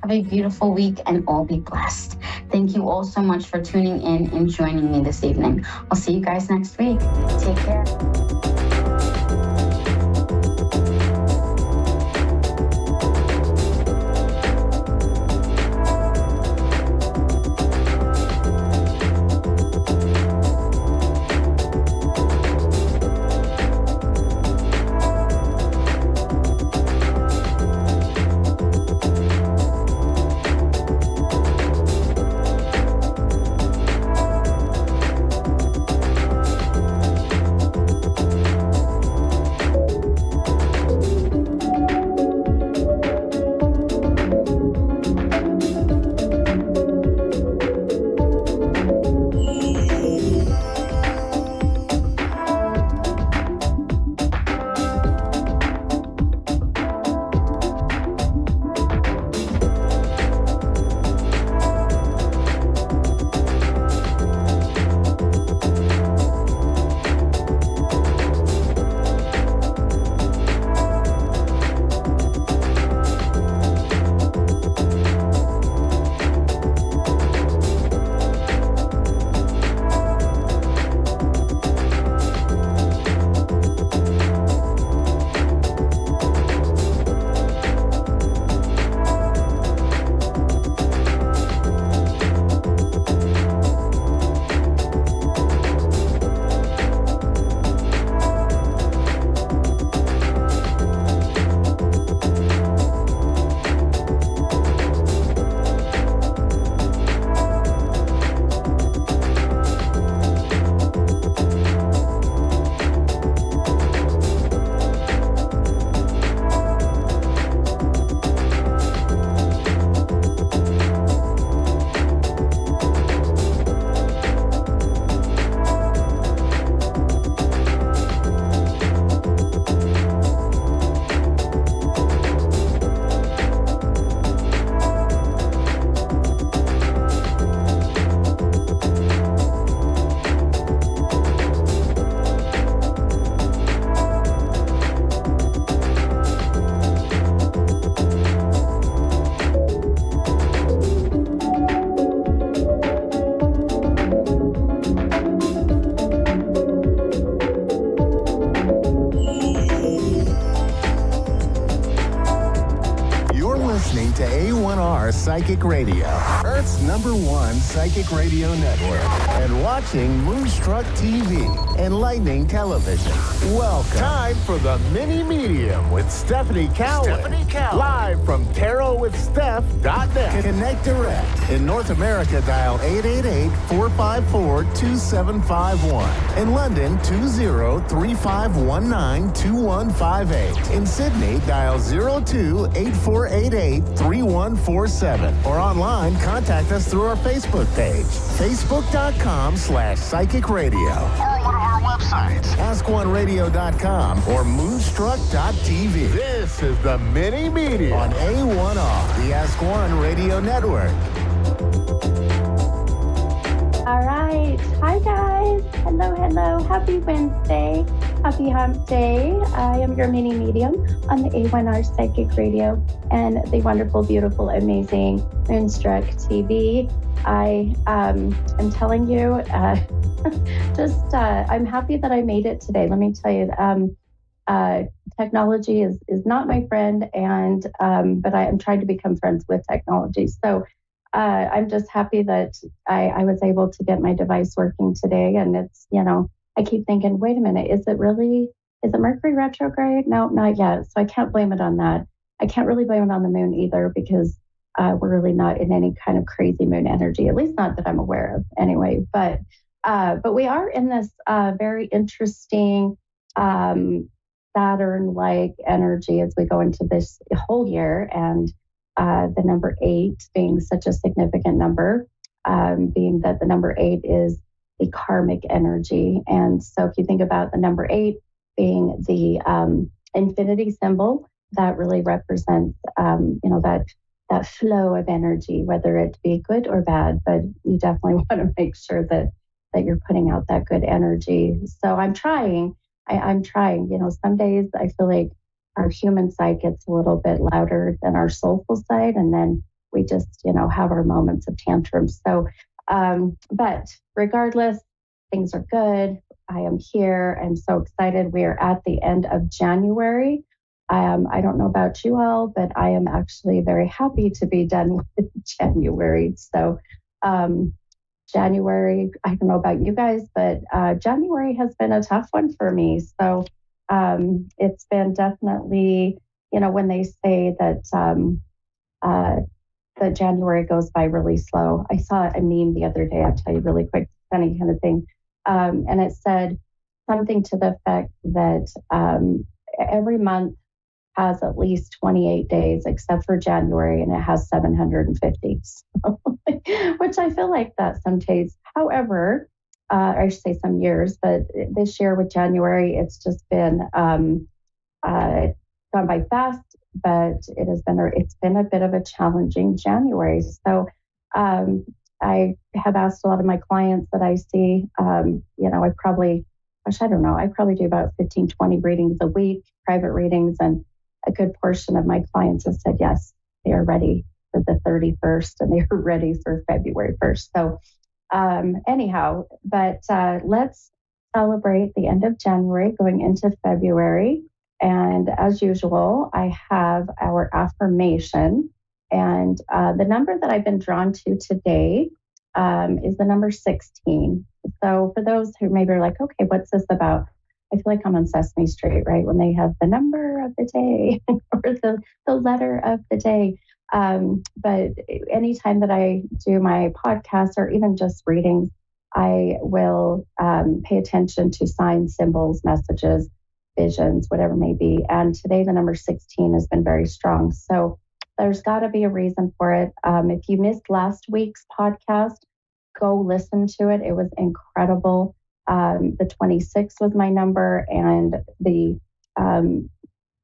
Have a beautiful week and all be blessed. Thank you all so much for tuning in and joining me this evening. I'll see you guys next week. Take care. To A1R Psychic Radio, Earth's #1 psychic radio network, and watching Moonstruck TV, Enlightening Television. Welcome. Time for the Mini Medium with Stephanie Cowan. Live from TarotWithSteph.net. Connect direct. In North America, dial 888-454-2751. In London, 20-3519-2158. In Sydney, dial 02-8488-3147. Or online, contact us through our Facebook page, facebook.com/psychic radio. Or one of our websites, askoneradio.com or moonstruck.tv. This is the Mini Media on A1R, the Ask One Radio Network. All right. Hi, guys. Hello, hello. Happy Wednesday. Happy hump day. I am your mini medium on the A1R Psychic Radio and the wonderful, beautiful, amazing Moonstruck TV. I am telling you, I'm happy that I made it today. Let me tell you, technology is not my friend, and but I am trying to become friends with technology. So I'm just happy that I was able to get my device working today. And it's, I keep thinking, wait a minute, is it Mercury retrograde? No, not yet. So I can't blame it on that. I can't really blame it on the moon either, because we're really not in any kind of crazy moon energy, at least not that I'm aware of anyway. But we are in this very interesting Saturn-like energy as we go into this whole year. And the number 8 being such a significant number, being that the number 8 is the karmic energy. And so if you think about the number 8 being the infinity symbol, that really represents, that flow of energy, whether it be good or bad, but you definitely want to make sure that you're putting out that good energy. So I'm trying. I'm trying. Some days I feel like our human side gets a little bit louder than our soulful side. And then we just, have our moments of tantrums. So, but regardless, things are good. I am here. I'm so excited. We are at the end of January. I don't know about you all, but I am actually very happy to be done with January. So, January, I don't know about you guys, but January has been a tough one for me. So, it's been definitely, when they say that that January goes by really slow. I saw a meme the other day. I'll tell you really quick, funny kind of thing, and it said something to the effect that every month has at least 28 days, except for January, and it has 750. So, which I feel like that some days. However, I should say some years, but this year with January, it's just been gone by fast. But it's been a bit of a challenging January. So I have asked a lot of my clients that I see. I probably do about 15, 20 readings a week, private readings, and a good portion of my clients have said yes, they are ready for the 31st and they are ready for February 1st. So anyhow, but let's celebrate the end of January going into February. And as usual, I have our affirmation. And the number that I've been drawn to today is the number 16. So for those who maybe are like, okay, what's this about? I feel like I'm on Sesame Street, right? When they have the number of the day or the letter of the day. But anytime that I do my podcast or even just readings, I will pay attention to signs, symbols, messages, visions, whatever it may be. And today the number 16 has been very strong. So there's got to be a reason for it. If you missed last week's podcast, go listen to it. It was incredible. The 26 was my number, and the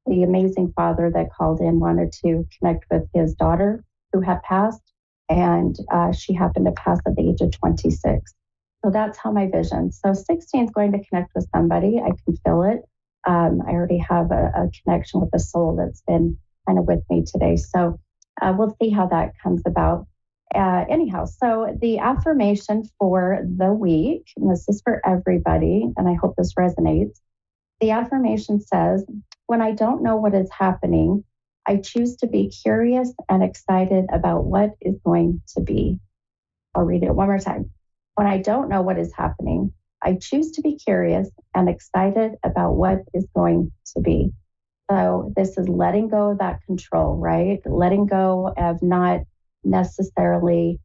amazing father that called in wanted to connect with his daughter who had passed, and she happened to pass at the age of 26. So that's how my vision. So 16 is going to connect with somebody. I can feel it. I already have a connection with the soul that's been kind of with me today. So we'll see how that comes about. Anyhow, so the affirmation for the week, and this is for everybody, and I hope this resonates. The affirmation says, when I don't know what is happening, I choose to be curious and excited about what is going to be. I'll read it one more time. When I don't know what is happening, I choose to be curious and excited about what is going to be. So this is letting go of that control, right? Letting go of not necessarily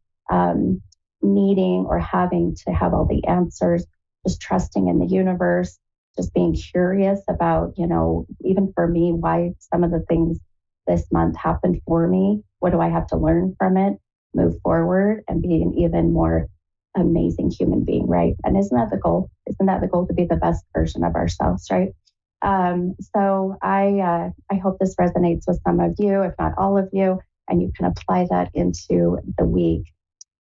needing or having to have all the answers, just trusting in the universe, just being curious about, even for me, why some of the things this month happened for me. What do I have to learn from it, move forward, and be an even more amazing human being, right? And isn't that the goal? Isn't that the goal, to be the best version of ourselves, right? So I hope this resonates with some of you, if not all of you, and you can apply that into the week.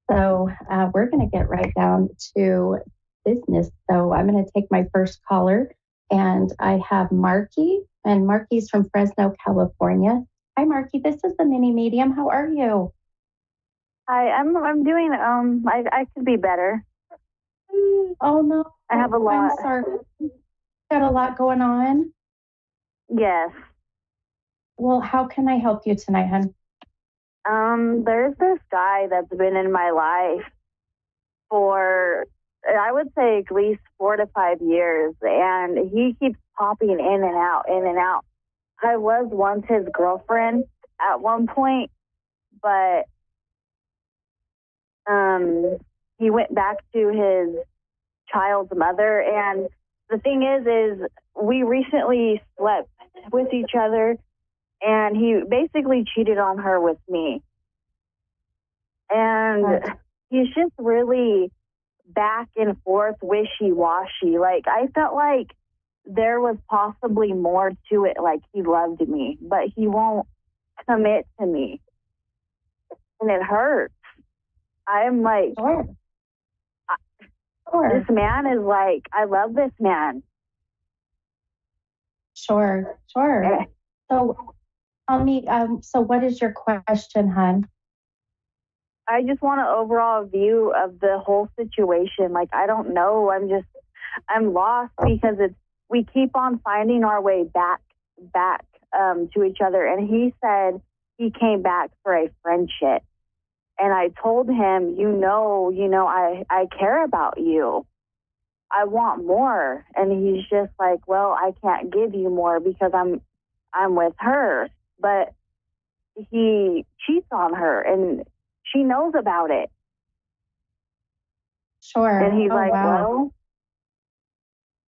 So we're going to get right down to business. So I'm going to take my first caller, and I have Marky, and Marky's from Fresno, California. Hi, Marky. This is the mini medium. How are you? Hi, I'm doing. I could be better. Oh no, I have a lot. I'm sorry. Got a lot going on. Yes. Well, how can I help you tonight, hon? There's this guy that's been in my life for, I would say, at least 4 to 5 years, and he keeps popping in and out, in and out. I was once his girlfriend at one point, but he went back to his child's mother, and the thing is we recently slept with each other, and he basically cheated on her with me. And he's just really back and forth, wishy-washy. Like, I felt like there was possibly more to it, like he loved me, but he won't commit to me. And it hurts. I'm like, this man is like, I love this man. Sure. So tell me, so what is your question, hon? I just want an overall view of the whole situation. Like, I don't know. I'm lost because we keep on finding our way back to each other. And he said he came back for a friendship. And I told him, I care about you. I want more. And he's just like, well, I can't give you more because I'm with her. But he cheats on her and she knows about it. Sure. And he's like, wow. well.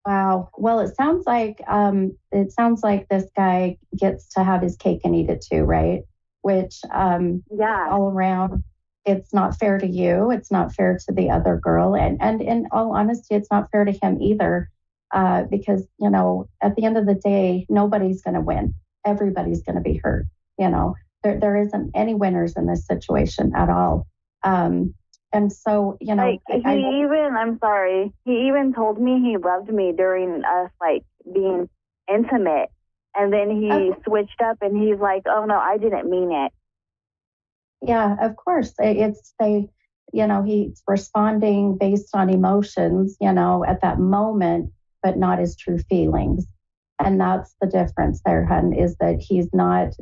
Wow. Well, it sounds like this guy gets to have his cake and eat it too, right? Which all around, it's not fair to you. It's not fair to the other girl. And in all honesty, it's not fair to him either. Because, at the end of the day, nobody's going to win. Everybody's going to be hurt. There isn't any winners in this situation at all. And so, he even told me he loved me during us being intimate. And then he switched up and he's like, oh no, I didn't mean it. Yeah, of course. He's responding based on emotions, at that moment, but not his true feelings. And that's the difference there, hun, is that he's not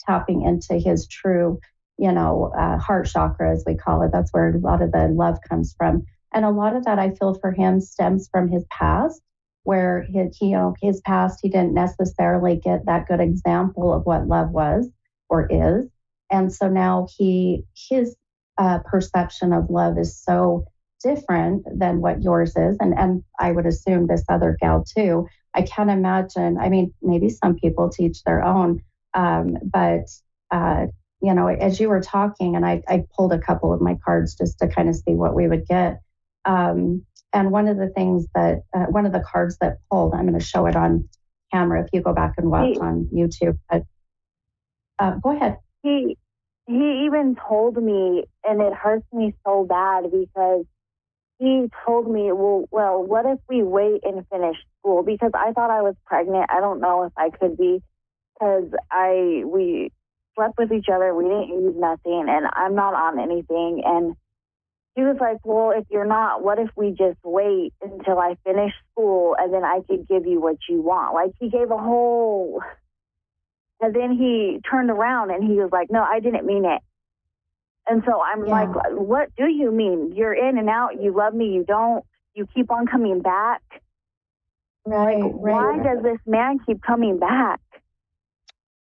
tapping into his true, heart chakra, as we call it. That's where a lot of the love comes from. And a lot of that, I feel, for him stems from his past, where his past, he didn't necessarily get that good example of what love was or is. And so now his perception of love is so different than what yours is. And I would assume this other gal too. I can't imagine. I mean, maybe some people teach their own, but as you were talking, and I pulled a couple of my cards just to kind of see what we would get. And one of the cards that pulled, I'm going to show it on camera if you go back and watch on YouTube. But go ahead. He even told me, and it hurts me so bad because he told me, well, what if we wait and finish school? Because I thought I was pregnant. I don't know if I could be, because we slept with each other. We didn't use nothing, and I'm not on anything. And he was like, well, if you're not, what if we just wait until I finish school and then I could give you what you want? Like, he gave a whole... And then he turned around and he was like, no, I didn't mean it. And so I'm like, what do you mean? You're in and out. You love me. You don't. You keep on coming back. Right. Why does this man keep coming back?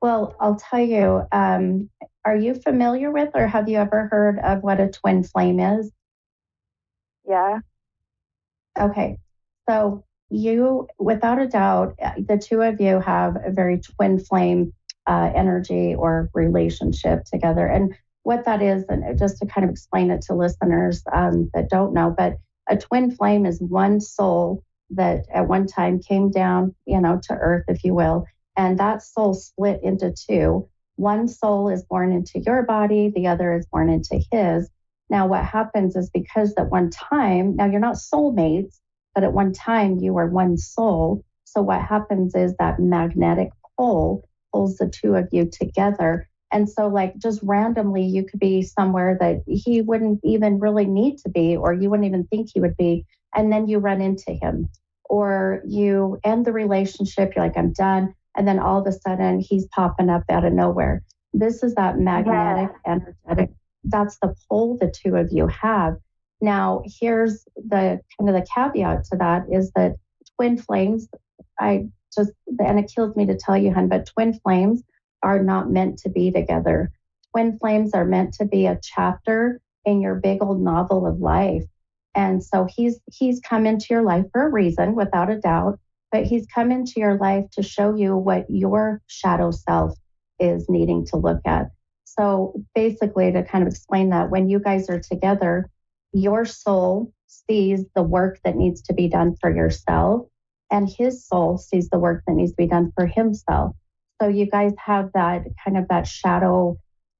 Well, I'll tell you, are you familiar with or have you ever heard of what a twin flame is? Yeah. Okay. So you, without a doubt, the two of you have a very twin flame energy or relationship together. And what that is, and just to kind of explain it to listeners that don't know, but a twin flame is one soul that at one time came down, to earth, if you will. And that soul split into two. One soul is born into your body, the other is born into his. Now, what happens is because at one time, now you're not soulmates, but at one time you were one soul. So what happens is that magnetic pole pulls the two of you together. And so just randomly, you could be somewhere that he wouldn't even really need to be, or you wouldn't even think he would be. And then you run into him, or you end the relationship. You're like, I'm done. And then all of a sudden he's popping up out of nowhere. This is that magnetic, energetic. That's the pull the two of you have. Now, here's the kind of the caveat to that is that twin flames, and it kills me to tell you, hun, but twin flames are not meant to be together. Twin flames are meant to be a chapter in your big old novel of life. And so he's come into your life for a reason, without a doubt, but he's come into your life to show you what your shadow self is needing to look at. So basically, to kind of explain that, when you guys are together, your soul sees the work that needs to be done for yourself, and his soul sees the work that needs to be done for himself. So you guys have that kind of that shadow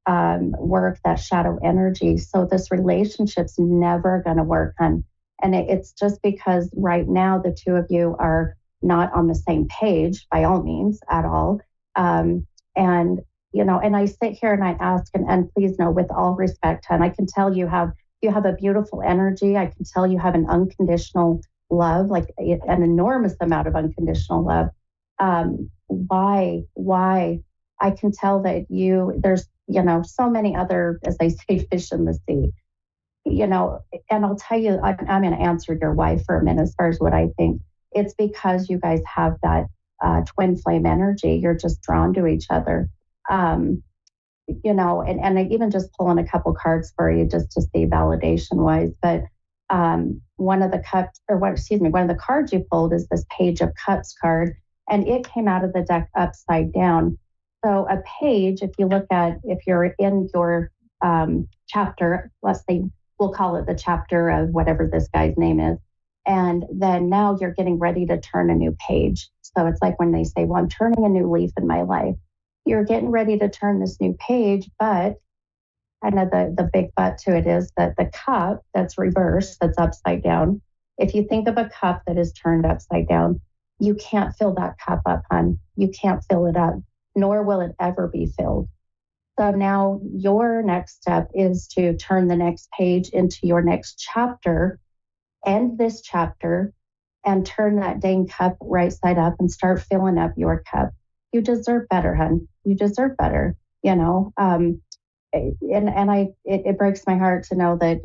work, that shadow energy. So this relationship's never going to work. And it's just because right now the two of you are not on the same page by all means at all. And and I sit here and I ask, and please know, with all respect, and I can tell you have a beautiful energy. I can tell you have an unconditional love, like an enormous amount of unconditional love. Why? I can tell that there's, so many other, as they say, fish in the sea, and I'll tell you, I'm going to answer your wife for a minute as far as what I think. It's because you guys have that twin flame energy. You're just drawn to each other. And I even just pulling a couple cards for you just to see validation wise. But one of the cards you pulled is this Page of Cups card, and it came out of the deck upside down. So a page, if you're in your chapter, let's say we'll call it the chapter of whatever this guy's name is. And then now you're getting ready to turn a new page. So it's like when they say, well, I'm turning a new leaf in my life. You're getting ready to turn this new page, but kind of the big but to it is that the cup that's reversed, that's upside down. If you think of a cup that is turned upside down, you can't fill that cup up, hon. You can't fill it up, nor will it ever be filled. So now your next step is to turn the next page into your next chapter, end this chapter, and turn that dang cup right side up and start filling up your cup. You deserve better, hon. You deserve better, it breaks my heart to know that,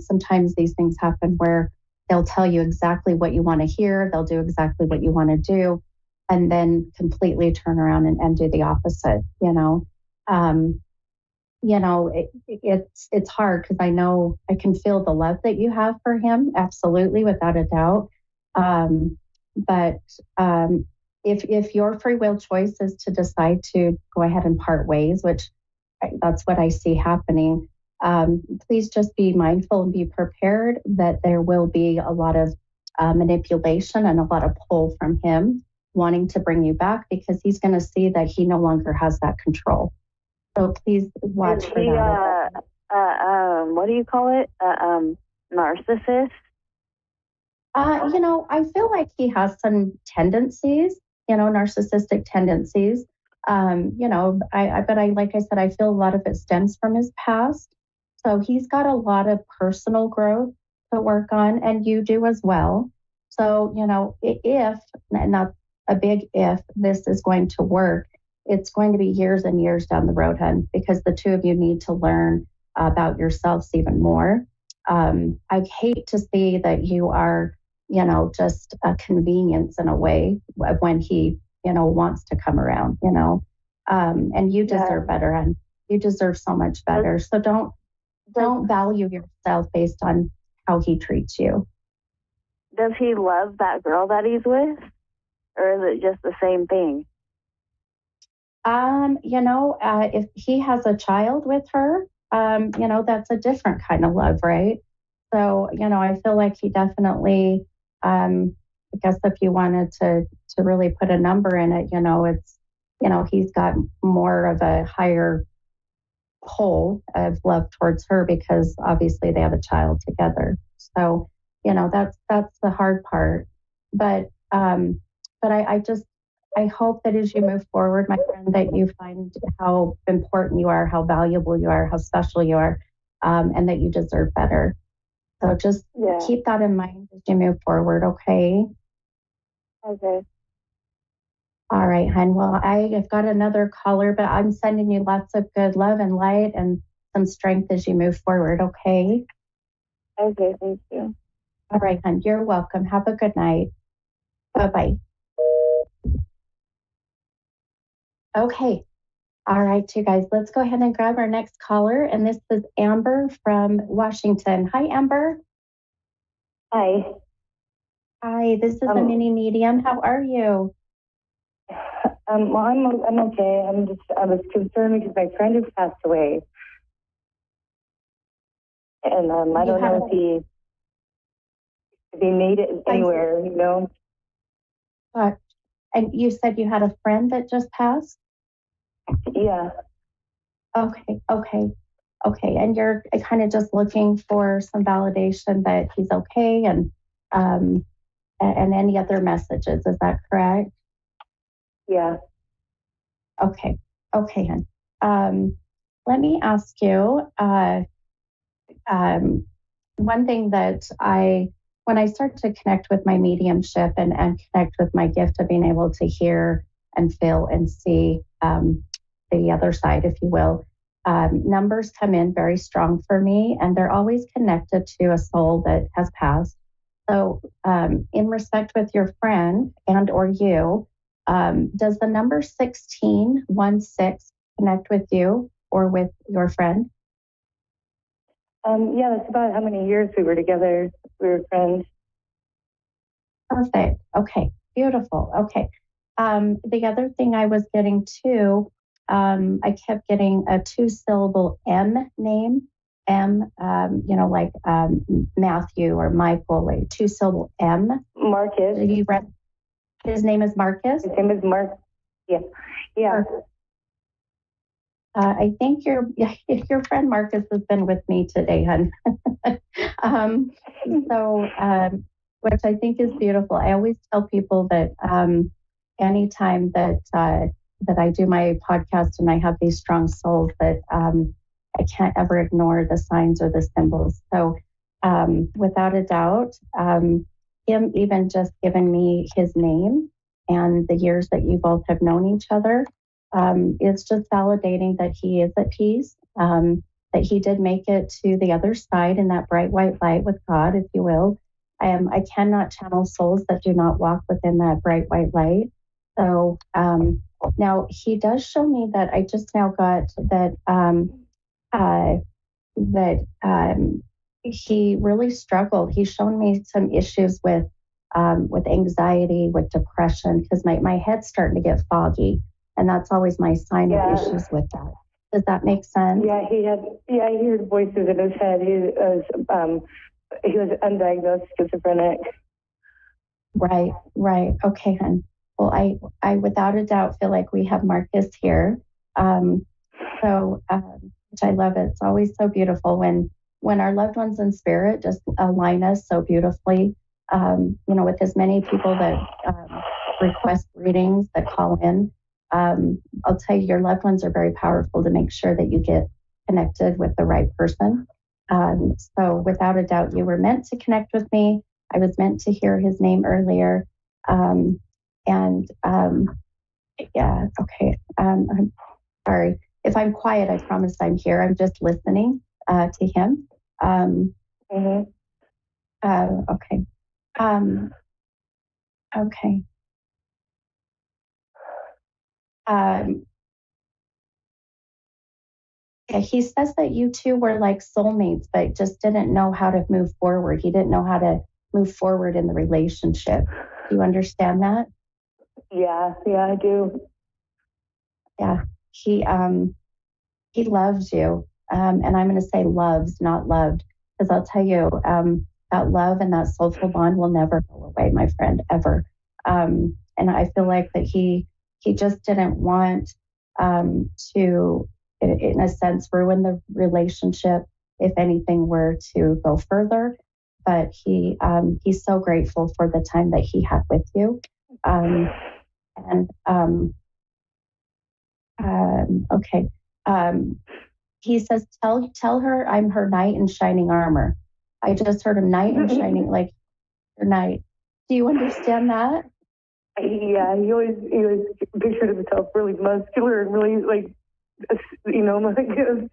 sometimes these things happen where they'll tell you exactly what you want to hear. They'll do exactly what you want to do, and then completely turn around and do the opposite, it's hard because I know I can feel the love that you have for him. Absolutely. Without a doubt. But if your free will choice is to decide to go ahead and part ways, which that's what I see happening, please just be mindful and be prepared that there will be a lot of manipulation and a lot of pull from him wanting to bring you back, because he's going to see that he no longer has that control. So please watch for that. What do you call it? Narcissist? I feel like he has some tendencies, narcissistic tendencies. Like I said, I feel a lot of it stems from his past. So he's got a lot of personal growth to work on, and you do as well. So, if, not a big if, this is going to work, it's going to be years and years down the road, hon, because the two of you need to learn about yourselves even more. I hate to see that you are, just a convenience in a way when he, wants to come around, and you deserve better, and you deserve so much better. So don't value yourself based on how he treats you. Does he love that girl that he's with, or is it just the same thing? If he has a child with her, that's a different kind of love, right? So, I feel like he definitely, I guess if you wanted to really put a number in it, it's, he's got more of a higher pull of love towards her because obviously they have a child together. So, that's the hard part. But I hope that as you move forward, my friend, that you find how important you are, how valuable you are, how special you are, and that you deserve better. So just keep that in mind as you move forward, okay? Okay. All right, hon. Well, I've got another caller, but I'm sending you lots of good love and light and some strength as you move forward, okay? Okay, thank you. All right, hon. You're welcome. Have a good night. Bye-bye. Okay. All right, you guys, let's go ahead and grab our next caller. And this is Amber from Washington. Hi, Amber. Hi. Hi, this is a mini medium. How are you? Well, I'm okay. I was concerned because my friend has passed away. And I don't know if he made it anywhere, And you said you had a friend that just passed? Yeah. Okay. And you're kind of just looking for some validation that he's okay and any other messages. Is that correct? Yeah. Okay. Okay, hon. Let me ask you one thing that when I start to connect with my mediumship and connect with my gift of being able to hear and feel and see the other side, if you will, numbers come in very strong for me, and they're always connected to a soul that has passed. So, in respect with your friend and or you, does the number 1616 connect with you or with your friend? Yeah, that's about how many years we were together. We were friends. Perfect. Okay. Beautiful. Okay. The other thing I was getting too, I kept getting a 2-syllable M name. M, like Matthew or Michael, like 2-syllable M. Marcus. Did you read? His name is Marcus? His name is Mark. Yeah. Yeah. I think your friend Marcus has been with me today, hon. Which I think is beautiful. I always tell people that anytime that I do my podcast and I have these strong souls, that I can't ever ignore the signs or the symbols. So without a doubt, him even just giving me his name and the years that you both have known each other, it's just validating that he is at peace, that he did make it to the other side in that bright white light with God, if you will. I cannot channel souls that do not walk within that bright white light. So now he does show me that I just now got that he really struggled. He's shown me some issues with anxiety, with depression, because my head's starting to get foggy. And that's always my sign of issues with that. Does that make sense? Yeah, he heard voices in his head. He was undiagnosed schizophrenic. Right. Okay, hon. Well, I without a doubt feel like we have Marcus here. Which I love it. It's always so beautiful when our loved ones in spirit just align us so beautifully. With as many people that request readings, that call in. I'll tell you, your loved ones are very powerful to make sure that you get connected with the right person. So without a doubt, you were meant to connect with me. I was meant to hear his name earlier. Okay. I'm sorry. If I'm quiet, I promise I'm here. I'm just listening to him. Okay. Okay. He says that you two were like soulmates, but just didn't know how to move forward. He didn't know how to move forward in the relationship. Do you understand that? Yeah, I do. Yeah, he loves you, and I'm going to say loves, not loved, because I'll tell you that love and that soulful bond will never go away, my friend, ever. And I feel like that he just didn't want to, in a sense, ruin the relationship if anything were to go further. But he's so grateful for the time that he had with you. Okay. He says, tell her I'm her knight in shining armor. I just heard a knight in shining, like your knight. Do you understand that? Yeah, he always pictured himself really muscular and really like a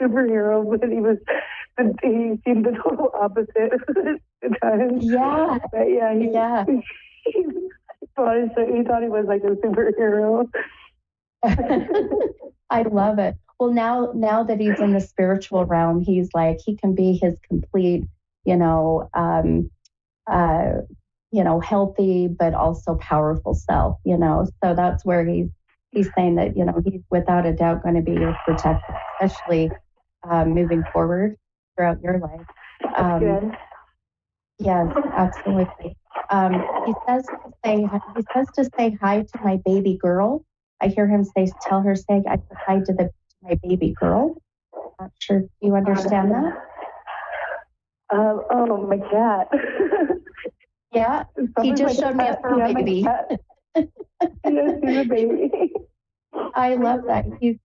superhero, but he seemed the total opposite at times. Yeah. But yeah. He thought he was like a superhero. I love it. Well, now that he's in the spiritual realm, he's like, he can be his complete, healthy, but also powerful self, so that's where he's saying that, he's without a doubt going to be your protector, especially moving forward throughout your life. Good. Yes, absolutely. He says to say hi to my baby girl. I hear him tell her hi to my baby girl. Not sure. Do you understand that? Oh, my cat. Yeah, he just showed me a fur baby. Yes, he's a baby. I love that. He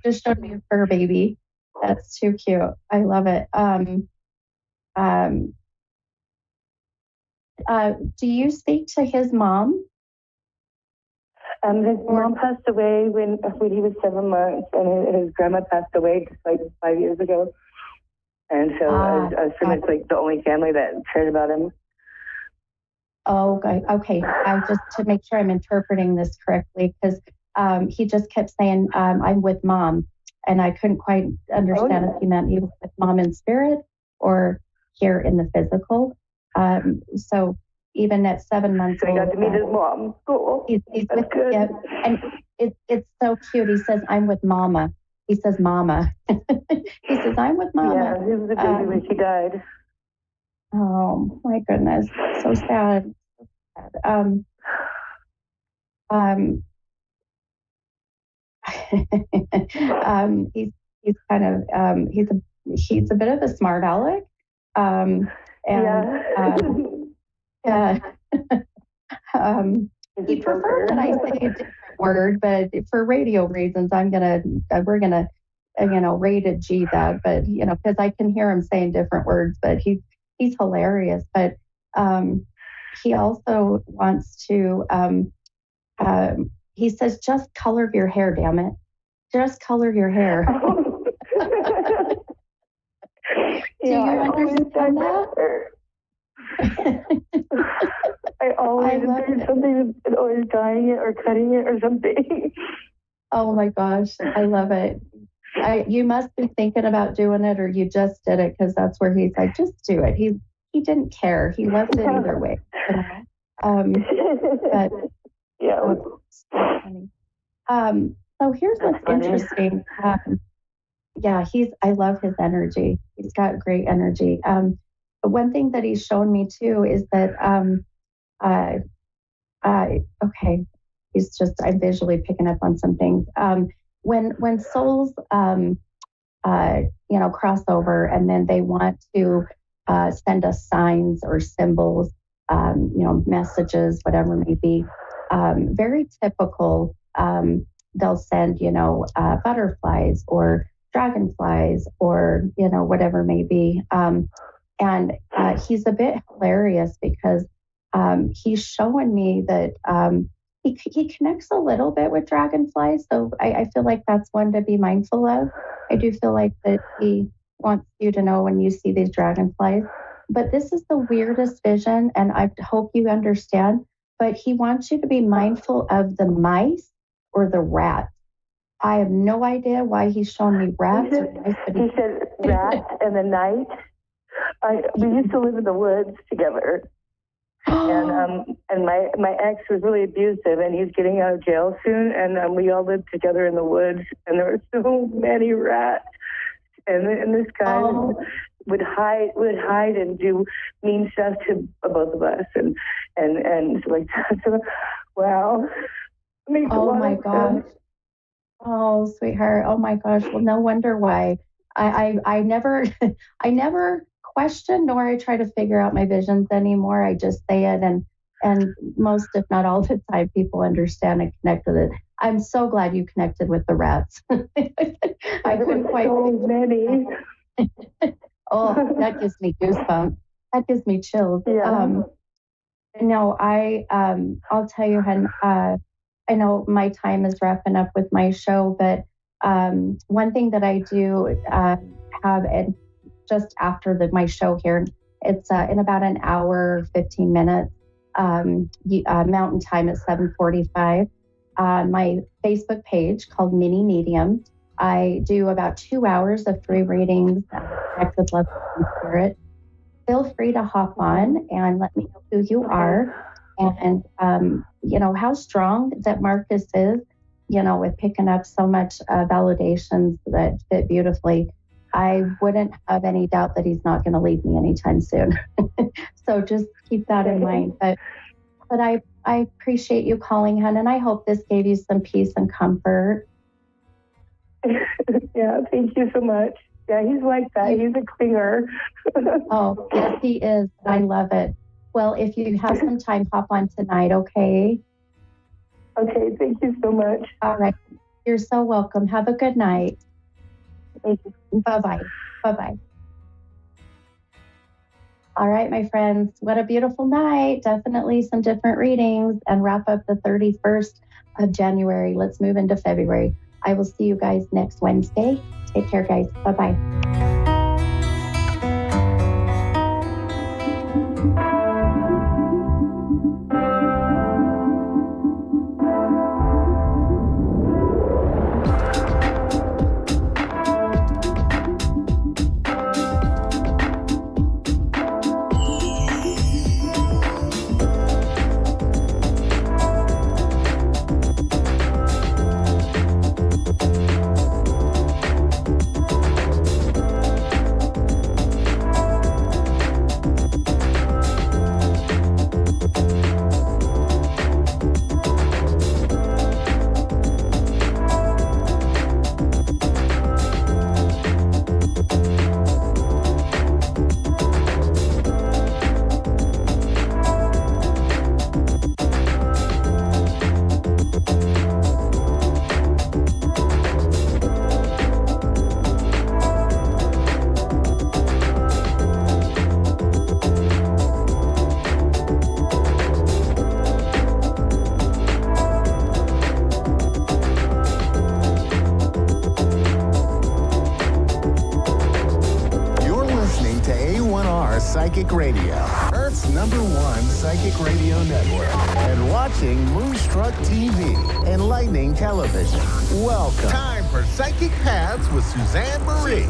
just showed me a fur baby. That's too cute. I love it. Do you speak to his mom? His mom passed away when he was 7 months, and his grandma passed away just like 5 years ago. And so I was pretty much like the only family that cared about him. Oh, okay. I just to make sure I'm interpreting this correctly, because he just kept saying, "I'm with mom," and I couldn't quite understand if he meant he was with mom in spirit or here in the physical. So even at 7 months so old, I got to meet his mom. Cool. He's That's with, good. yeah, and it's so cute. He says, "I'm with mama." He says, "Mama." He says, "I'm with mama." Yeah, he was a baby when she died. Oh my goodness, so sad. He's kind of he's a bit of a smart aleck. Yeah. He preferred that I say a different word, but for radio reasons, we're gonna rated G that, but because I can hear him saying different words, but he's hilarious. But he also wants to. He says, "Just color your hair, damn it! Just color your hair." Do you understand that? I always do something, always dyeing it or cutting it or something. Oh my gosh, I love it. You must be thinking about doing it, or you just did it, because that's where he's like, just do it. He didn't care. He loved it either way. But yeah, so funny. So here's what's interesting. Yeah, I love his energy. He's got great energy. But one thing that he's shown me too is that okay, I'm visually picking up on some things. When souls cross over, and then they want to send us signs or symbols, messages, whatever it may be, very typical. They'll send butterflies or dragonflies or whatever it may be. And he's a bit hilarious because he's showing me that he connects a little bit with dragonflies. So I feel like that's one to be mindful of. I do feel like that he wants you to know when you see these dragonflies. But this is the weirdest vision, and I hope you understand. But he wants you to be mindful of the mice or the rats. I have no idea why he's showing me rats or mice. He said rats in the night. We used to live in the woods together, and my ex was really abusive, and he's getting out of jail soon, and we all lived together in the woods, and there were so many rats, and this guy would hide and do mean stuff to both of us, and like so, wow. Oh my gosh. Oh, sweetheart. Oh my gosh. Well, no wonder why. I never I never question nor I try to figure out my visions anymore. I just say it, and most, if not all the time, people understand and connect with it. I'm so glad you connected with the rats. I couldn't quite. So many. Oh, that gives me goosebumps. That gives me chills. Yeah. No, I'll tell you, Hen, I know my time is wrapping up with my show, but one thing that I do have, and just after my show here, it's in about an hour, 15 minutes, Mountain Time at 7:45, on my Facebook page called Mini Medium. I do about 2 hours of free readings, connect with love and spirit. Feel free to hop on and let me know who you are, and how strong that Marcus is, with picking up so much validations that fit beautifully. I wouldn't have any doubt that he's not going to leave me anytime soon. So just keep that in mind. But I appreciate you calling, Hen, and I hope this gave you some peace and comfort. Yeah, thank you so much. Yeah, he's like that. He's a clinger. Oh, yes, he is. I love it. Well, if you have some time, hop on tonight, okay? Okay, thank you so much. All right. You're so welcome. Have a good night. Thank you. Bye-bye. Bye-bye. All right, my friends, what a beautiful night. Definitely some different readings and wrap up the 31st of January. Let's move into February. I will see you guys next Wednesday. Take care, guys. Bye-bye. A1R Psychic Radio, Earth's #1 psychic radio network, and watching Moonstruck TV and Lightning Television. Welcome. Time for Psychic Paths with Suzanne Marie.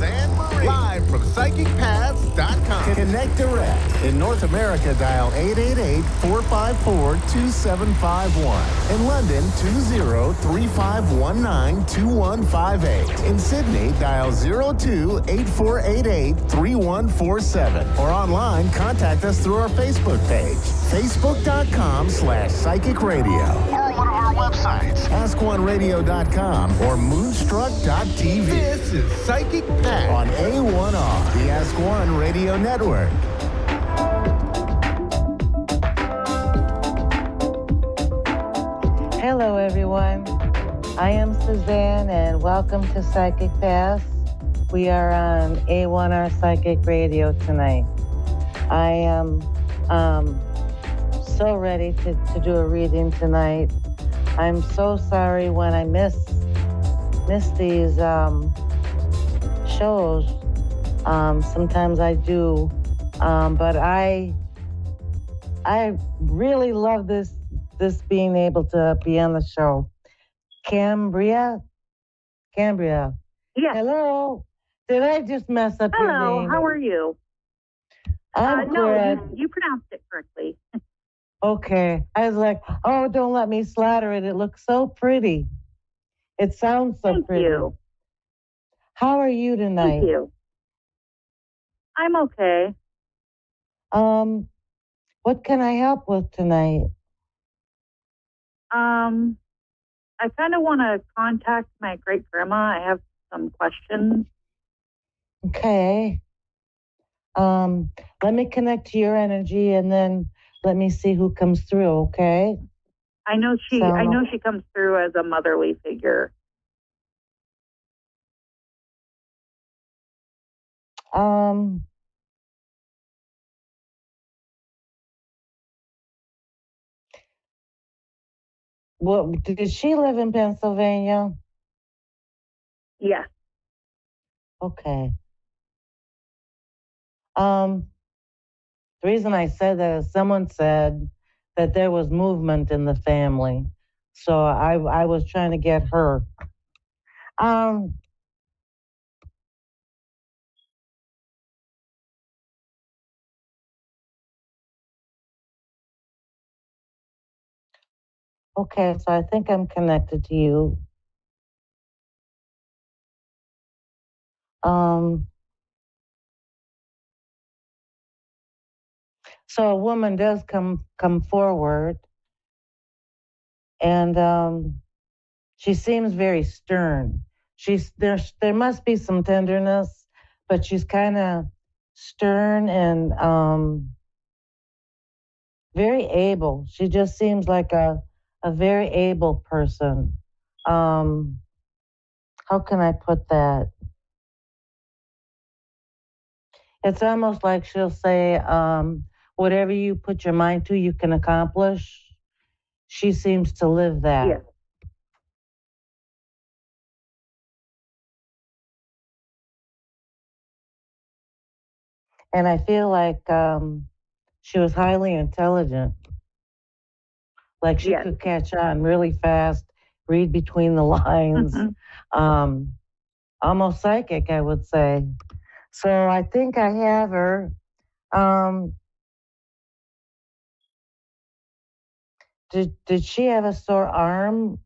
Live from PsychicPaths.com. Connect direct. In North America, dial 888-454-2751. In London, 20-3519-2158. In Sydney, dial 02-8488-3147. Or online, contact us through our Facebook page, facebook.com/psychic radio. Or one of our websites, askoneradio.com or moonstruck.tv. This is Psychic Path on A1R, the Ask One Radio Network. Hello, everyone. I am Suzanne, and welcome to Psychic Paths. We are on A1R Psychic Radio tonight. I am so ready to do a reading tonight. I'm so sorry when I miss these shows. Sometimes I do, but I really love this being able to be on the show. Cambria. Yes. Hello. Did I just mess up your name? Hello. How are you? I'm no, good. you pronounced it correctly. Okay. I was like, oh, don't let me slaughter it. It looks so pretty. It sounds so pretty. Thank you. How are you tonight? Thank you. I'm okay. What can I help with tonight? I kind of want to contact my great grandma. I have some questions. Okay. Let me connect to your energy and then let me see who comes through, okay? I know she comes through as a motherly figure. Well, did she live in Pennsylvania? Yes. Okay. The reason I said that is someone said that there was movement in the family. So I was trying to get her. Okay, so I think I'm connected to you. So a woman does come forward, and she seems very stern. There must be some tenderness, but she's kind of stern and very able. She just seems like a very able person. how can I put that? It's almost like she'll say, whatever you put your mind to, you can accomplish. She seems to live that. Yeah. And I feel like she was highly intelligent. Like she Yes. could catch on really fast, read between the lines, um, almost psychic, I would say. So I think I have her. Did she have a sore arm?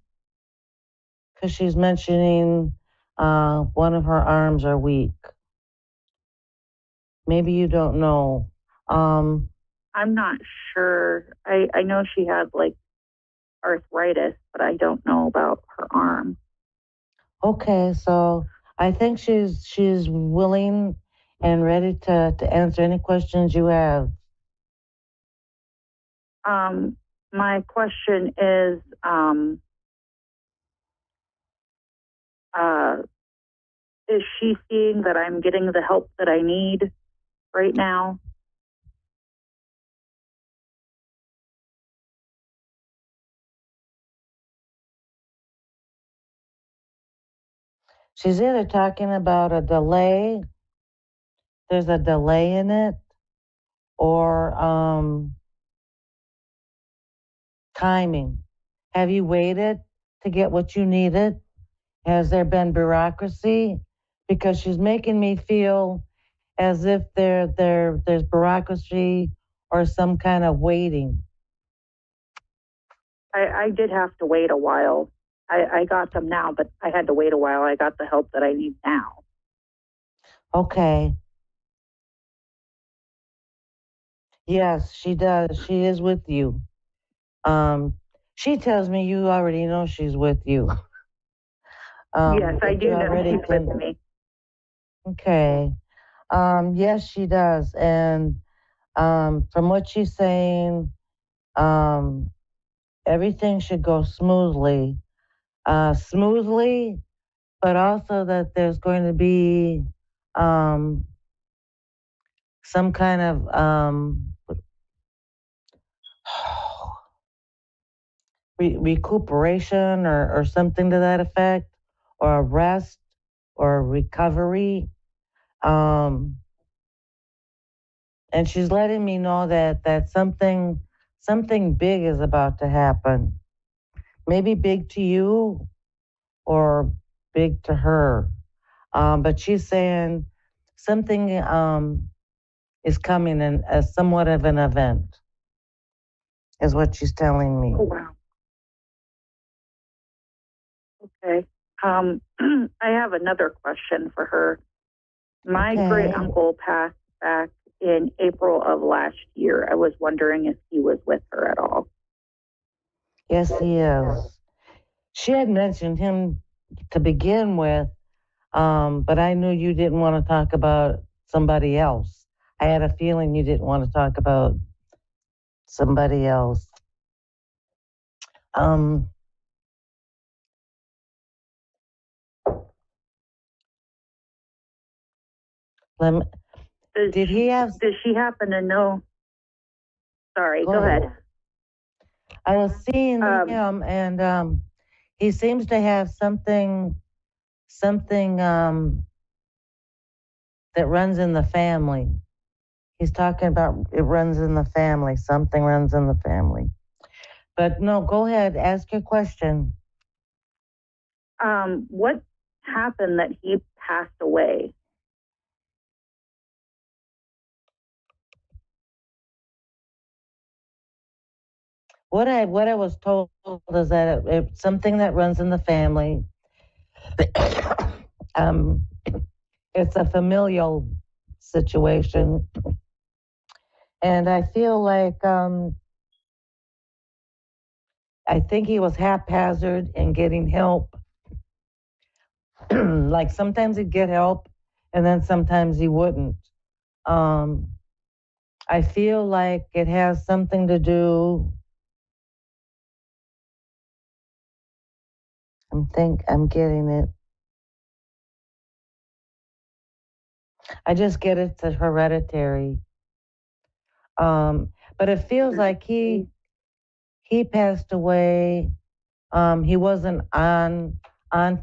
Because she's mentioning one of her arms are weak. Maybe you don't know. I'm not sure. I know she had like arthritis, but I don't know about her arm. Okay, so I think she's willing and ready to answer any questions you have. My question is, is she seeing that I'm getting the help that I need right now? She's either talking about a delay, there's a delay in it, or timing. Have you waited to get what you needed? Has there been bureaucracy? Because she's making me feel as if there's bureaucracy or some kind of waiting. I did have to wait a while. I got them now, but I had to wait a while. I got the help that I need now. Okay. Yes, she does. She is with you. She tells me you already know she's with you. Yes, I do know she's with me. Okay. Yes, she does. And from what she's saying, everything should go smoothly. Smoothly, but also that there's going to be some kind of recuperation or something to that effect, or a rest or a recovery. And she's letting me know that something big is about to happen. Maybe big to you or big to her. But she's saying something is coming in as somewhat of an event, is what she's telling me. Oh, wow. Okay. I have another question for her. My great uncle passed back in April of last year. I was wondering if he was with her at all. Yes, he is. She had mentioned him to begin with, but I knew you didn't want to talk about somebody else. I had a feeling you didn't want to talk about somebody else. Did he have? Does she happen to know? Sorry, go ahead. I was seeing him, and he seems to have something that runs in the family. He's talking about it runs in the family. Something runs in the family. But no, go ahead, ask your question. What happened that he passed away? What I was told is that it's something that runs in the family. It's a familial situation, and I feel like I think he was haphazard in getting help. Like sometimes he'd get help, and then sometimes he wouldn't. I feel like it has something to do. I'm getting it. I just get it's hereditary. But it feels like he passed away. He wasn't on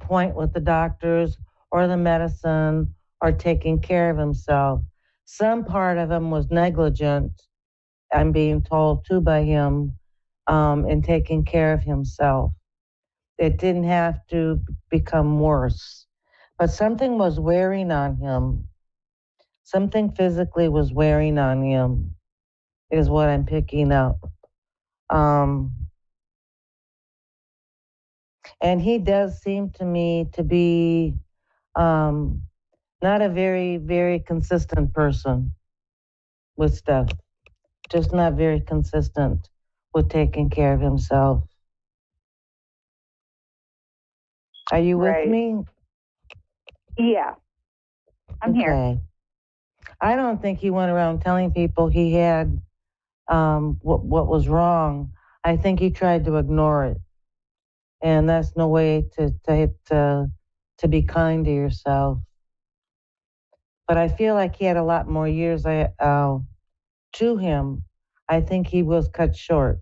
point with the doctors or the medicine or taking care of himself. Some part of him was negligent, I'm being told too by him, in taking care of himself. It didn't have to become worse, but something was wearing on him. Something physically was wearing on him, is what I'm picking up. And he does seem to me to be not a very, very consistent person with stuff. Just not very consistent with taking care of himself. Are you with me? Yeah. I'm here. Okay. I don't think he went around telling people he had what was wrong. I think he tried to ignore it. And that's no way to be kind to yourself. But I feel like he had a lot more years to him. I think he was cut short.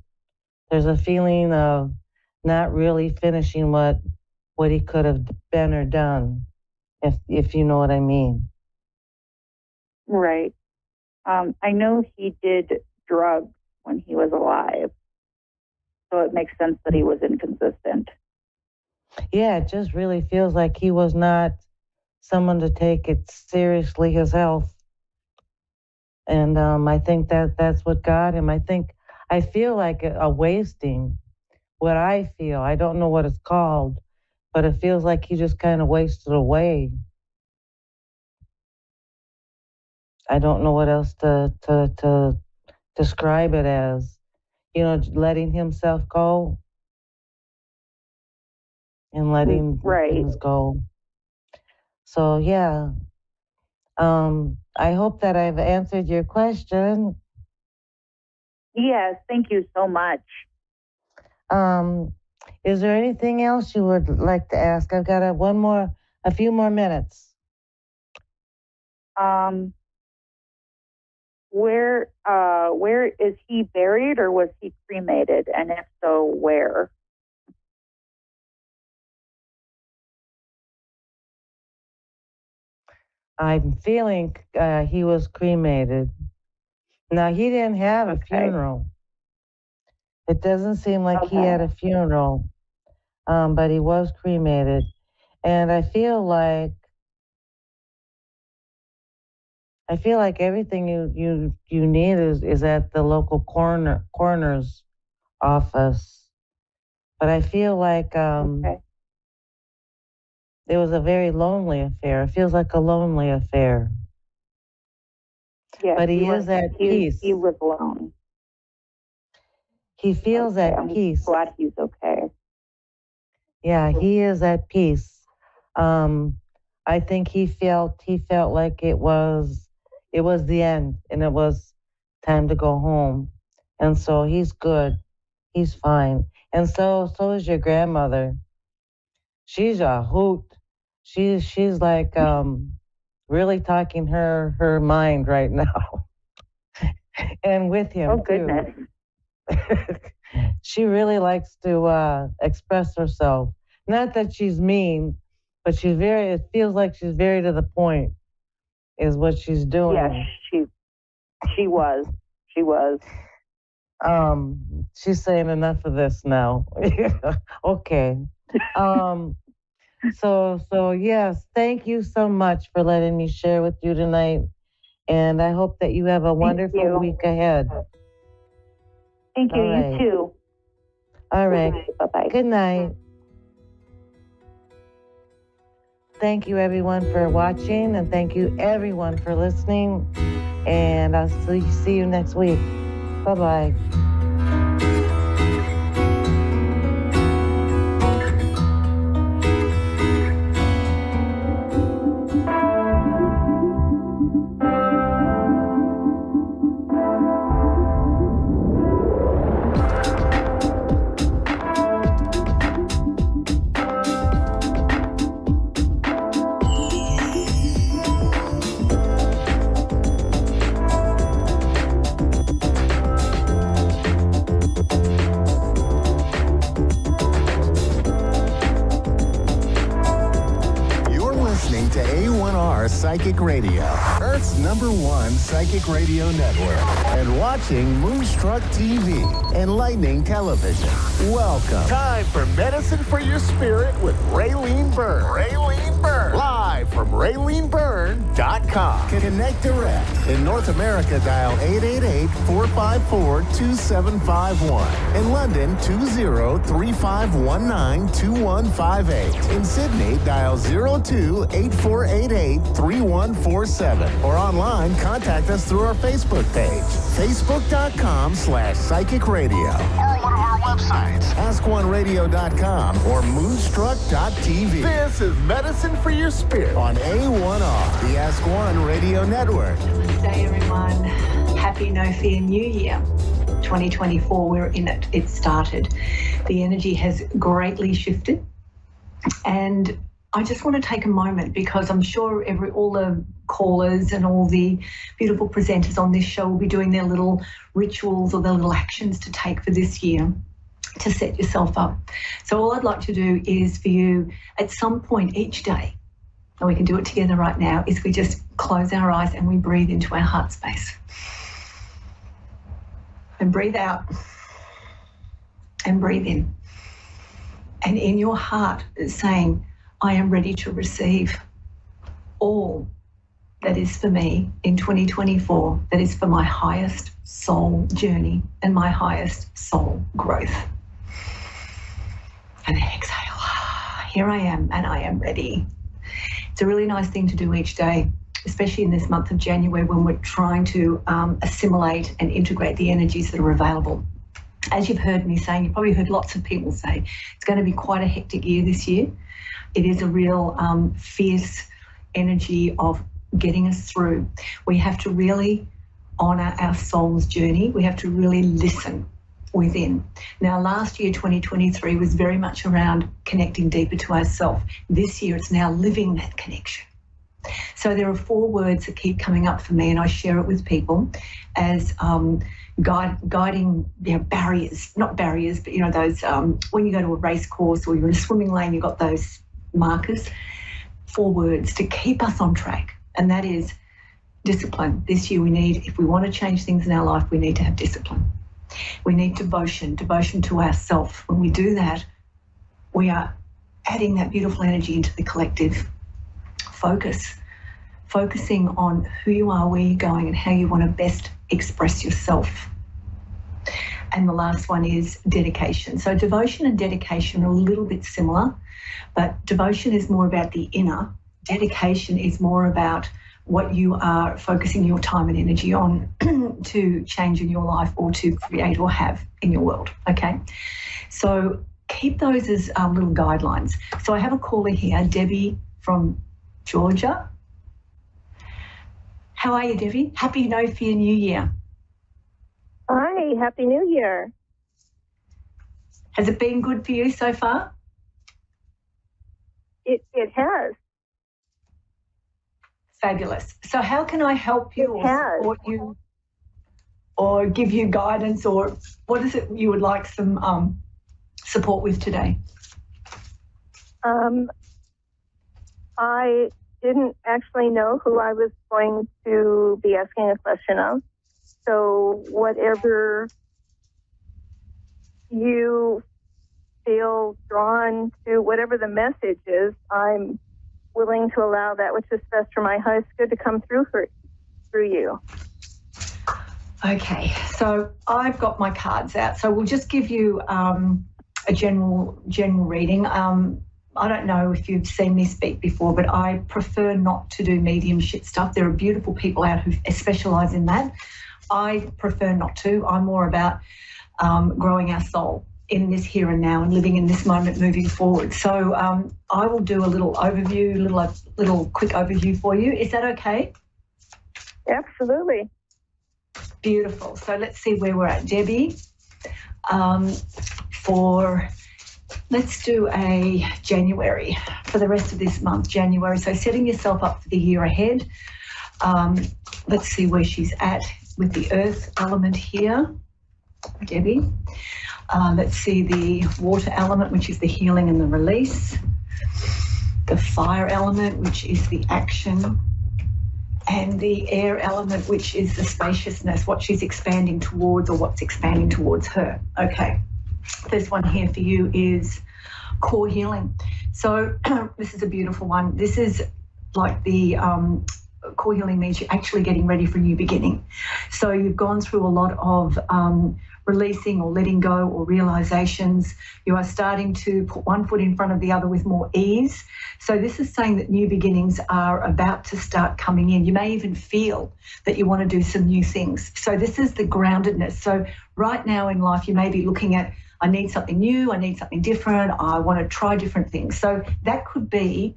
There's a feeling of not really finishing what he could have been or done, if you know what I mean. Right. I know he did drugs when he was alive, so it makes sense that he was inconsistent. Yeah, it just really feels like he was not someone to take it seriously, his health. And I think that's what got him. I feel like a wasting, what I feel. I don't know what it's called, but it feels like he just kind of wasted away. I don't know what else to describe it as. You know, letting himself go and letting things go. So yeah, I hope that I've answered your question. Yes, thank you so much. Is there anything else you would like to ask? I've got a few more minutes. Where is he buried, or was he cremated? And if so, where? I'm feeling he was cremated. Now, he didn't have a funeral. It doesn't seem like he had a funeral, but he was cremated. And I feel like everything you need is at the local coroner's office. But I feel like it was a very lonely affair. It feels like a lonely affair. Yeah, but he is at peace. He was alone. He feels at peace. I'm glad he's okay. Yeah, he is at peace. I think he felt like it was the end, and it was time to go home. And so he's good. He's fine. And so is your grandmother. She's a hoot. She's like really talking her mind right now. And with him. Oh, goodness. She really likes to express herself. Not that she's mean, but it feels like she's very to the point, is what she's doing. Yes, she was. She was. She's saying enough of this now. Okay. So yes, thank you so much for letting me share with you tonight. And I hope that you have a wonderful week ahead. Thank you. Right. You too. All right. Bye-bye. Good night. Thank you, everyone, for watching, and thank you, everyone, for listening. And I'll see you next week. Bye-bye. Psychic Radio, Earth's #1 psychic radio network, and watching Moonstruck TV, Enlightening Television. Welcome. Time for Medicine for Your Spirit with Raylene Byrne. Raylene Byrne. Live from RayleneByrne.com. Connect direct. In North America, dial 888-454-2751. In London, 20-3519-2158. In Sydney, dial 02-8488-3147. Or online, contact us through our Facebook page, facebook.com/psychic radio. Or one of our websites, askoneradio.com or moonstruck.tv. This is Medicine for Your Spirit on A1R, the Ask One Radio Network. Namaste, everyone. Happy No Fear New Year. 2024, we're in it. It started. The energy has greatly shifted. And I just want to take a moment because I'm sure all the callers and all the beautiful presenters on this show will be doing their little rituals or their little actions to take for this year to set yourself up. So all I'd like to do is for you at some point each day, and we can do it together right now, is we just close our eyes and we breathe into our heart space. And breathe out. And breathe in. And in your heart is saying, I am ready to receive all that is for me in 2024, that is for my highest soul journey and my highest soul growth. And then exhale. Here I am, and I am ready. It's a really nice thing to do each day, especially in this month of January when we're trying to assimilate and integrate the energies that are available. As you've heard me saying, you've probably heard lots of people say, it's going to be quite a hectic year this year. It is a real fierce energy of getting us through. We have to really honour our soul's journey. We have to really listen within. Now, last year, 2023, was very much around connecting deeper to ourselves. This year, it's now living that connection. So there are 4 words that keep coming up for me, and I share it with people as guiding barriers, not barriers, but those when you go to a race course or you're in a swimming lane, you've got those markers. 4 words to keep us on track, and that is discipline. This year we need, if we want to change things in our life, we need to have discipline. We need devotion to ourselves. When we do that, we are adding that beautiful energy into the collective. Focusing on who you are, where you're going, and how you want to best express yourself. And the last one is dedication. So devotion and dedication are a little bit similar, but devotion is more about the inner. Dedication is more about what you are focusing your time and energy on to change in your life or to create or have in your world, okay? So keep those as little guidelines. So I have a caller here, Debbie from Georgia. How are you, Debbie? Happy No Fear New Year. Hi, Happy New Year. Has it been good for you so far? It has. Fabulous. So how can I help you or support you or give you guidance, or what is it you would like some support with today? I didn't actually know who I was going to be asking a question of. So whatever you feel drawn to, whatever the message is, I'm willing to allow that which is best for my highest good to come through you. Okay, so I've got my cards out. So we'll just give you a general reading. I don't know if you've seen me speak before, but I prefer not to do mediumship stuff. There are beautiful people out who specialise in that. I prefer not to. I'm more about growing our soul in this here and now and living in this moment moving forward. So I will do a little overview, little quick overview for you. Is that okay? Absolutely. Beautiful. So let's see where we're at. Debbie, let's do a January for the rest of this month, January. So setting yourself up for the year ahead. Let's see where she's at with the earth element here, Debbie. Let's see the water element, which is the healing and the release. The fire element, which is the action. and the air element, which is the spaciousness, what she's expanding towards or what's expanding towards her. Okay, this one here for you is core healing. So this is a beautiful one. This is like the core healing means you're actually getting ready for a new beginning. So you've gone through a lot of releasing or letting go or realizations. You are starting to put one foot in front of the other with more ease. So this is saying that new beginnings are about to start coming in. You may even feel that you want to do some new things. So this is the groundedness. So right now in life, you may be looking at, I need something new, I need something different, I want to try different things. So that could be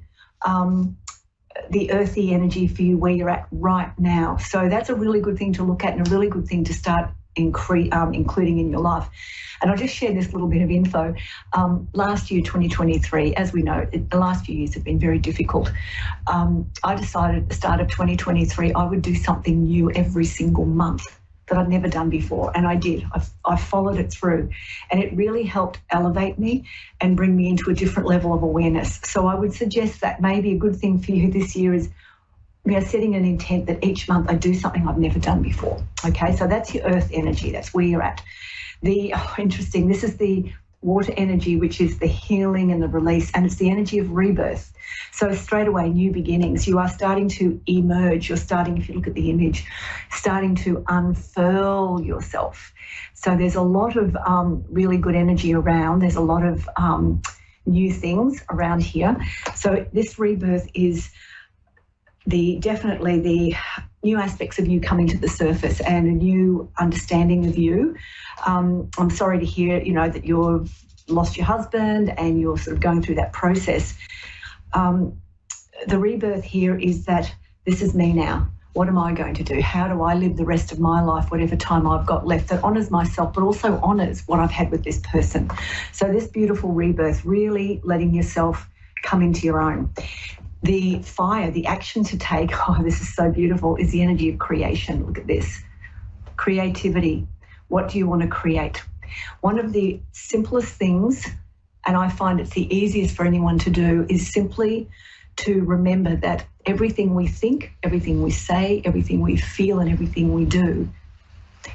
the earthy energy for you where you're at right now. So that's a really good thing to look at and a really good thing to start including in your life. And I'll just share this little bit of info. Last year, 2023, as we know, the last few years have been very difficult. I decided at the start of 2023 I would do something new every single month that I'd never done before, and I did. I followed it through, and it really helped elevate me and bring me into a different level of awareness. So I would suggest that maybe a good thing for you this year is setting an intent that each month I do something I've never done before. Okay, so that's your earth energy. That's where you're at. Interesting, this is the water energy, which is the healing and the release, and it's the energy of rebirth. So straight away, new beginnings. You are starting to emerge. You're starting, if you look at the image, starting to unfurl yourself. So there's a lot of really good energy around. There's a lot of new things around here. So this rebirth is definitely the new aspects of you coming to the surface and a new understanding of you. I'm sorry to hear, that you've lost your husband and you're sort of going through that process. The rebirth here is that this is me now. What am I going to do? How do I live the rest of my life, whatever time I've got left, that honours myself, but also honours what I've had with this person? So this beautiful rebirth, really letting yourself come into your own. The fire, the action to take, this is so beautiful, is the energy of creation. Look at this. Creativity. What do you want to create? One of the simplest things, and I find it's the easiest for anyone to do, is simply to remember that everything we think, everything we say, everything we feel, and everything we do,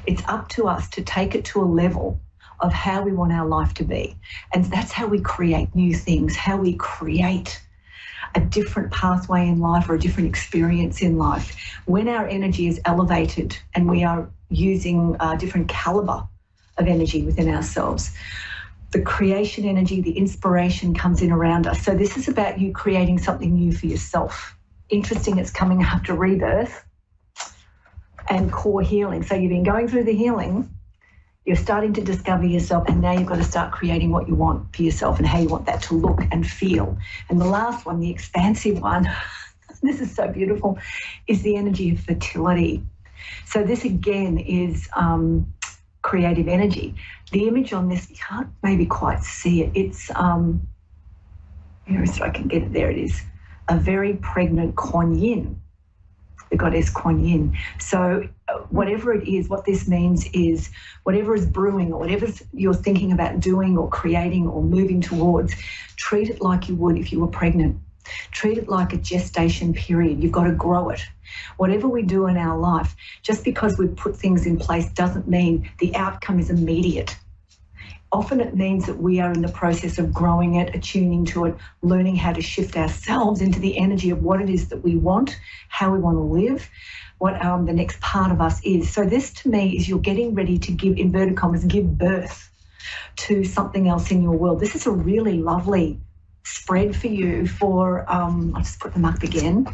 it's up to us to take it to a level of how we want our life to be. And that's how we create new things, how we create a different pathway in life or a different experience in life. When our energy is elevated and we are using a different caliber of energy within ourselves, the creation energy, the inspiration comes in around us. So this is about you creating something new for yourself. Interesting, it's coming after rebirth and core healing. So you've been going through the healing, you're starting to discover yourself, and now you've got to start creating what you want for yourself and how you want that to look and feel. And the last one, the expansive one, this is so beautiful, is the energy of fertility. So this again is creative energy. The image on this, you can't maybe quite see it. It's, here is, I can get it, there it is, a very pregnant Kuan Yin, the goddess Kuan Yin. So whatever it is, what this means is whatever is brewing or whatever you're thinking about doing or creating or moving towards, treat it like you would if you were pregnant. Treat it like a gestation period. You've got to grow it. Whatever we do in our life, just because we've put things in place doesn't mean the outcome is immediate. Often it means that we are in the process of growing it, attuning to it, learning how to shift ourselves into the energy of what it is that we want, how we want to live, what the next part of us is. So this to me is you're getting ready to give, inverted commas, give birth to something else in your world. This is a really lovely spread for you for, I'll just put them up again,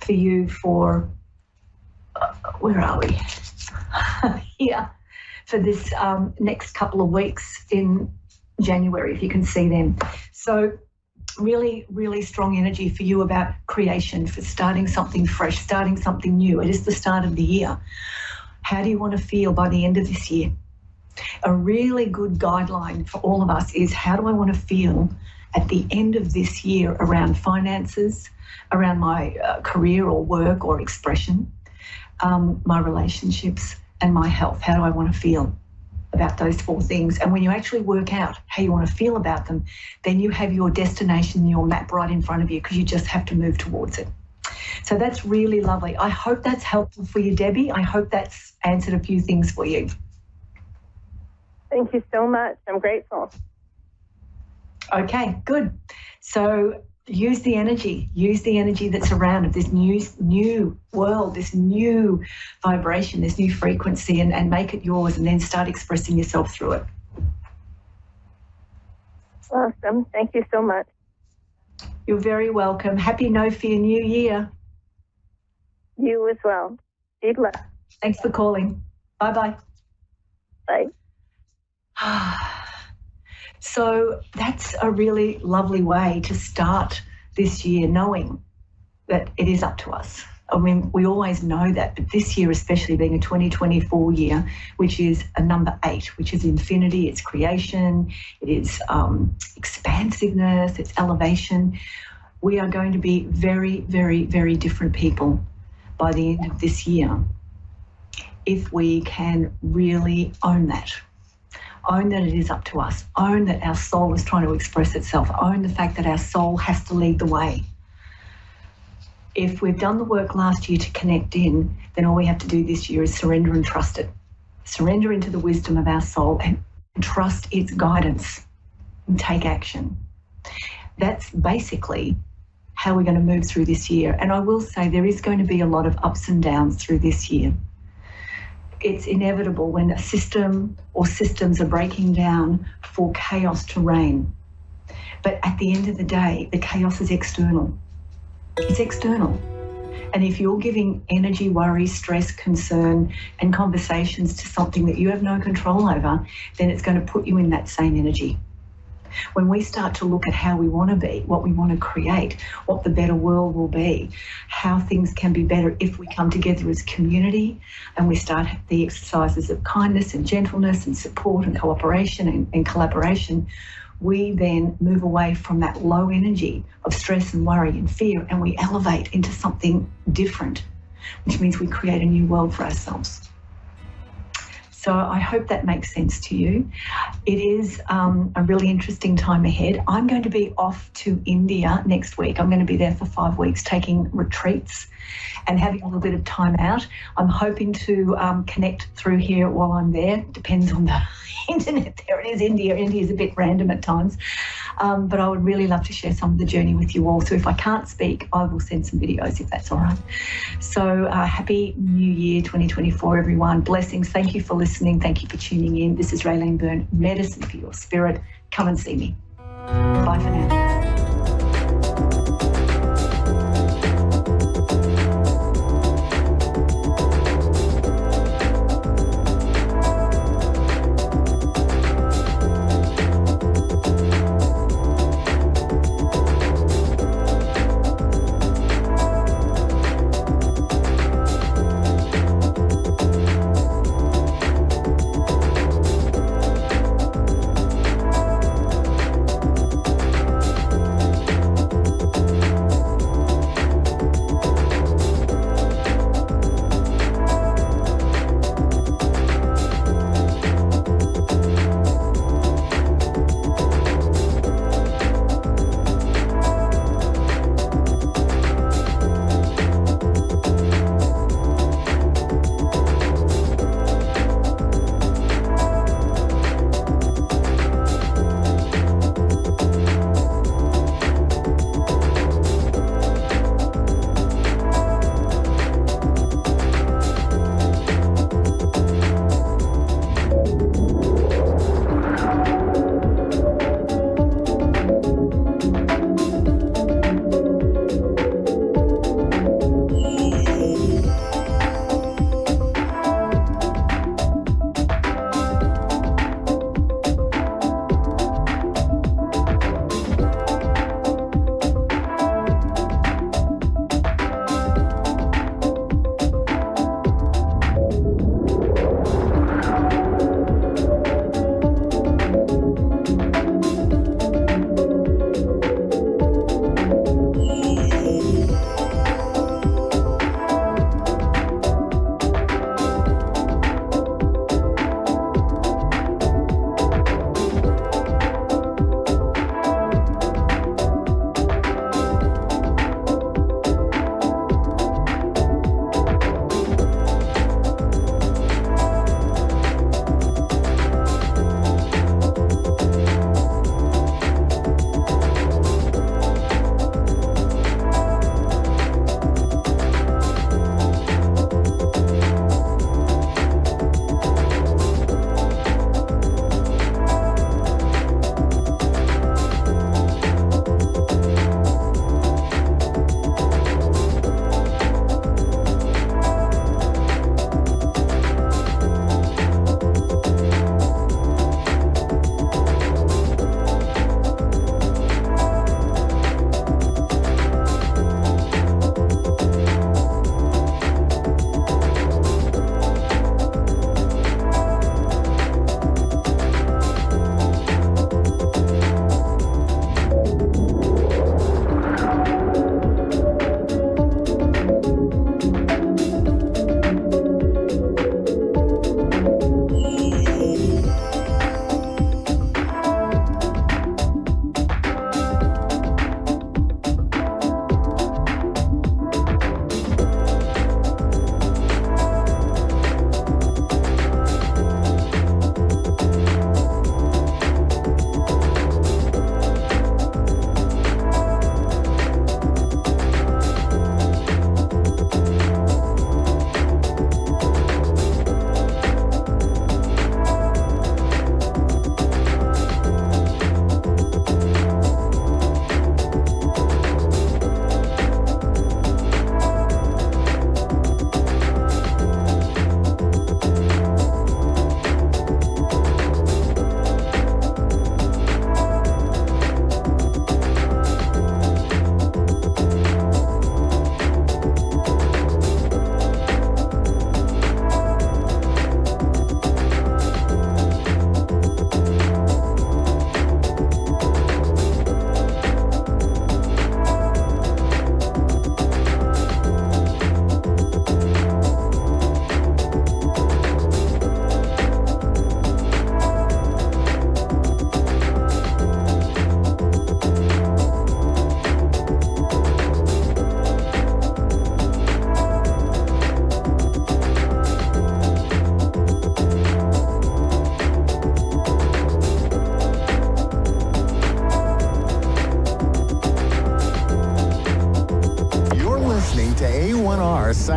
for you for, where are we? Here. For this next couple of weeks in January, if you can see them. So really, really strong energy for you about creation, for starting something fresh, starting something new. It is the start of the year. How do you want to feel by the end of this year? A really good guideline for all of us is, how do I want to feel at the end of this year around finances, around my career or work or expression, my relationships, and my health? How do I want to feel about those four things? And when you actually work out how you want to feel about them, then you have your destination, your map right in front of you, because you just have to move towards it. So that's really lovely. I hope that's helpful for you, Debbie. I hope that's answered a few things for you. Thank you so much. I'm grateful. Okay, good. So use the energy that's around of this new world, this new vibration, this new frequency, and make it yours, and then start expressing yourself through it. Awesome. Thank you so much. You're very welcome. Happy No Fear New Year. You as well. Be blessed. Thanks for calling. Bye-bye. Bye. So that's a really lovely way to start this year, knowing that it is up to us. I mean, we always know that, but this year, especially being a 2024 year, which is a number 8, which is infinity, it's creation, it is expansiveness, it's elevation. We are going to be very, very, very different people by the end of this year if we can really own that. Own that it is up to us. Own that our soul is trying to express itself. Own the fact that our soul has to lead the way. If we've done the work last year to connect in, then all we have to do this year is surrender and trust it. Surrender into the wisdom of our soul and trust its guidance and take action. That's basically how we're going to move through this year. And I will say there is going to be a lot of ups and downs through this year. It's inevitable when a system or systems are breaking down for chaos to reign. But at the end of the day, the chaos is external. It's external. And if you're giving energy, worry, stress, concern, and conversations to something that you have no control over, then it's going to put you in that same energy. When we start to look at how we want to be, what we want to create, what the better world will be, how things can be better if we come together as community and we start the exercises of kindness and gentleness and support and cooperation and collaboration, we then move away from that low energy of stress and worry and fear, and we elevate into something different, which means we create a new world for ourselves. So I hope that makes sense to you. It is a really interesting time ahead. I'm going to be off to India next week. I'm going to be there for 5 weeks taking retreats and having a little bit of time out. I'm hoping to connect through here while I'm there. Depends on the internet. There it is, India. India is a bit random at times. But I would really love to share some of the journey with you all. So if I can't speak, I will send some videos if that's all right. So happy New Year 2024, everyone. Blessings. Thank you for listening. Thank you for tuning in. This is Raylene Byrne, Medicine for Your Spirit. Come and see me. Bye for now.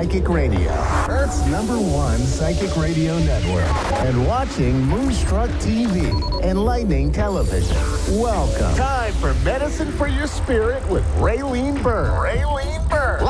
Psychic Radio, Earth's #1 psychic radio network, and watching Moonstruck TV, enlightening television. Welcome. Time for Medicine for Your Spirit with Raylene Byrne. Raylene Byrne.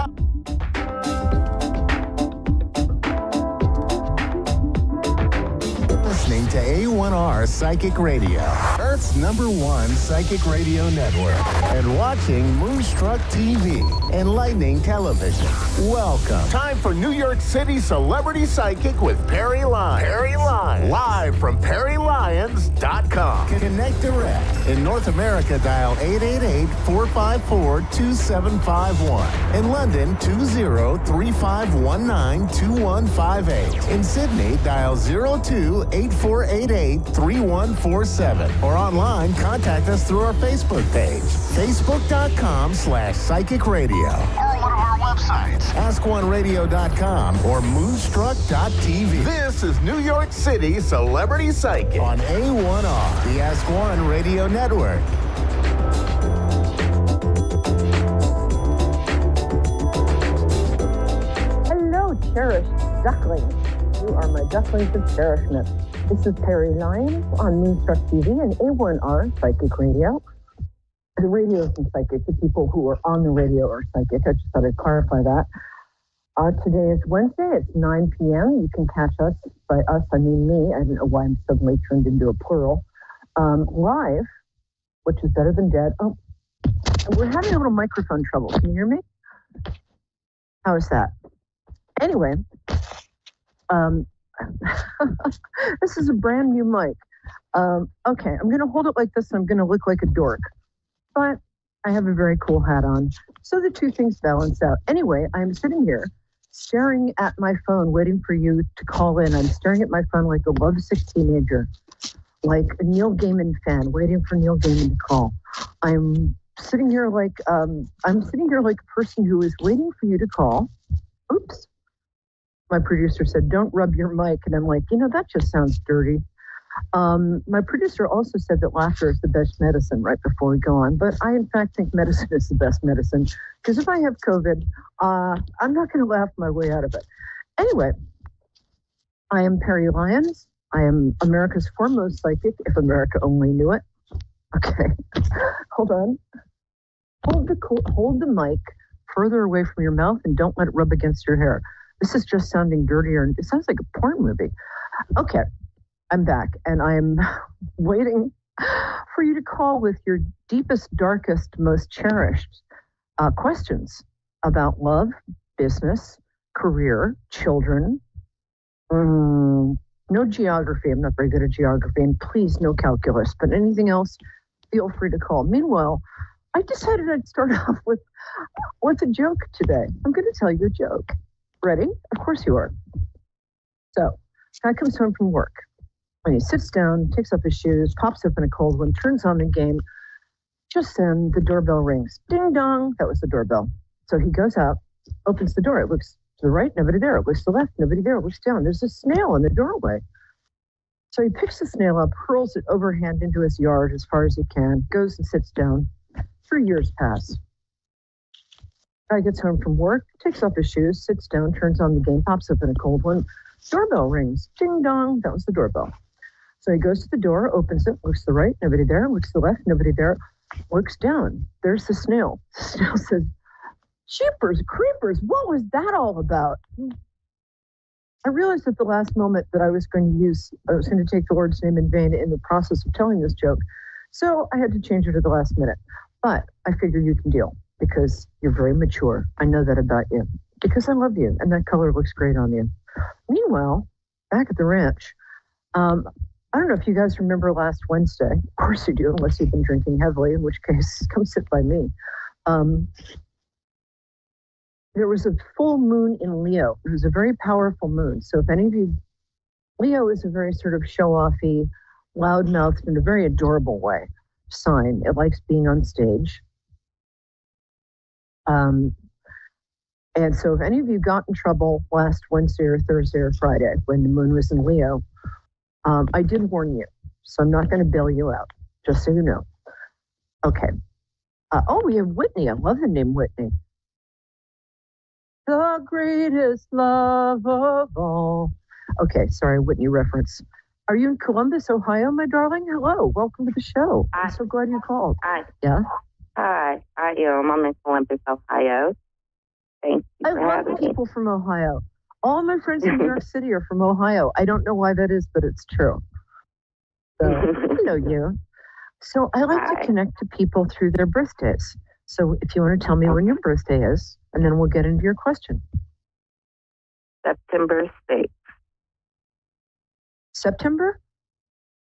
Listening to A1R Psychic Radio, Earth's #1 psychic radio network, and watching Moonstruck TV, enlightening television. Welcome. Time for New York City Celebrity Psychic with Perry Lyons. Perry Lyons. Live from PerryLyons.com. Connect direct. In North America, dial 888-454-2751. In London, 20-3519-2158. In Sydney, dial 02-8488-3147. Or online, contact us through our Facebook page, facebook.com/psychic radio. Or one of our websites, askoneradio.com or moonstruck.tv. This is New York City Celebrity Psychic on A1R, the Ask One Radio Network. Hello, cherished ducklings. You are my ducklings of cherishment. This is Perry Lyons on Moonstruck TV and A1R Psychic Radio. The radio isn't psychic. The people who are on the radio are psychic. I just thought I'd clarify that. Today is Wednesday. It's 9 p.m. You can catch us, by us, I mean me. I don't know why I'm suddenly turned into a plural. Live, which is better than dead. Oh, we're having a little microphone trouble. Can you hear me? How is that? Anyway, this is a brand new mic. Okay, I'm going to hold it like this and I'm going to look like a dork. But I have a very cool hat on. So the two things balance out. Anyway, I'm sitting here staring at my phone, waiting for you to call in. I'm staring at my phone like a lovesick teenager, like a Neil Gaiman fan, waiting for Neil Gaiman to call. I'm sitting here like a person who is waiting for you to call. Oops. My producer said, don't rub your mic. And I'm like, that just sounds dirty. My producer also said that laughter is the best medicine right before we go on. But I, in fact, think medicine is the best medicine. Because if I have COVID, I'm not going to laugh my way out of it. Anyway, I am Perry Lyons. I am America's foremost psychic, if America only knew it. Okay. Hold on. Hold the mic further away from your mouth and don't let it rub against your hair. This is just sounding dirtier. It sounds like a porn movie. Okay. I'm back, and I'm waiting for you to call with your deepest, darkest, most cherished questions about love, business, career, children. No geography. I'm not very good at geography, and please, no calculus. But anything else, feel free to call. Meanwhile, I decided I'd start off with a joke today. I'm going to tell you a joke. Ready? Of course you are. So, guy comes home from work. And he sits down, takes off his shoes, pops open a cold one, turns on the game. Just then, the doorbell rings. Ding dong. That was the doorbell. So he goes out, opens the door. It looks to the right, nobody there. It looks to the left, nobody there. It looks down. There's a snail in the doorway. So he picks the snail up, hurls it overhand into his yard as far as he can, goes and sits down. 3 years pass. Guy gets home from work, takes off his shoes, sits down, turns on the game, pops open a cold one. Doorbell rings. Ding dong. That was the doorbell. So he goes to the door, opens it, looks to the right, nobody there, looks to the left, nobody there, looks down. There's the snail. The snail says, "Jeepers creepers, what was that all about?" I realized at the last moment that I was going to take the Lord's name in vain in the process of telling this joke. So I had to change it at the last minute. But I figure you can deal because you're very mature. I know that about you because I love you and that color looks great on you. Meanwhile, back at the ranch, I don't know if you guys remember last Wednesday. Of course you do, unless you've been drinking heavily, in which case, come sit by me. There was a full moon in Leo. It was a very powerful moon. So if any of you, Leo is a very sort of show-offy, loud-mouthed, in a very adorable way sign. It likes being on stage. And so if any of you got in trouble last Wednesday or Thursday or Friday when the moon was in Leo, I did warn you, so I'm not going to bail you out, just so you know. Okay. We have Whitney. I love the name Whitney. the greatest love of all. Okay, sorry, Whitney reference. Are you in Columbus, Ohio, my darling? Hello, welcome to the show. I'm so glad you called. Yeah? Hi, I am. I'm in Columbus, Ohio. Thank you. I love people from Ohio. All my friends in New York City are from Ohio. I don't know why that is, but it's true. So, I know you. So I like to connect to people through their birthdays. So if you want to tell me when your birthday is, and then we'll get into your question. September 6th. September?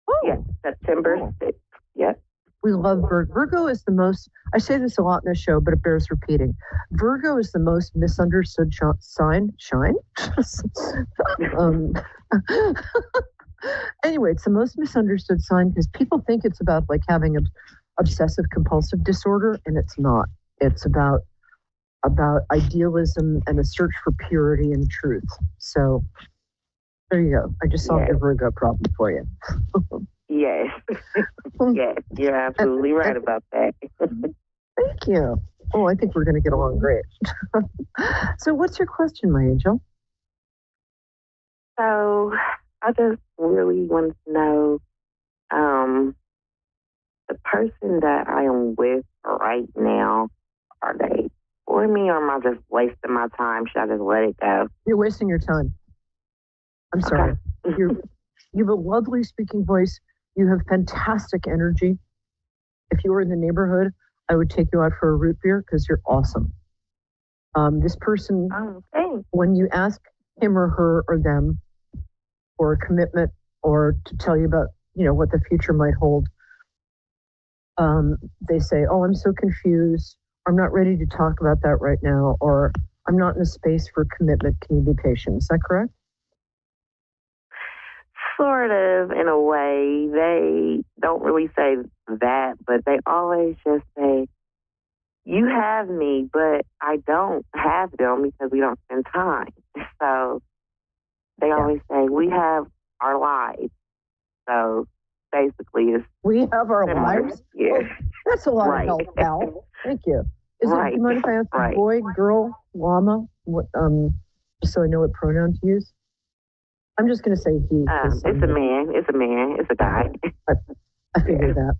Oh. Yes, September 6th. Yes. We love Virgo. Virgo is the most, I say this a lot in the show, but it bears repeating. Virgo is the most misunderstood sign. Anyway, it's the most misunderstood sign because people think it's about like having obsessive compulsive disorder, and it's not. It's about idealism and a search for purity and truth. So there you go. I just solved your Virgo problem for you. Yes. Yes, you're absolutely right about that. Thank you. Oh, I think we're going to get along great. So what's your question, my angel? So I just really want to know, the person that I am with right now, are they for me, or am I just wasting my time? Should I just let it go? You're wasting your time. I'm sorry. You have a lovely speaking voice. You have fantastic energy. If you were in the neighborhood, I would take you out for a root beer because you're awesome. This person, when you ask him or her or them for a commitment or to tell you about, what the future might hold, they say, oh, I'm so confused. I'm not ready to talk about that right now. Or I'm not in a space for commitment. Can you be patient? Is that correct? Sort of, in a way. They don't really say that, but they always just say, you have me, but I don't have them because we don't spend time. So they always say, we have our lives. So basically, it's we have our lives? Yeah. Well, that's a lot of help, pal. Thank you. Do you mind if I ask boy, girl, llama? What, just so I know what pronoun to use? I'm just going to say he. It's a man. It's a man. It's a guy. I figured that.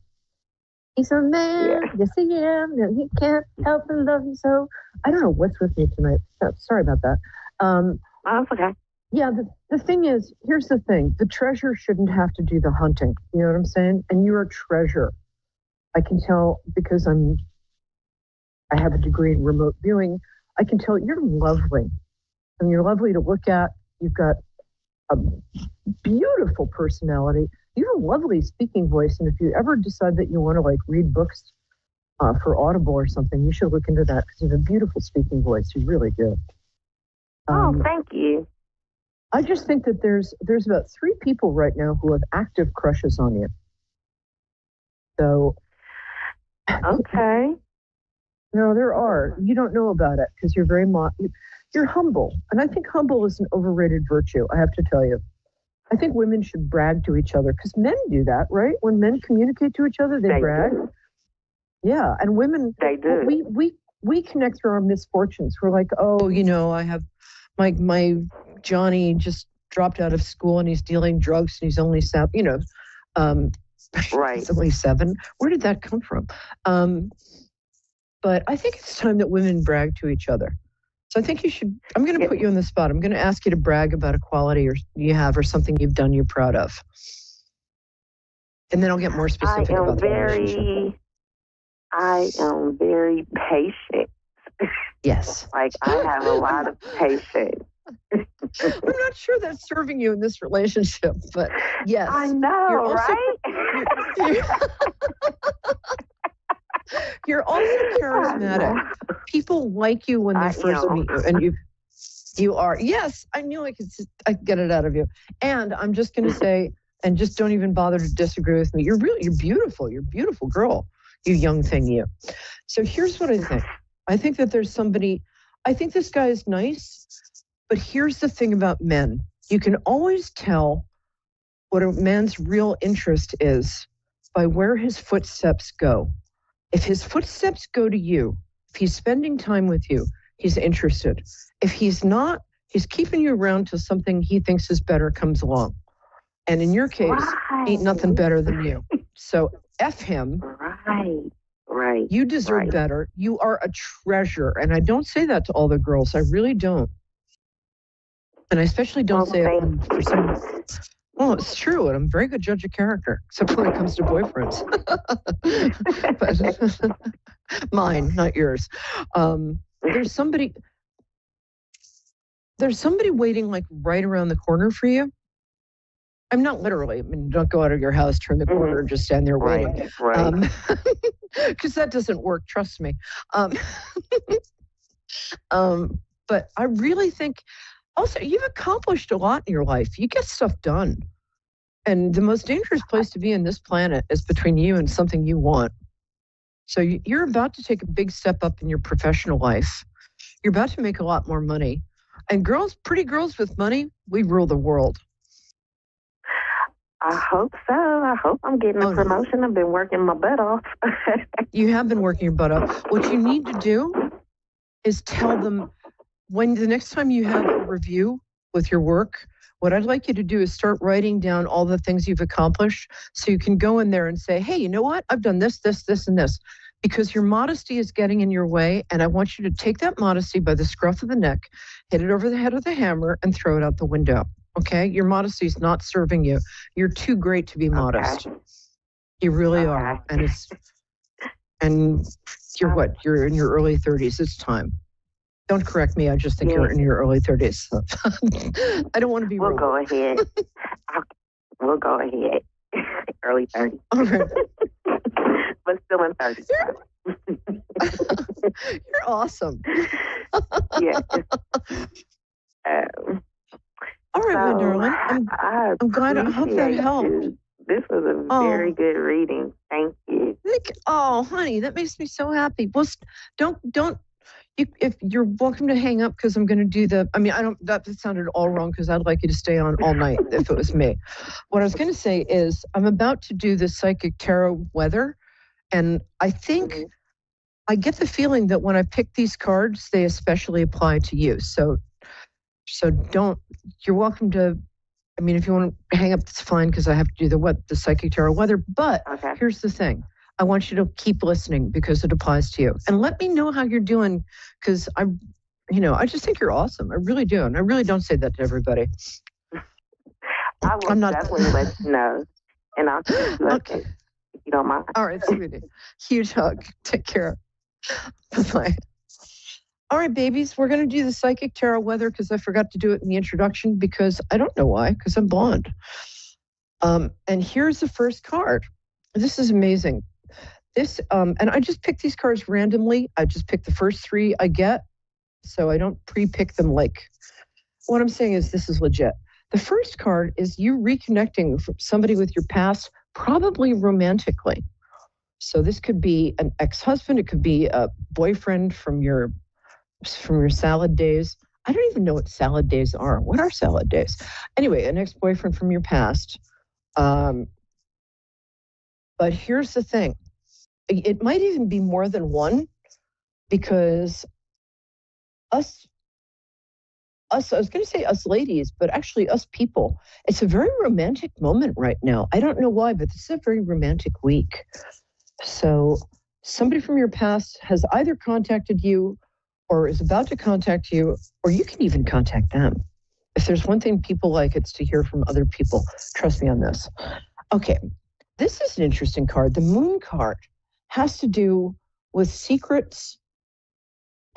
He's a man. Yes, he am. And he can't help but love you so. I don't know what's with me tonight. Sorry about that. That's okay. Yeah, the thing is, here's the thing. The treasure shouldn't have to do the hunting. You know what I'm saying? And you're a treasure. I can tell because I have a degree in remote viewing. I can tell you're lovely. And you're lovely to look at. You've got a beautiful personality. You have a lovely speaking voice. And if you ever decide that you want to read books for Audible or something, you should look into that because you have a beautiful speaking voice. You're really good. Thank you. I just think that there's about 3 people right now who have active crushes on you. So. Okay. No, there are. You don't know about it because you're very you're humble. And I think humble is an overrated virtue, I have to tell you. I think women should brag to each other because men do that, right? When men communicate to each other, they brag. Do. Yeah, and women, they do. We connect through our misfortunes. We're like, oh, I have my Johnny just dropped out of school and he's dealing drugs and he's only 7, right. He's only 7. Where did that come from? But I think it's time that women brag to each other. So I think you should, I'm going to put you on the spot. I'm going to ask you to brag about a quality you have or something you've done you're proud of. And then I'll get more specific about the relationship. I am very patient. Yes. I have a lot of patience. I'm not sure that's serving you in this relationship, but yes. I know, right? You're also charismatic. People like you when they first meet you, and you are. Yes, I knew I could get it out of you. And I'm just going to say, and just don't even bother to disagree with me. You're beautiful. You're a beautiful girl. You young thing, you. So here's what I think. I think that there's somebody. I think this guy is nice, but here's the thing about men. You can always tell what a man's real interest is by where his footsteps go. If his footsteps go to you, if he's spending time with you, he's interested. If he's not, he's keeping you around till something he thinks is better comes along. And in your case, ain't nothing better than you. So F him. Right. You deserve better. You are a treasure. And I don't say that to all the girls. I really don't. And I especially don't say it when for some. Well, it's true. And I'm a very good judge of character, except when it comes to boyfriends. But mine, not yours. There's somebody waiting like right around the corner for you. I'm not literally. I mean, don't go out of your house, turn the corner, and just stand there waiting. Right. Because that doesn't work. Trust me. But I really think also you've accomplished a lot in your life. You get stuff done. And the most dangerous place to be in this planet is between you and something you want. So you're about to take a big step up in your professional life. You're about to make a lot more money. And pretty girls with money, we rule the world. I hope so. I hope I'm getting a promotion. I've been working my butt off. You have been working your butt off. What you need to do is tell them when the next time you have a review with your work, what I'd like you to do is start writing down all the things you've accomplished so you can go in there and say, hey, you know what? I've done this, this, this, and this. Because your modesty is getting in your way, and I want you to take that modesty by the scruff of the neck, hit it over the head with a hammer, and throw it out the window. Okay? Your modesty is not serving you. You're too great to be modest. You really are. And you're what? You're in your early 30s. It's time. Don't correct me. I just think you're in your early 30s. I don't want to be rude. We'll go ahead. Early 30s. All right. But still in 30s. You're awesome. Yeah. All right, my darling. I'm glad. I hope that helped. This was a very good reading. Thank you. Oh, honey, that makes me so happy. Well, don't. If you're welcome to hang up because I'm going to do that sounded all wrong because I'd like you to stay on all night if it was me. What I was going to say is I'm about to do the psychic tarot weather. And I think I get the feeling that when I pick these cards, they especially apply to you. So you're welcome to, if you want to hang up, that's fine because I have to do the psychic tarot weather. But here's the thing. I want you to keep listening because it applies to you. And let me know how you're doing because I just think you're awesome. I really do. And I really don't say that to everybody. I will definitely let you know. And I'll keep looking if you don't mind. All right, sweetie. Huge hug. Take care. Bye-bye. All right, babies. We're going to do the psychic tarot weather because I forgot to do it in the introduction because I don't know why, because I'm blonde. And here's the first card. This is amazing. And I just pick these cards randomly. I just pick the first three I get. So I don't pre-pick them what I'm saying is this is legit. The first card is you reconnecting with somebody with your past, probably romantically. So this could be an ex-husband. It could be a boyfriend from your salad days. I don't even know what salad days are. What are salad days? Anyway, an ex-boyfriend from your past. But here's the thing. It might even be more than one because I was going to say us ladies, but actually us people, it's a very romantic moment right now. I don't know why, but this is a very romantic week. So somebody from your past has either contacted you or is about to contact you, or you can even contact them. If there's one thing people like, it's to hear from other people. Trust me on this. Okay, this is an interesting card. The Moon card has to do with secrets,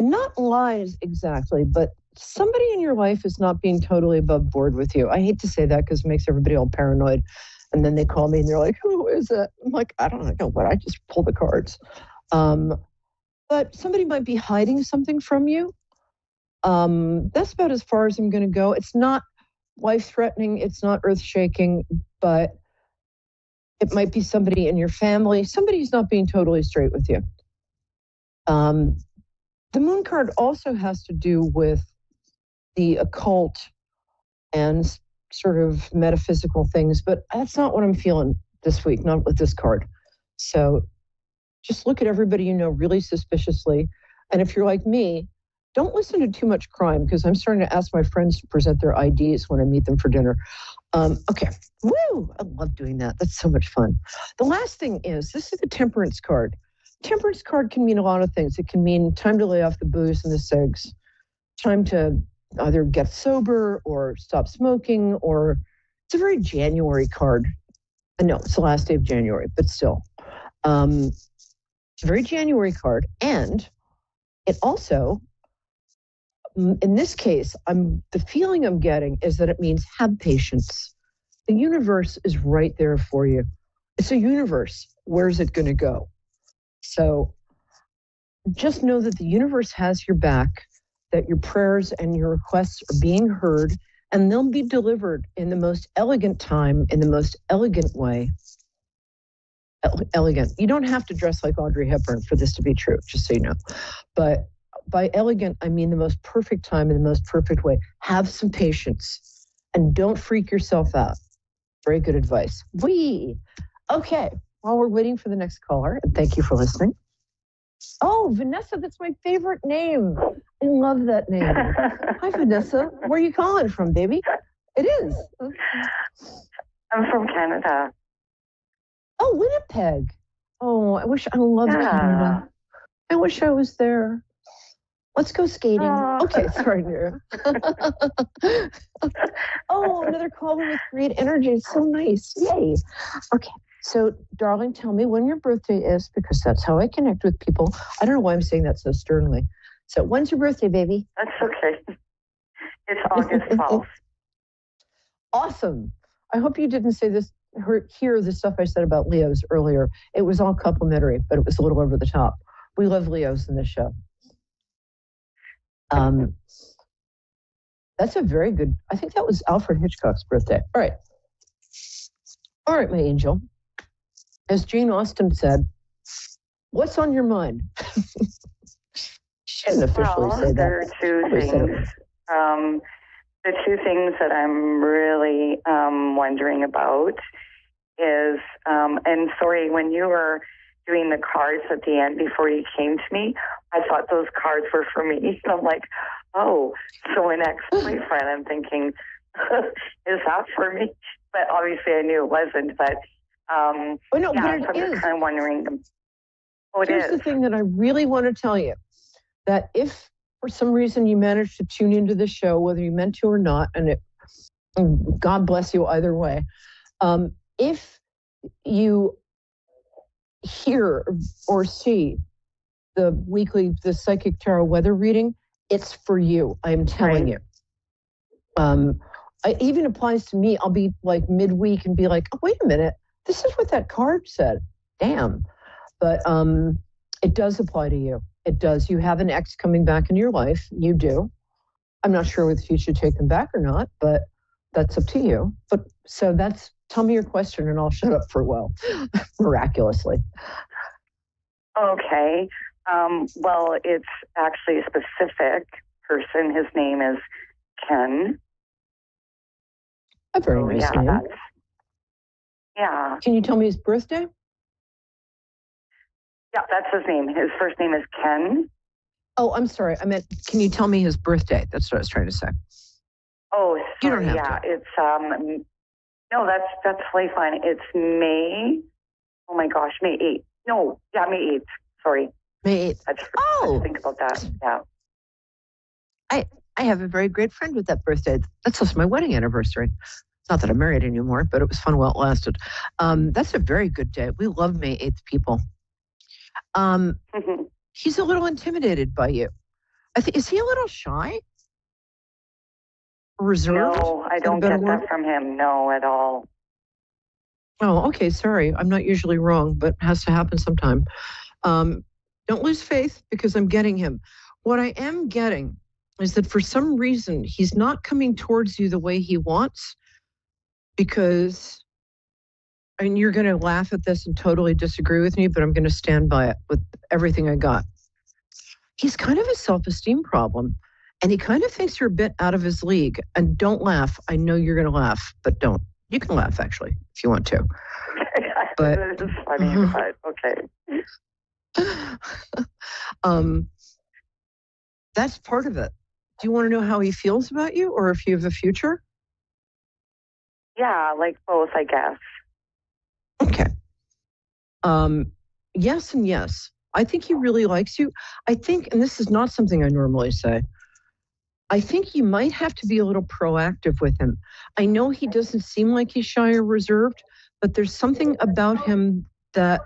and not lies exactly, but somebody in your life is not being totally above board with you. I hate to say that because it makes everybody all paranoid. And then they call me and they're like, who is it? I'm like, I don't know what, I just pull the cards. But somebody might be hiding something from you. That's about as far as I'm going to go. It's not life-threatening. It's not earth-shaking, but it might be somebody in your family. Somebody's not being totally straight with you. The Moon card also has to do with the occult and sort of metaphysical things, but that's not what I'm feeling this week, not with this card. So just look at everybody you know really suspiciously. And if you're like me, don't listen to too much crime, because I'm starting to ask my friends to present their IDs when I meet them for dinner. Okay. Woo! I love doing that. That's so much fun. The last thing is, this is the temperance card. Temperance card can mean a lot of things. It can mean time to lay off the booze and the cigs, time to either get sober or stop smoking, or it's a very January card. No, it's the last day of January, but still. It's a very January card. And it also, in this case, the feeling I'm getting is that it means have patience. The universe is right there for you. It's a universe. Where's it going to go? So just know that the universe has your back, that your prayers and your requests are being heard, and they'll be delivered in the most elegant time, in the most elegant way. Elegant. You don't have to dress like Audrey Hepburn for this to be true, just so you know. But by elegant, I mean the most perfect time in the most perfect way. Have some patience and don't freak yourself out. Very good advice. Okay. While we're waiting for the next caller, and thank you for listening. Oh, Vanessa, that's my favorite name. I love that name. Hi, Vanessa. Where are you calling from, baby? It is. I'm from Canada. Oh, Winnipeg. Oh, I love Canada. I wish I was there. Let's go skating. Okay, sorry, Nira. Oh, another caller with great energy. It's so nice. Yay. Okay. So, darling, tell me when your birthday is, because that's how I connect with people. I don't know why I'm saying that so sternly. So, when's your birthday, baby? That's okay. It's August 12th. Awesome. I hope you didn't say this, hear the stuff I said about Leos earlier. It was all complimentary, but it was a little over the top. We love Leos in this show. That's a very good, I think that was Alfred Hitchcock's birthday. All right, my angel. As Jane Austen said, what's on your mind? She didn't officially say that. There are two things. The two things that I'm really wondering about is, and sorry, when you were doing the cards at the end before you came to me, I thought those cards were for me. And I'm like, oh, so an ex-boyfriend. I'm thinking, is that for me? But obviously I knew it wasn't. But but so I'm it is. just kind of wondering. Here's the thing that I really want to tell you, that if for some reason you managed to tune into the show, whether you meant to or not, and God bless you either way, if you hear or see the psychic tarot weather reading, it's for you. I'm telling you. It even applies to me. I'll be like midweek and be like, oh, wait a minute, this is what that card said. Damn. But it does apply to you. It does. You have an ex coming back in your life. You do. I'm not sure whether you should take them back or not, but that's up to you. But so tell me your question and I'll shut up for a while, miraculously. Okay. Well, it's actually a specific person. His name is Ken. A very nice name. Yeah. Can you tell me his birthday? Yeah, that's his name. His first name is Ken. Oh, I'm sorry. I meant, can you tell me his birthday? That's what I was trying to say. Oh, sorry. You don't have to. It's no, that's totally fine. It's May. Oh my gosh, May 8th. No, yeah, May 8th. Sorry. May 8th. I think about that. Yeah. I have a very great friend with that birthday. That's also my wedding anniversary. It's not that I'm married anymore, but it was fun while it lasted. That's a very good day. We love May 8th people. He's a little intimidated by you. Is he a little shy? Reserved? No, I don't get that from him. No, at all. Oh, okay. Sorry. I'm not usually wrong, but it has to happen sometime. Don't lose faith, because I'm getting him. What I am getting is that for some reason, he's not coming towards you the way he wants, because, and you're going to laugh at this and totally disagree with me, but I'm going to stand by it with everything I got. He's kind of a self-esteem problem, and he kind of thinks you're a bit out of his league. And don't laugh. I know you're going to laugh, but don't. You can laugh, actually, if you want to. But it's funny, but okay. That's part of it. Do you want to know how he feels about you, or if you have a future? Yeah, like both, I guess. Okay. Yes and yes. I think he really likes you. I think, and this is not something I normally say, I think you might have to be a little proactive with him. I know he doesn't seem like he's shy or reserved, but there's something about him that,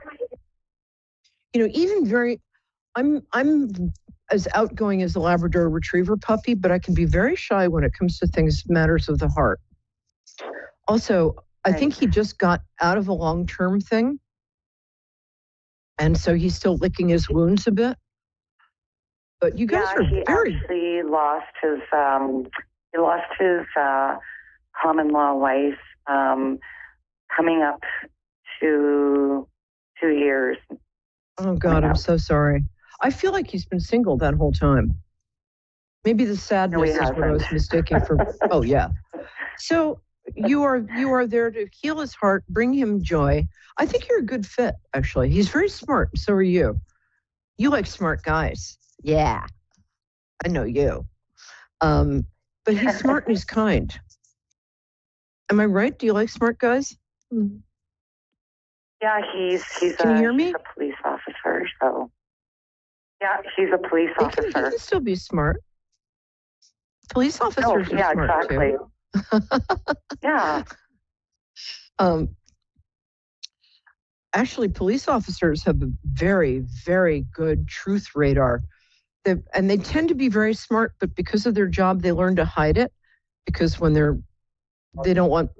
even I'm as outgoing as a Labrador Retriever puppy, but I can be very shy when it comes to matters of the heart. Also, I think he just got out of a long-term thing. And so he's still licking his wounds a bit. But you guys are very... Actually lost his common law wife coming up to 2 years. Oh, God, I'm so sorry. I feel like he's been single that whole time. Maybe the sadness is what I was mistaking for. Oh, yeah. So you are there to heal his heart, bring him joy. I think you're a good fit, actually. He's very smart. So are you. You like smart guys. Yeah, I know you. But he's smart and he's kind. Am I right? Do you like smart guys? Yeah, he's Can you hear me? He's a police officer, so yeah, he's a police officer. He can still be smart. Police officers are smart exactly. too. Yeah. Actually, police officers have a very, very good truth radar. And they tend to be very smart, but because of their job, they learn to hide it. Because when they don't want,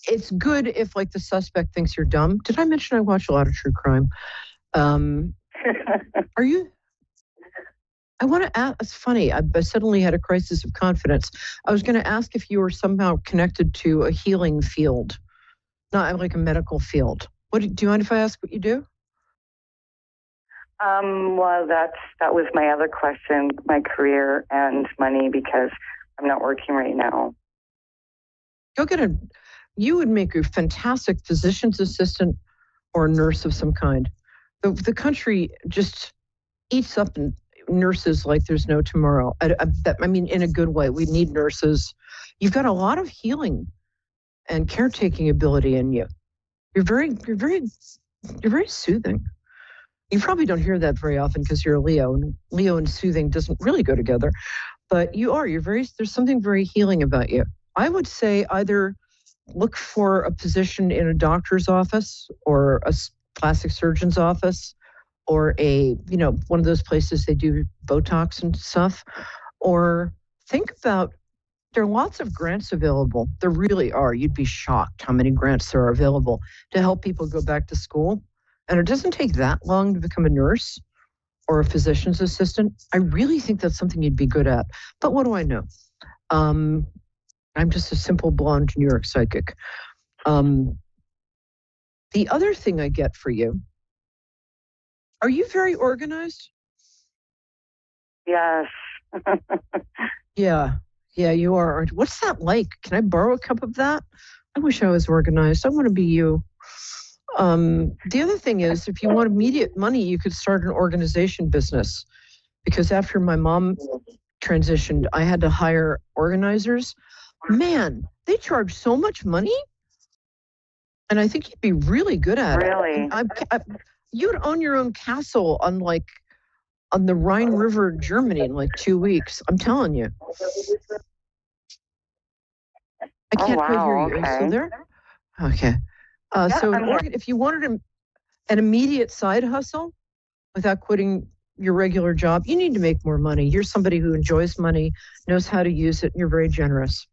it's good if like the suspect thinks you're dumb. Did I mention I watch a lot of true crime? Are you? I want to ask, it's funny, I suddenly had a crisis of confidence. I was going to ask if you were somehow connected to a healing field, not like a medical field. Do you mind if I ask what you do? Well, that was my other question, my career and money, because I'm not working right now. You would make a fantastic physician's assistant or a nurse of some kind. The country just eats up nurses like there's no tomorrow. I mean, in a good way. We need nurses. You've got a lot of healing and caretaking ability in you. You're very soothing. You probably don't hear that very often because you're a Leo, and Leo and soothing doesn't really go together. But there's something very healing about you. I would say either look for a position in a doctor's office or a plastic surgeon's office, or one of those places they do Botox and stuff, or think about, there are lots of grants available. There really are. You'd be shocked how many grants there are available to help people go back to school. And it doesn't take that long to become a nurse or a physician's assistant. I really think that's something you'd be good at. But what do I know? I'm just a simple blonde New York psychic. The other thing I get for you, are you very organized? Yes. Yeah, you are. What's that like? Can I borrow a cup of that? I wish I was organized. I want to be you. The other thing is, if you want immediate money, you could start an organization business. Because after my mom transitioned, I had to hire organizers. Man, they charge so much money. And I think you'd be really good at it. Really? You'd own your own castle on the Rhine River, Germany in like 2 weeks. I'm telling you. I can't quite hear you. Okay. Are you still there? Okay. If you wanted an immediate side hustle without quitting your regular job, you need to make more money. You're somebody who enjoys money, knows how to use it, and you're very generous.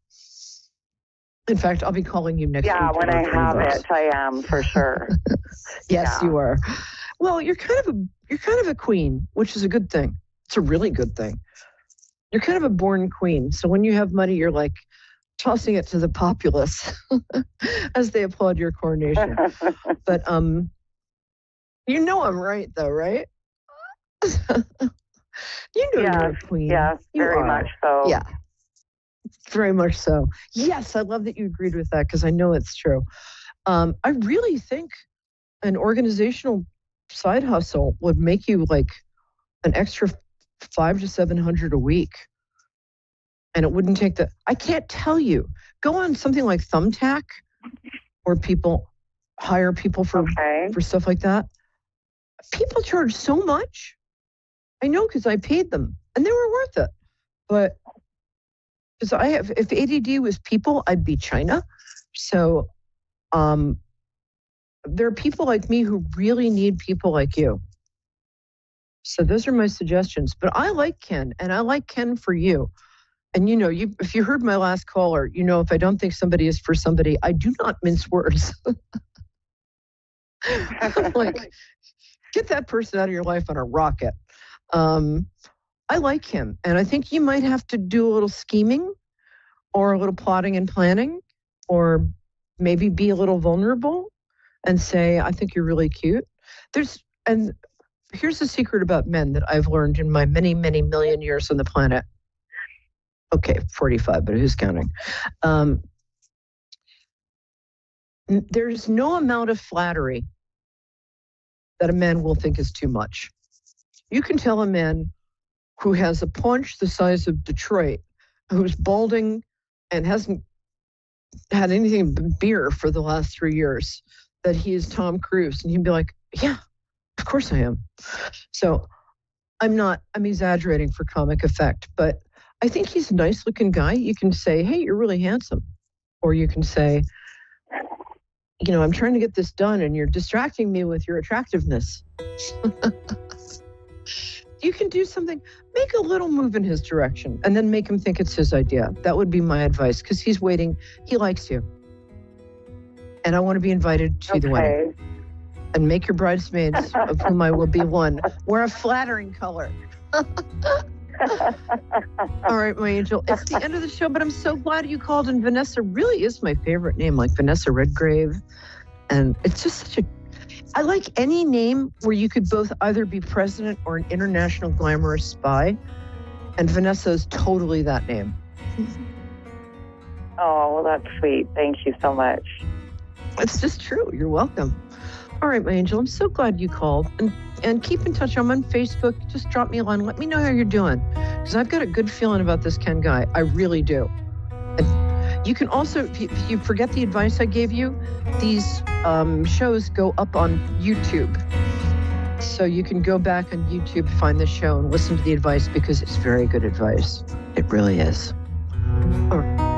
In fact, I'll be calling you next week. Yeah, when I have it, I am for sure. Yes, you are. Well, you're kind of a queen, which is a good thing. It's a really good thing. You're kind of a born queen. So when you have money, you're like tossing it to the populace as they applaud your coronation. But you know I'm right, though, right? You're a queen. Yes, very much so. Yeah, very much so. Yes, I love that you agreed with that because I know it's true. I really think an organizational side hustle would make you like an extra $500 to $700 a week. And it wouldn't take I can't tell you. Go on something like Thumbtack, or people hire people for stuff like that. People charge so much. I know, because I paid them and they were worth it. But because if ADD was people, I'd be China. So there are people like me who really need people like you. So those are my suggestions. But I like Ken, and I like Ken for you. And if you heard my last caller, if I don't think somebody is for somebody, I do not mince words. Like, get that person out of your life on a rocket. I like him, and I think you might have to do a little scheming, or a little plotting and planning, or maybe be a little vulnerable and say, I think you're really cute. And here's the secret about men that I've learned in my many, many million years on the planet. Okay, 45, but who's counting? There's no amount of flattery that a man will think is too much. You can tell a man who has a paunch the size of Detroit, who's balding and hasn't had anything but beer for the last 3 years, that he is Tom Cruise. And he'd be like, yeah, of course I am. So I'm exaggerating for comic effect, but I think he's a nice looking guy. You can say, hey, you're really handsome. Or you can say, I'm trying to get this done and you're distracting me with your attractiveness. You can do something, make a little move in his direction, and then make him think it's his idea. That would be my advice, because he's waiting. He likes you. And I want to be invited to the wedding. And make your bridesmaids, of whom I will be one, wear a flattering color. All right, my angel. It's the end of the show, but I'm so glad you called. And Vanessa really is my favorite name, like Vanessa Redgrave. And it's just I like any name where you could both either be president or an international glamorous spy. And Vanessa is totally that name. Oh, well, that's sweet. Thank you so much. It's just true. You're welcome. All right, my angel. I'm so glad you called. And keep in touch. I'm on Facebook. Just drop me a line. Let me know how you're doing. Because I've got a good feeling about this Ken guy. I really do. And you can also, if you forget the advice I gave you, these shows go up on YouTube. So you can go back on YouTube, find the show, and listen to the advice, because it's very good advice. It really is. All right.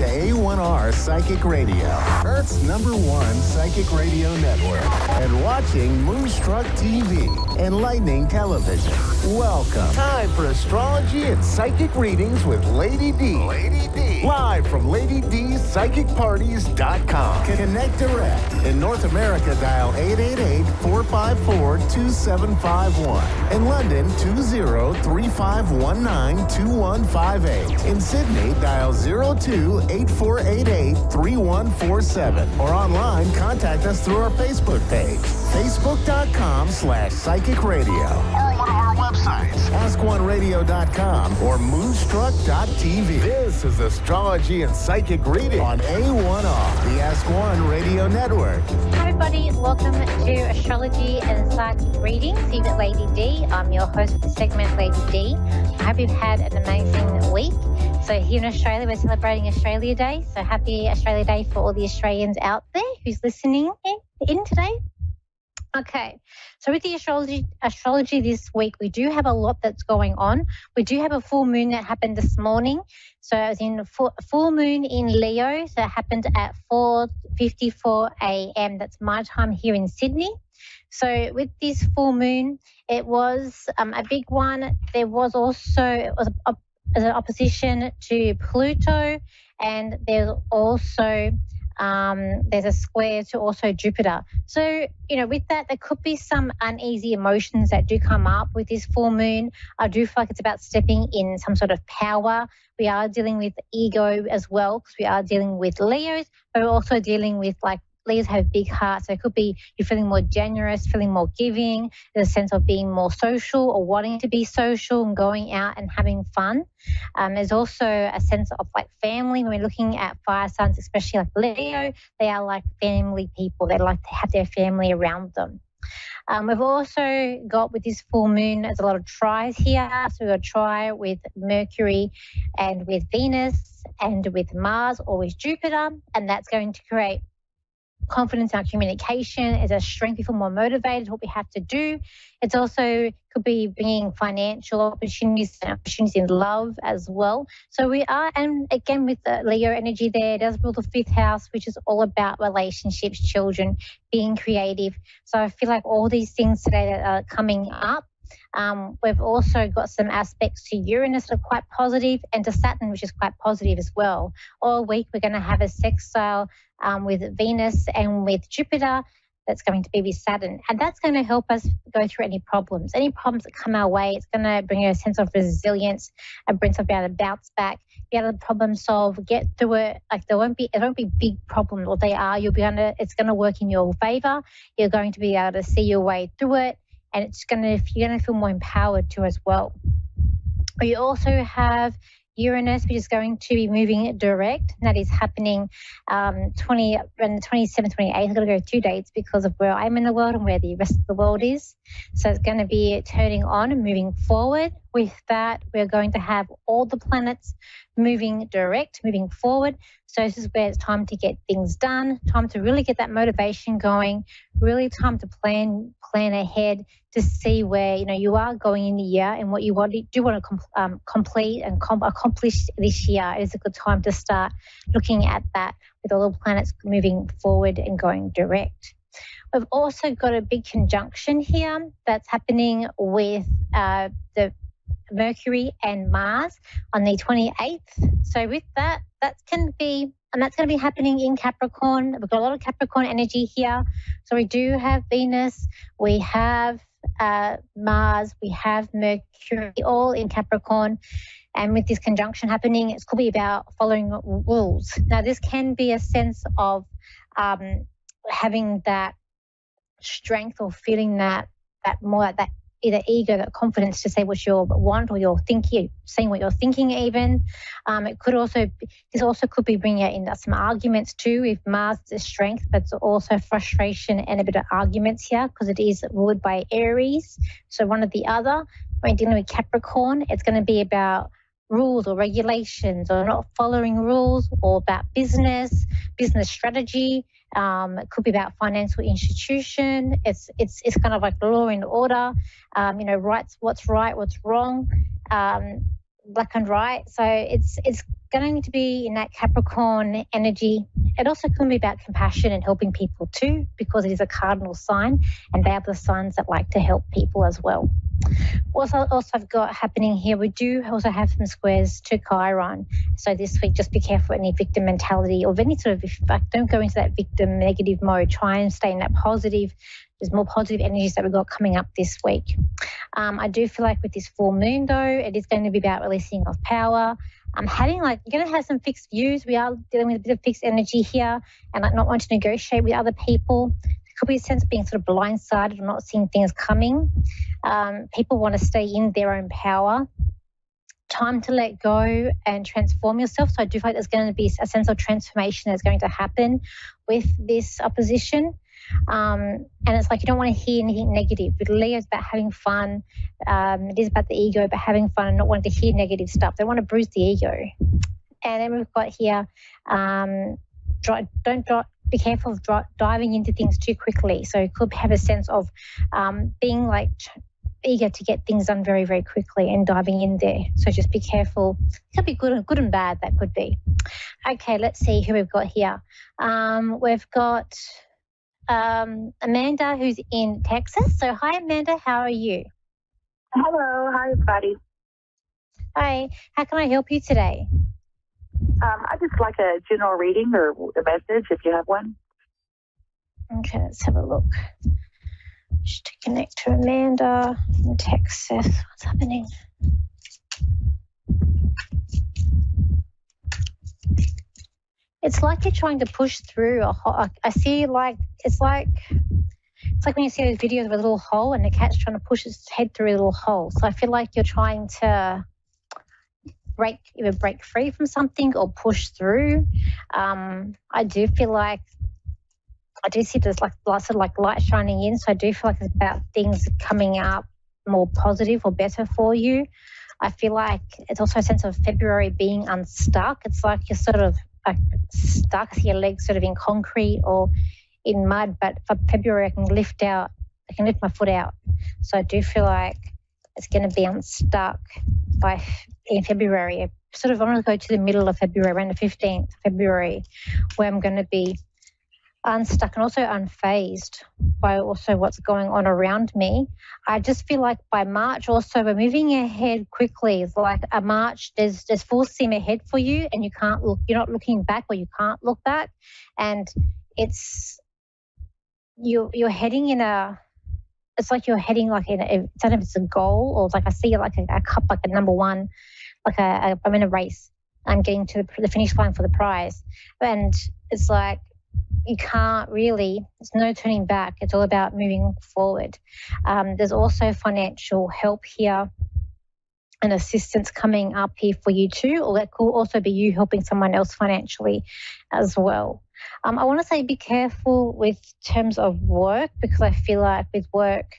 A1R Psychic Radio, Earth's #1 psychic radio network, and watching Moonstruck TV, Enlightening Television. Welcome. Time for astrology and psychic readings with Lady D. Lady D. Live from LadyDPsychicParties.com. Connect direct. In North America, dial 888-454-2751. In London, 20-3519-2158. In Sydney, dial 02-8488-3147. Or online, contact us through our Facebook page, facebook.com/psychic radio. Or one of our websites, askoneradio.com or moonstruck.tv. This is Astrology and Psychic Reading on A1R, the Ask One Radio Network. Hi everybody, welcome to Astrology and Psychic Readings here with Lady D. I'm your host for the segment, Lady D. I hope you've had an amazing week. So here in Australia, we're celebrating Australia Day. So happy Australia Day for all the Australians out there who's listening in today. Okay, so with the astrology this week, we do have a lot that's going on. We do have a full moon that happened this morning. So it was in full moon in Leo. So it happened at 4:54 a.m. That's my time here in Sydney. So with this full moon, it was a big one. There was also an opposition to Pluto, and there's also there's a square to also Jupiter. So, with that, there could be some uneasy emotions that do come up with this full moon. I do feel like it's about stepping in some sort of power. We are dealing with ego as well, because we are dealing with Leos, but we're also dealing with Leos have big hearts. So it could be you're feeling more generous, feeling more giving, there's a sense of being more social or wanting to be social and going out and having fun. There's also a sense of family. When we're looking at fire signs, especially like Leo, they are like family people. They like to have their family around them. We've also got with this full moon, there's a lot of tries here. So we've got a try with Mercury and with Venus and with Mars or with Jupiter, and that's going to create confidence in our communication. It's a strength. We feel more motivated, what we have to do. It's also could be bringing financial opportunities and opportunities in love as well. So we are, and again with the Leo energy there, it does rule the 5th house, which is all about relationships, children, being creative. So I feel like all these things today that are coming up, we've also got some aspects to Uranus that are quite positive, and to Saturn, which is quite positive as well. All week we're going to have a sextile with Venus and with Jupiter that's going to be with Saturn. And that's going to help us go through any problems. Any problems that come our way, it's going to bring a sense of resilience and bring us to be able to bounce back, be able to problem solve, get through it. It won't be big problems, or they are. It's going to work in your favor. You're going to be able to see your way through it. And you're going to feel more empowered too as well. We also have Uranus, which is going to be moving direct. And that is happening on the 27th, 28th. I've got to go 2 dates because of where I'm in the world and where the rest of the world is. So it's going to be turning on and moving forward. With that, we're going to have all the planets moving direct, moving forward. So this is where it's time to get things done, time to really get that motivation going, really time to plan ahead to see where you are going in the year and what you want to complete and accomplish this year. It is a good time to start looking at that with all the planets moving forward and going direct. We've also got a big conjunction here that's happening with the Mercury and Mars on the 28th. So with that, that's going to be happening in Capricorn. We've got a lot of Capricorn energy here. So we do have Venus, we have Mars, we have Mercury, all in Capricorn. And with this conjunction happening, it could be about following rules. Now, this can be a sense of having that strength or feeling that either ego, that confidence to say what you want, or you're thinking, saying what you're thinking even. This also could be bringing in some arguments too, with Mars is strength, but it's also frustration and a bit of arguments here because it is ruled by Aries. So one or the other. When dealing with Capricorn, it's going to be about rules or regulations or not following rules, or about business strategy. It could be about financial institution. It's kind of like law and order, rights, what's right, what's wrong, black and white. So it's going to be in that Capricorn energy. It also can be about compassion and helping people too, because it is a cardinal sign, and they are the signs that like to help people as well. Also I've got happening here, we do also have some squares to Chiron. So this week, just be careful any victim mentality or any sort of, don't go into that victim negative mode. Try and stay in that positive. There's more positive energies that we've got coming up this week. I do feel like with this full moon though, it is going to be about releasing of power. You're going to have some fixed views. We are dealing with a bit of fixed energy here, and not wanting to negotiate with other people. Could be a sense of being sort of blindsided or not seeing things coming. People want to stay in their own power. Time to let go and transform yourself. So I do feel like there's going to be a sense of transformation that's going to happen with this opposition. And it's like you don't want to hear anything negative. With Leo, it's about having fun. It is about the ego, but having fun and not wanting to hear negative stuff. They want to bruise the ego. And then we've got here, be careful of diving into things too quickly. So you could have a sense of being like eager to get things done very, very quickly and diving in there. So just be careful. It could be good and bad, that could be. Okay, let's see who we've got here. We've got Amanda, who's in Texas. So hi, Amanda, how are you? Hello, hi everybody. Hi, how can I help you today? I just like a general reading or a message if you have one. Okay, let's have a look. Just to connect to Amanda in Texas. What's happening? It's like you're trying to push through a hole. I see it's like when you see those videos of a little hole and the cat's trying to push its head through a little hole. So I feel like you're trying to either break free from something or push through. I do feel like I do see there's like lots of like light shining in. So I do feel like it's about things coming up more positive or better for you. I feel like it's also a sense of February being unstuck. It's like you're sort of like stuck, I see your legs sort of in concrete or in mud, but for February I can lift my foot out. So I do feel like it's going to be unstuck in February. I'm going to go to the middle of February, around the 15th of February, where I'm going to be unstuck and also unfazed by also what's going on around me. I just feel like by March also we're moving ahead quickly. It's like a March, there's full steam ahead for you and you're not looking back or you can't look back. And you're heading it's like you're heading like I don't know if it's a goal or like I see like a cup, like a number one, like I'm in a race. I'm getting to the finish line for the prize. And it's like, you can't really, there's no turning back. It's all about moving forward. There's also financial help here and assistance coming up here for you too, or that could also be you helping someone else financially as well. I want to say be careful with terms of work, because I feel like with work,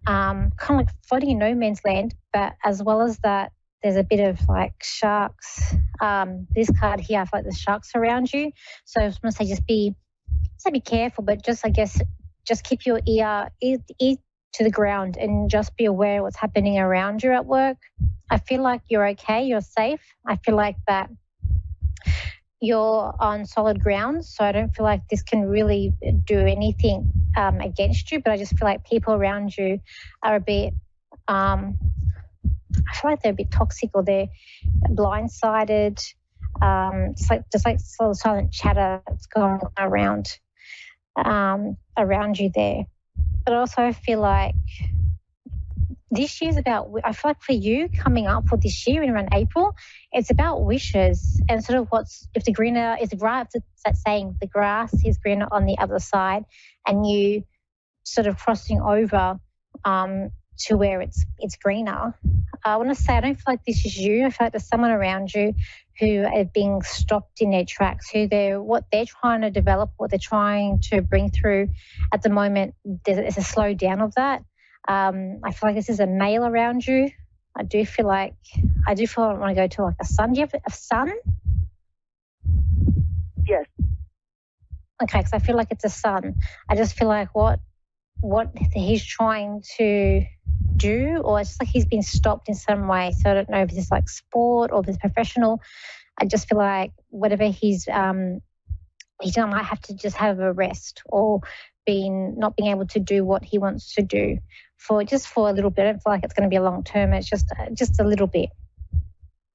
kind of like floating in no man's land, but as well as that, there's a bit of like sharks. This card here, I feel like there's sharks around you. So I was going to say just be careful, but just keep your ear to the ground and just be aware of what's happening around you at work. I feel like you're okay, you're safe. I feel like that you're on solid ground, so I don't feel like this can really do anything against you, but I just feel like people around you are a bit I feel like they're a bit toxic or they're blindsided. It's like just like sort of silent chatter that's going around you there. But also I feel like this year's about, I feel like for you coming up for this year in around April, it's about wishes and sort of if the grass, it's that saying, the grass is greener on the other side, and you sort of crossing over to where it's greener. I want to say I don't feel like this is you. I feel like there's someone around you who are being stopped in their tracks, what they're trying to develop, what they're trying to bring through at the moment, there's a slow down of that. I feel like this is a male around you. I feel like I want to go to like a son. Do you have a son? Yes. Okay, because I feel like it's a son. I just feel like what he's trying to do, or it's like he's been stopped in some way. So I don't know if it's like sport or if it's professional. I just feel like whatever he's done might have to just have a rest, or not being able to do what he wants to do for a little bit. I don't feel like it's going to be a long term. It's just a little bit.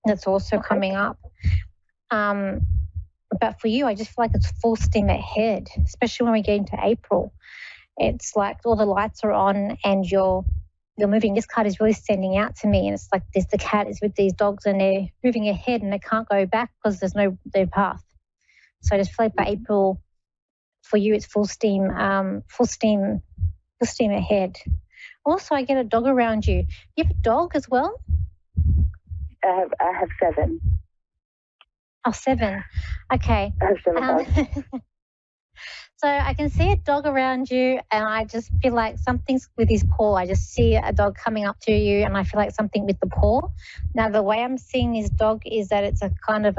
That's also coming up. But for you, I just feel like it's full steam ahead, especially when we get into April. It's like all the lights are on and you're moving. This card is really standing out to me, and it's like the cat is with these dogs and they're moving ahead and they can't go back because there's no path. So I just feel like by April, for you, it's full steam ahead. Also, I get a dog around you. You have a dog as well? I have 7. Oh, 7. Okay. I have 7 dogs. So I can see a dog around you, and I just feel like something's with his paw. I just see a dog coming up to you, and I feel like something with the paw. Now, the way I'm seeing this dog is that it's a kind of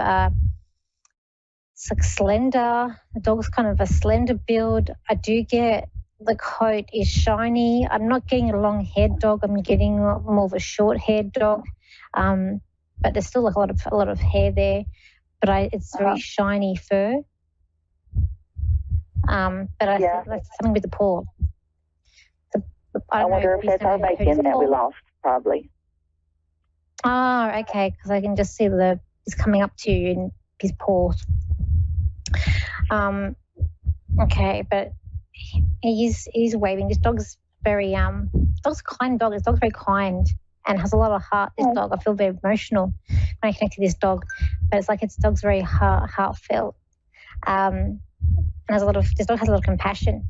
It's like slender. The dog's kind of a slender build. I do get the coat is shiny. I'm not getting a long-haired dog. I'm getting more of a short-haired dog. But there's still like a lot of hair there. But it's very shiny fur. But I think that's something with the paw. I wonder if that's our bacon that we lost, probably. Oh, okay, because I can just see he's coming up to you in his paws. Okay, but he's waving. This dog's very dog's a kind dog. This dog's very kind and has a lot of heart. This dog, I feel very emotional when I connect to this dog. But it's like dog's very heartfelt. And this dog has a lot of compassion.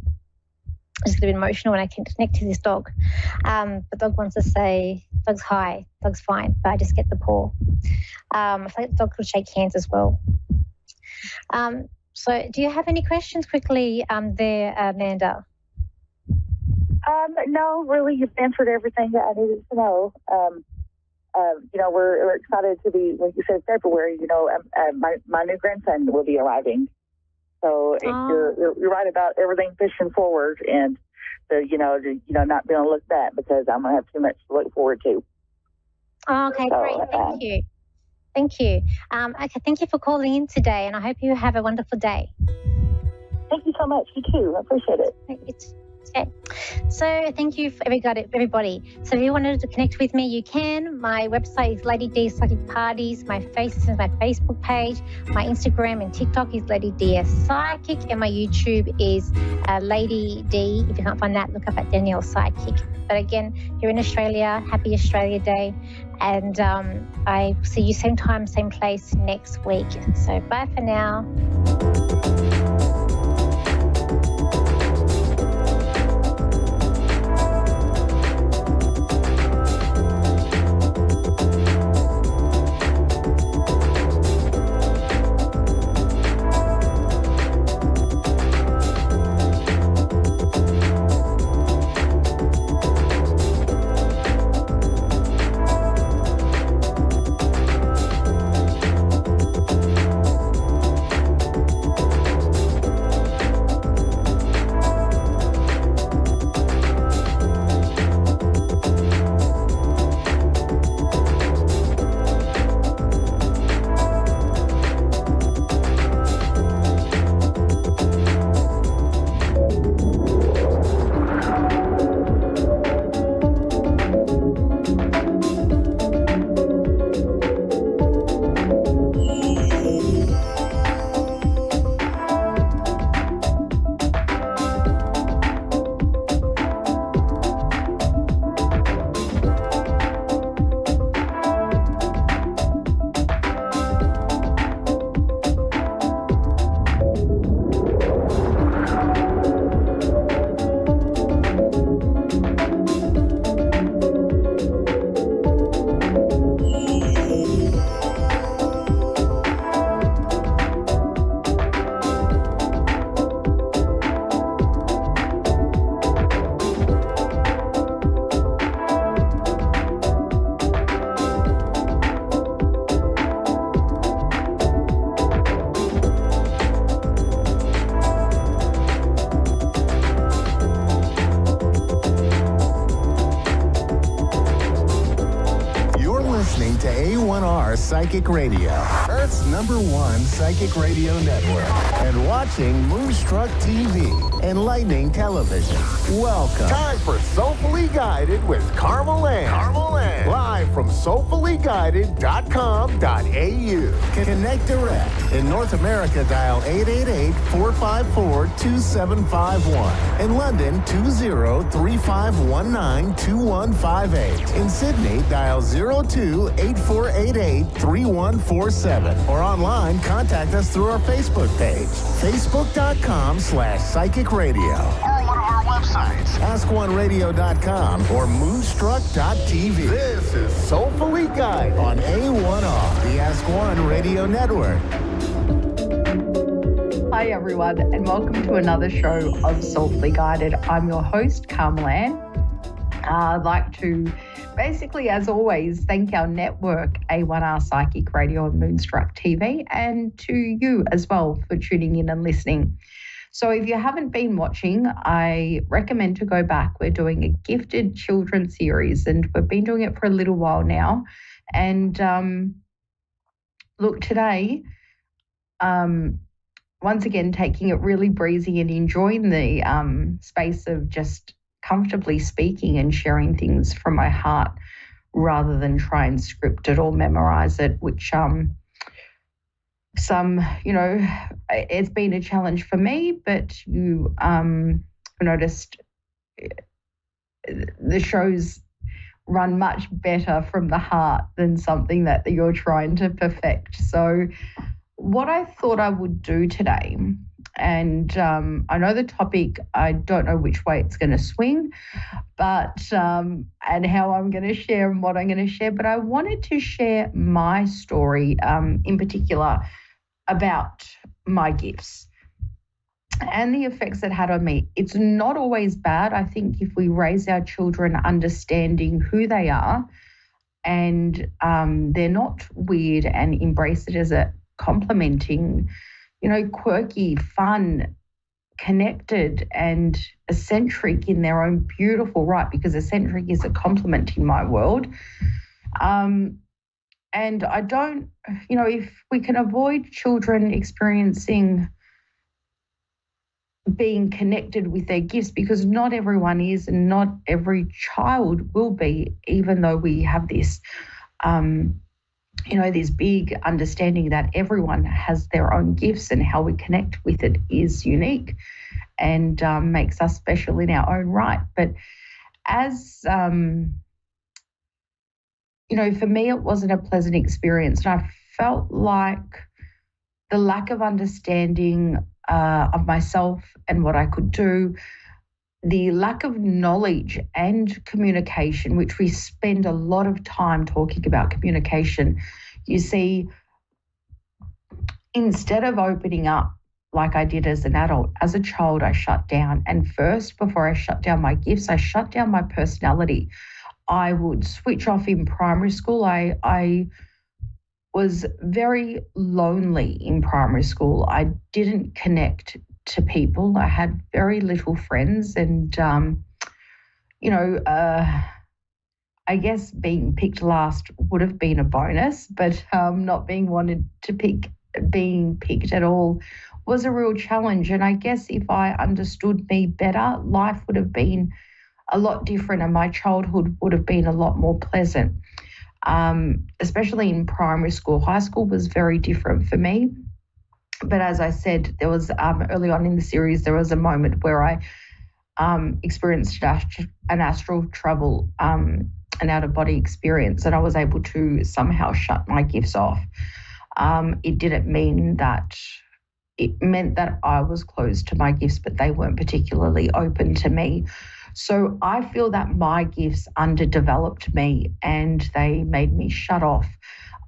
I just get a bit emotional when I can connect to this dog. The dog wants to say, dog's hi, dog's fine, but I just get the paw. I feel like the dog could shake hands as well. So do you have any questions quickly there, Amanda? No, really, you've answered everything that I needed to know. We're excited to be, like you said, February, my new grandson will be arriving. So you're right about everything pushing forward and not being able to look back because I'm going to have too much to look forward to. Oh, okay, great. Thank you. Thank you. Okay, thank you for calling in today, and I hope you have a wonderful day. Thank you so much. You too. I appreciate it. Okay. So thank you for everybody. So if you wanted to connect with me, you can. My website is Lady D Psychic Parties. My Facebook page. My Instagram and TikTok is Lady DS Psychic, and my YouTube is Lady D. If you can't find that, look up at Danielle Psychic. But again, if you're in Australia, happy Australia Day. And I see you same time, same place next week. So bye for now. to A1R Psychic Radio, Earth's #1 psychic radio network, and watching Moonstruck TV, enlightening television. Welcome. Time for Soulfully Guided with Carmel Ann. Live from soulfullyguided.com.au. Connect direct. In North America, dial 888-454-2751. In London, 20-3519-2158. In Sydney, dial 02-8488-3147. Or online, contact us through our Facebook page, facebook.com/psychic radio. Or one of our websites, askoneradio.com or moonstruck.tv. This is Soulfully Guided on A1R, the Ask One Radio Network. Hi everyone, and welcome to another show of Soulfully Guided. I'm your host, Carmel Ann. I'd like to basically, as always, thank our network, A1R Psychic Radio and Moonstruck TV, and to you as well for tuning in and listening. So if you haven't been watching, I recommend to go back. We're doing a gifted children series, and we've been doing it for a little while now. And look, today, once again, taking it really breezy and enjoying the space of just comfortably speaking and sharing things from my heart rather than try and script it or memorize it, which it's been a challenge for me, but you noticed the shows run much better from the heart than something that you're trying to perfect. So what I thought I would do today, and I know the topic, I don't know which way it's going to swing, but and how I'm going to share and what I'm going to share, but I wanted to share my story in particular about my gifts and the effects it had on me. It's not always bad. I think if we raise our children understanding who they are and they're not weird and embrace it as a complimenting, quirky, fun, connected and eccentric in their own beautiful right, because eccentric is a compliment in my world. And I don't, if we can avoid children experiencing being connected with their gifts, because not everyone is and not every child will be, even though we have this, this big understanding that everyone has their own gifts and how we connect with it is unique and makes us special in our own right. But as for me, it wasn't a pleasant experience. And I felt like the lack of understanding of myself and what I could do, the lack of knowledge and communication, which we spend a lot of time talking about communication. You see, instead of opening up like I did as an adult, as a child, I shut down. And first, before I shut down my gifts, I shut down my personality. I would switch off in primary school. I was very lonely in primary school. I didn't connect to people. I had very little friends and, I guess being picked last would have been a bonus, but not being picked at all was a real challenge. And I guess if I understood me better, life would have been a lot different and my childhood would have been a lot more pleasant, especially in primary school. High school was very different for me. But as I said, there was early on in the series, there was a moment where I experienced an astral travel, an out-of-body experience, and I was able to somehow shut my gifts off. It didn't mean that, it meant that I was closed to my gifts, but they weren't particularly open to me. So I feel that my gifts underdeveloped me and they made me shut off.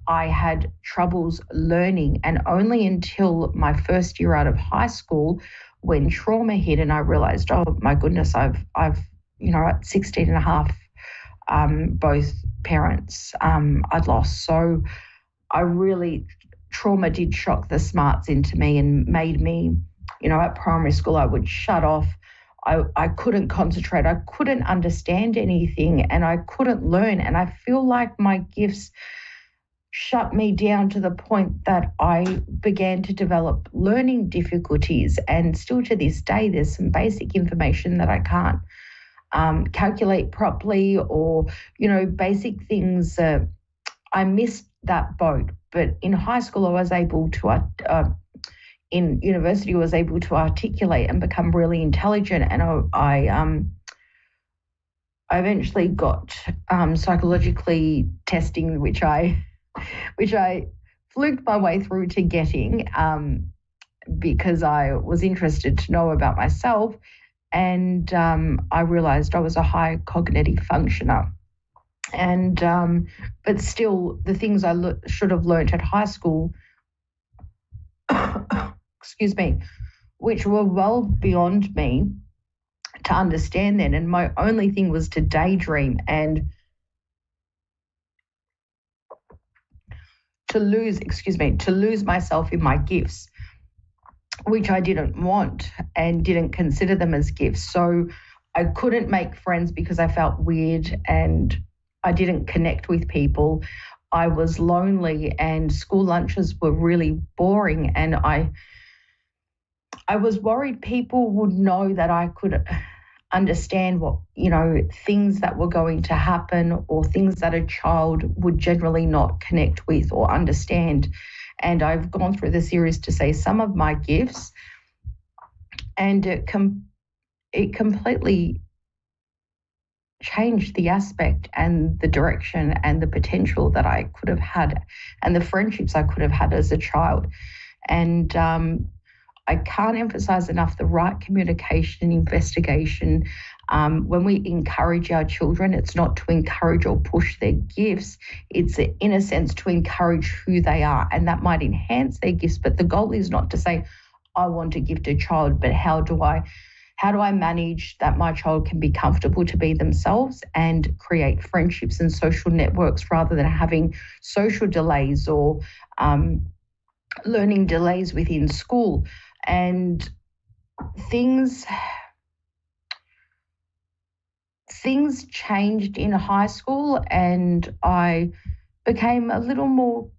I had troubles learning, and only until my first year out of high school, when trauma hit and I realized, oh my goodness, I've at 16 and a half, both parents I'd lost. So trauma did shock the smarts into me and made me, at primary school, I would shut off. I couldn't concentrate. I couldn't understand anything and I couldn't learn. And I feel like my gifts shut me down to the point that I began to develop learning difficulties. And still to this day, there's some basic information that I can't calculate properly, or, basic things. I missed that boat. But in high school, I was able to, in university, I was able to articulate and become really intelligent. And I eventually got psychologically testing, which I fluked my way through to getting because I was interested to know about myself. And I realized I was a high cognitive functioner. And but still, the things I should have learnt at high school, excuse me, which were well beyond me, to understand then. And my only thing was to daydream and to lose myself in my gifts, which I didn't want and didn't consider them as gifts. So I couldn't make friends because I felt weird and I didn't connect with people. I was lonely and school lunches were really boring, and I was worried people would know that I could understand what, things that were going to happen or things that a child would generally not connect with or understand. And I've gone through the series to say some of my gifts, and it completely changed the aspect and the direction and the potential that I could have had and the friendships I could have had as a child. And I can't emphasize enough the right communication, investigation. When we encourage our children, it's not to encourage or push their gifts. It's, in a sense, to encourage who they are. And that might enhance their gifts, but the goal is not to say, I want a gifted child, but how do I manage that my child can be comfortable to be themselves and create friendships and social networks rather than having social delays or learning delays within school. And things changed in high school, and I became a little more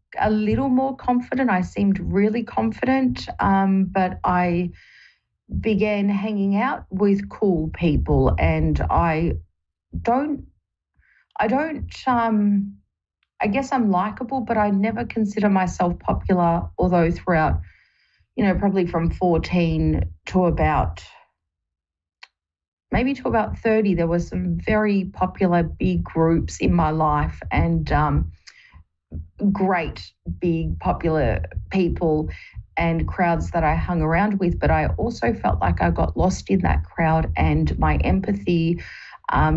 confident. I seemed really confident, but I began hanging out with cool people, and I guess I'm likable, but I never consider myself popular, although throughout, probably from 14 to about 30, there were some very popular big groups in my life and great big popular people and crowds that I hung around with. But I also felt like I got lost in that crowd and my empathy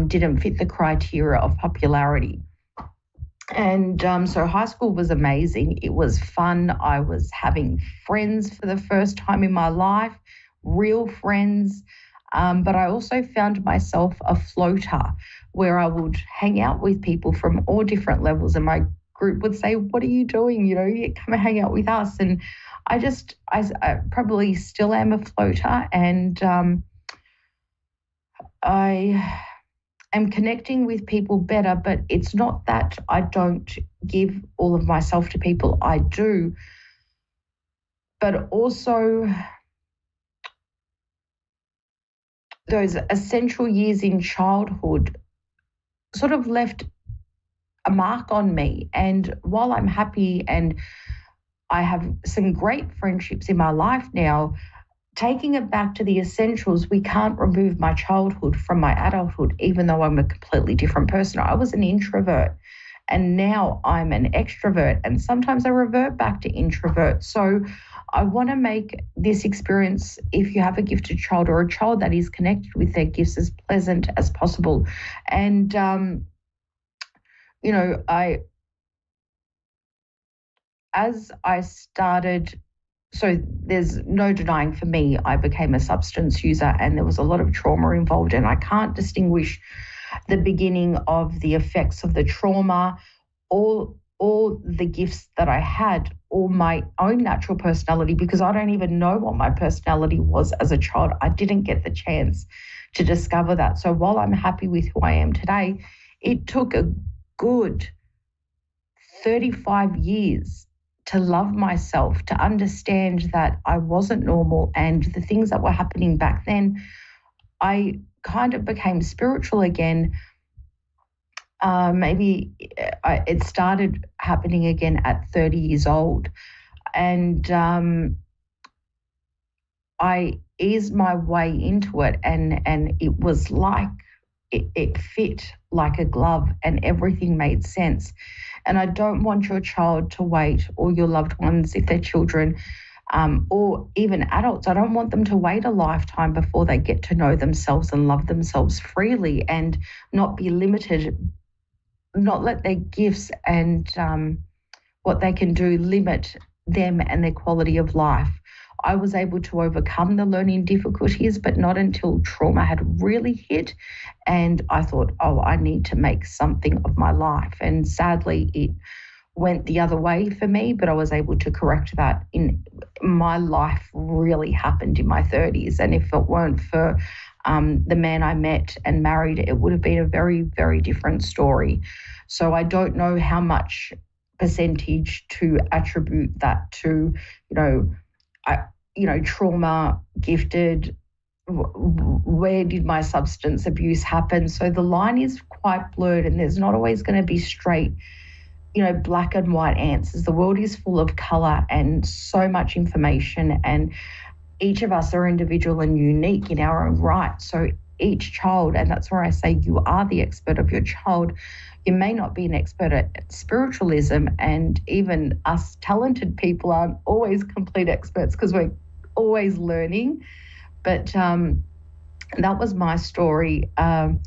didn't fit the criteria of popularity. And so high school was amazing. It was fun. I was having friends for the first time in my life, real friends. But I also found myself a floater where I would hang out with people from all different levels. And my group would say, what are you doing? You come and hang out with us. And I probably still am a floater. And I am connecting with people better, but it's not that I don't give all of myself to people. I do. But also those essential years in childhood sort of left a mark on me. And while I'm happy and I have some great friendships in my life now, taking it back to the essentials, we can't remove my childhood from my adulthood, even though I'm a completely different person. I was an introvert and now I'm an extrovert, and sometimes I revert back to introvert. So I want to make this experience, if you have a gifted child or a child that is connected with their gifts, as pleasant as possible. And, as I started, so there's no denying for me, I became a substance user and there was a lot of trauma involved, and I can't distinguish the beginning of the effects of the trauma, all the gifts that I had, or my own natural personality, because I don't even know what my personality was as a child. I didn't get the chance to discover that. So while I'm happy with who I am today, it took a good 35 years to love myself, to understand that I wasn't normal, and the things that were happening back then, I kind of became spiritual again. It started happening again at 30 years old. And I eased my way into it, and it was like it fit like a glove and everything made sense. And I don't want your child to wait, or your loved ones, if they're children, or even adults, I don't want them to wait a lifetime before they get to know themselves and love themselves freely and not be limited, not let their gifts and what they can do limit them and their quality of life. I was able to overcome the learning difficulties, but not until trauma had really hit. And I thought, oh, I need to make something of my life. And sadly, it went the other way for me, but I was able to correct that. In my life really happened in my 30s. And if it weren't for the man I met and married, it would have been a very, very different story. So I don't know how much percentage to attribute that to, trauma, gifted, where did my substance abuse happen? So the line is quite blurred, and there's not always going to be straight, black and white answers. The world is full of color and so much information, and each of us are individual and unique in our own right. So each child, and that's where I say you are the expert of your child. You may not be an expert at spiritualism, and even us talented people aren't always complete experts because we're always learning. But that was my story, I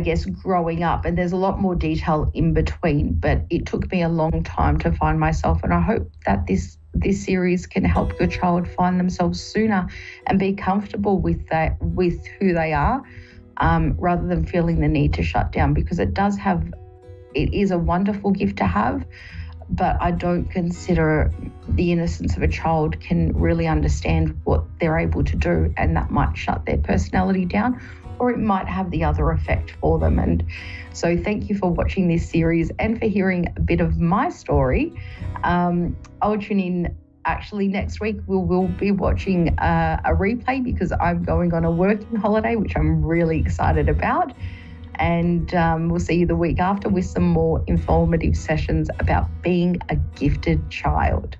guess, growing up. And there's a lot more detail in between, but it took me a long time to find myself. And I hope that this series can help your child find themselves sooner and be comfortable with who they are, rather than feeling the need to shut down, because it is a wonderful gift to have, but I don't consider the innocence of a child can really understand what they're able to do, and that might shut their personality down, or it might have the other effect for them. And so thank you for watching this series and for hearing a bit of my story. I'll tune in actually next week. We'll be watching a replay because I'm going on a working holiday, which I'm really excited about. And we'll see you the week after with some more informative sessions about being a gifted child.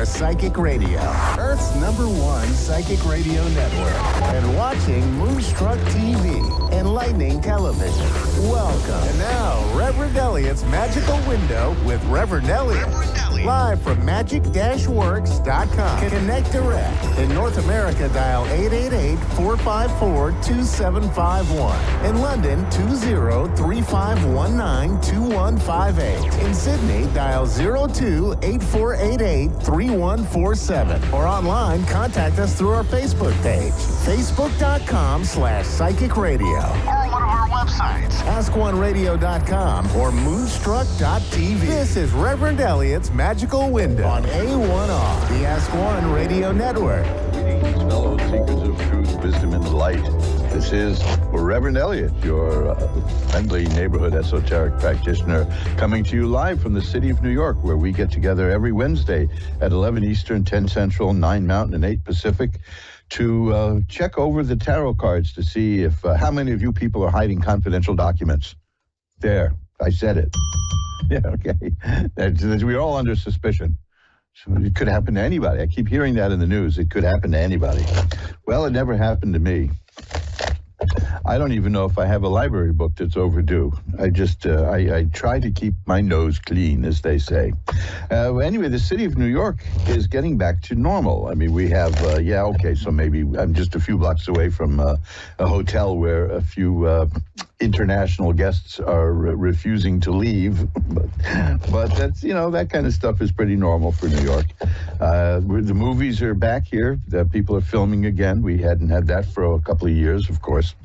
Psychic Radio, Earth's #1 psychic radio network, and watching Moonstruck TV, enlightening television. Welcome. And now, Reverend Elliot's Magical Window with Reverend Elliot. Live from magic-works.com. Connect direct. In North America, dial 888-454-2751. In London, 20-3519-2158. In Sydney, dial 02-8488-3147. Or online, contact us through our Facebook page, facebook.com/psychic radio. Or one of our websites, askoneradio.com or moonstruck.tv. This is Reverend Elliot's Magical Window on A1R, the Ask One Radio Network. Greetings, fellow seekers of truth, wisdom, and light. This is Reverend Elliot, your friendly neighborhood esoteric practitioner, coming to you live from the city of New York, where we get together every Wednesday at 11 Eastern, 10 Central, 9 Mountain, and 8 Pacific to check over the tarot cards to see if how many of you people are hiding confidential documents. There, I said it. Yeah, okay. We're all under suspicion. So it could happen to anybody. I keep hearing that in the news. It could happen to anybody. Well, it never happened to me. I don't even know if I have a library book that's overdue. I just, I try to keep my nose clean, as they say. Anyway, the city of New York is getting back to normal. I mean, we have, so maybe I'm just a few blocks away from a hotel where a few international guests are refusing to leave, but that's, that kind of stuff is pretty normal for New York. The movies are back here. People are filming again. We hadn't had that for a couple of years, of course.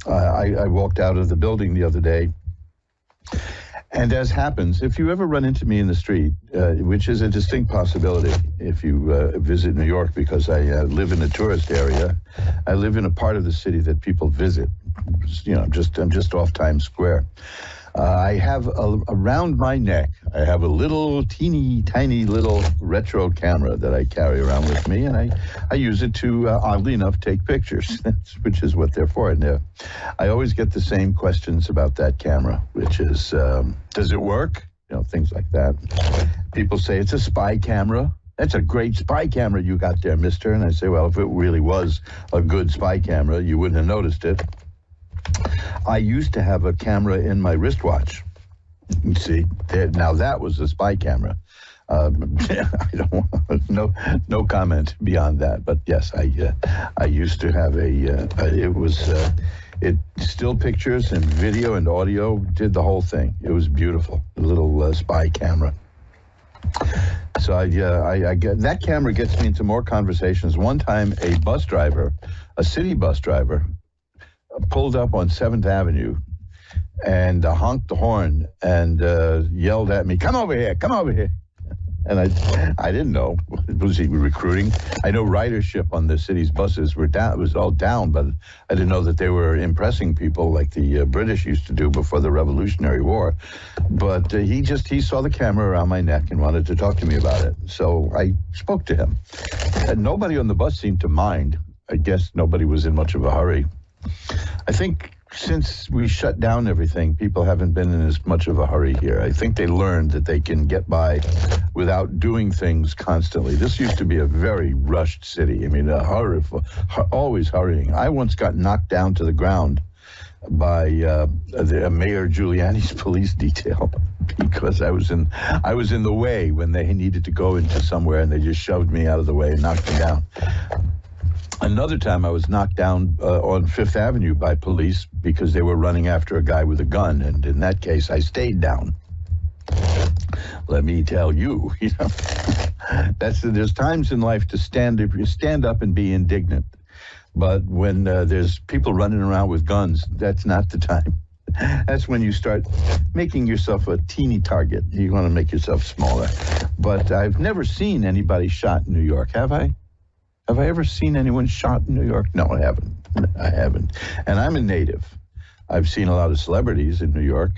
I walked out of the building the other day, and as happens, if you ever run into me in the street, which is a distinct possibility if you visit New York, because I live in a tourist area, I live in a part of the city that people visit. I'm just off Times Square. I have around my neck, I have a little teeny tiny little retro camera that I carry around with me, and I use it to, oddly enough, take pictures, which is what they're for. And I always get the same questions about that camera, which is, does it work? Things like that. People say it's a spy camera. That's a great spy camera you got there, mister. And I say, well, if it really was a good spy camera, you wouldn't have noticed it. I used to have a camera in my wristwatch. You see, now that was a spy camera. I don't no comment beyond that. But yes, I used to have it still pictures and video and audio, did the whole thing. It was beautiful, a little spy camera. So I get that camera gets me into more conversations. One time, a city bus driver, pulled up on 7th Avenue and honked the horn and yelled at me, come over here. And I didn't know. Was he recruiting? I know ridership on the city's buses were down. It was all down, but I didn't know that they were impressing people like the British used to do before the Revolutionary War. But he saw the camera around my neck and wanted to talk to me about it. So I spoke to him. And nobody on the bus seemed to mind. I guess nobody was in much of a hurry. I think since we shut down everything, people haven't been in as much of a hurry here. I think they learned that they can get by without doing things constantly. This used to be a very rushed city. I mean, always hurrying. I once got knocked down to the ground by Mayor Giuliani's police detail because I was in the way when they needed to go into somewhere, and they just shoved me out of the way and knocked me down. Another time I was knocked down on 5th Avenue by police because they were running after a guy with a gun. And in that case, I stayed down. Let me tell you, there's times in life to stand up and be indignant. But when there's people running around with guns, that's not the time. That's when you start making yourself a teeny target. You want to make yourself smaller. But I've never seen anybody shot in New York, have I? Have I ever seen anyone shot in New York? No, I haven't. And I'm a native. I've seen a lot of celebrities in New York.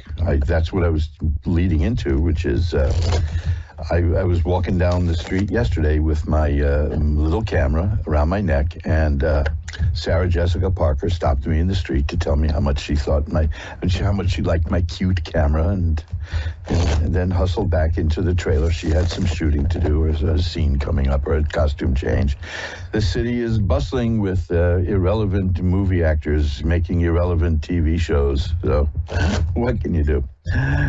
That's what I was leading into, which is I was walking down the street yesterday with my little camera around my neck, and Sarah Jessica Parker stopped me in the street to tell me how much she liked my cute camera, and then hustled back into the trailer. She had some shooting to do, or a scene coming up, or a costume change. The city is bustling with irrelevant movie actors making irrelevant TV shows. So what can you do?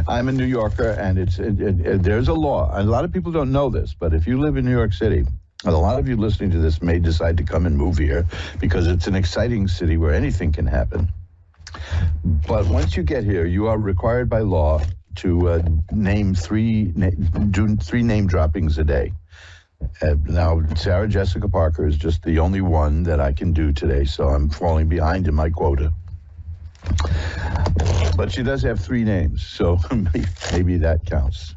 I'm a New Yorker, and there's a law. A lot of people don't know this, but if you live in New York City, and a lot of you listening to this may decide to come and move here because it's an exciting city where anything can happen. But once you get here, you are required by law to do three name droppings a day. Now, Sarah Jessica Parker is just the only one that I can do today, so I'm falling behind in my quota. But she does have 3 names, so maybe that counts.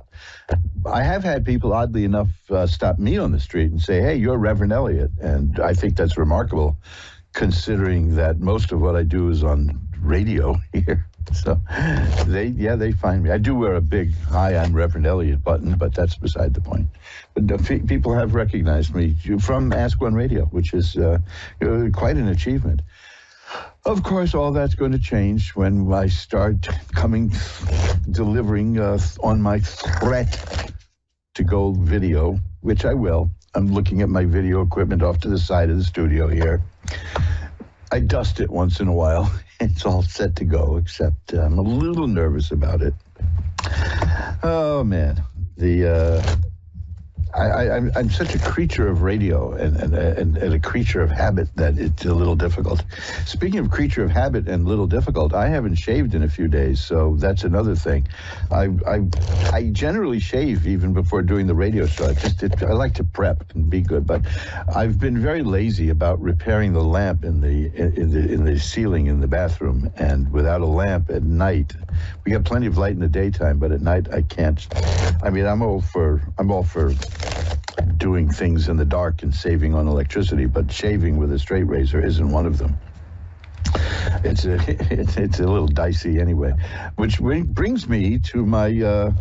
I have had people, oddly enough, stop me on the street and say, hey, you're Reverend Elliott. And I think that's remarkable, considering that most of what I do is on radio here. So they find me. I do wear a big "Hi, I'm Reverend Elliott" button, but that's beside the point. But people have recognized me from Ask One Radio, which is quite an achievement. Of course, all that's going to change when I start delivering on my threat to go video, which I will. I'm looking at my video equipment off to the side of the studio here. I dust it once in a while. It's all set to go, except I'm a little nervous about it. Oh, man. I'm such a creature of radio and a creature of habit that it's a little difficult. Speaking of creature of habit and little difficult, I haven't shaved in a few days, so that's another thing. I generally shave even before doing the radio show. I like to prep and be good, but I've been very lazy about repairing the lamp in the ceiling in the bathroom. And without a lamp at night, we got plenty of light in the daytime, but at night I can't. I mean, I'm all for doing things in the dark and saving on electricity, but shaving with a straight razor isn't one of them. It's a little dicey anyway, which brings me to my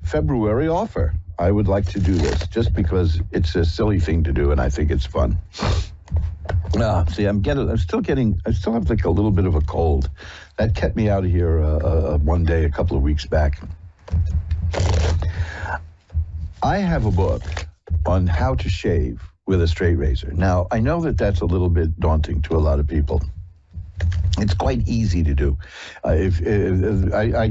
February offer. I would like to do this just because it's a silly thing to do, and I think it's fun. See, I still have like a little bit of a cold. That kept me out of here one day a couple of weeks back. I have a book on how to shave with a straight razor. Now, I know that that's a little bit daunting to a lot of people. It's quite easy to do. I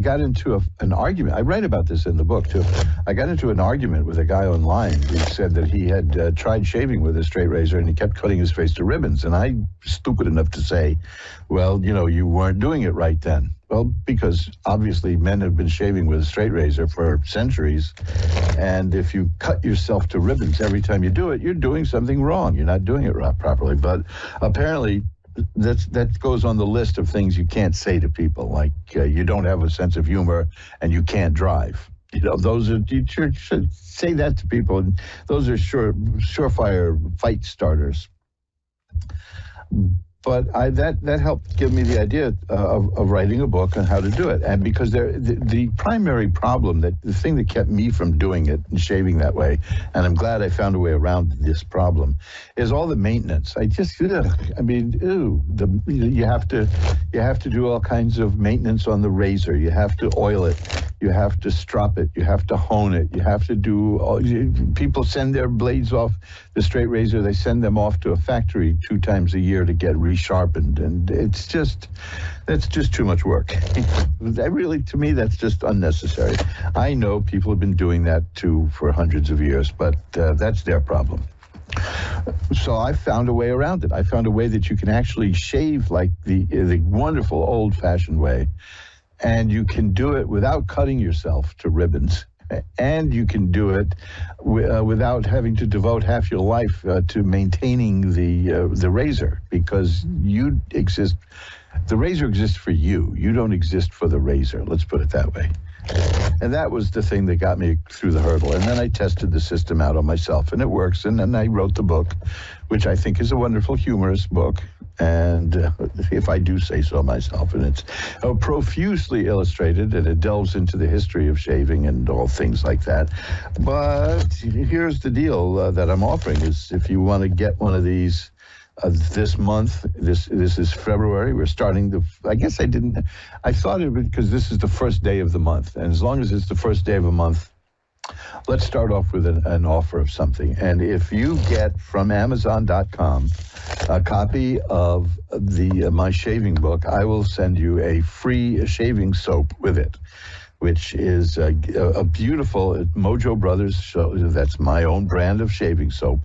got into an argument. I write about this in the book, too. I got into an argument with a guy online who said that he had tried shaving with a straight razor and he kept cutting his face to ribbons. And I'm stupid enough to say, well, you weren't doing it right then. Well, because obviously men have been shaving with a straight razor for centuries. And if you cut yourself to ribbons every time you do it, you're doing something wrong. You're not doing it properly. But apparently, that goes on the list of things you can't say to people, like you don't have a sense of humor and you can't drive. You should say that to people. And those are surefire fight starters. But that helped give me the idea of writing a book on how to do it. And because the primary problem, the thing that kept me from doing it and shaving that way, and I'm glad I found a way around this problem, is all the maintenance. You have to do all kinds of maintenance on the razor. You have to oil it. You have to strop it. You have to hone it. You have to people send their blades off the straight razor. They send them off to a factory 2 times a year to get resharpened. And that's just too much work. To me, that's just unnecessary. I know people have been doing that too for hundreds of years, but that's their problem. So I found a way around it. I found a way that you can actually shave like the wonderful old-fashioned way. And you can do it without cutting yourself to ribbons. And you can do it without having to devote half your life to maintaining the razor, because you exist. The razor exists for you. You don't exist for the razor. Let's put it that way. And that was the thing that got me through the hurdle. And then I tested the system out on myself, and it works. And then I wrote the book, which I think is a wonderful, humorous book. And if I do say so myself, and it's profusely illustrated, and it delves into the history of shaving and all things like that. But here's the deal that I'm offering is if you want to get one of these this month, this is February, we're starting I thought it because this is the first day of the month. And as long as it's the first day of a month, let's start off with an offer of something. And if you get from Amazon.com a copy of my shaving book, I will send you a free shaving soap with it, which is a beautiful Mojo Brothers show. That's my own brand of shaving soap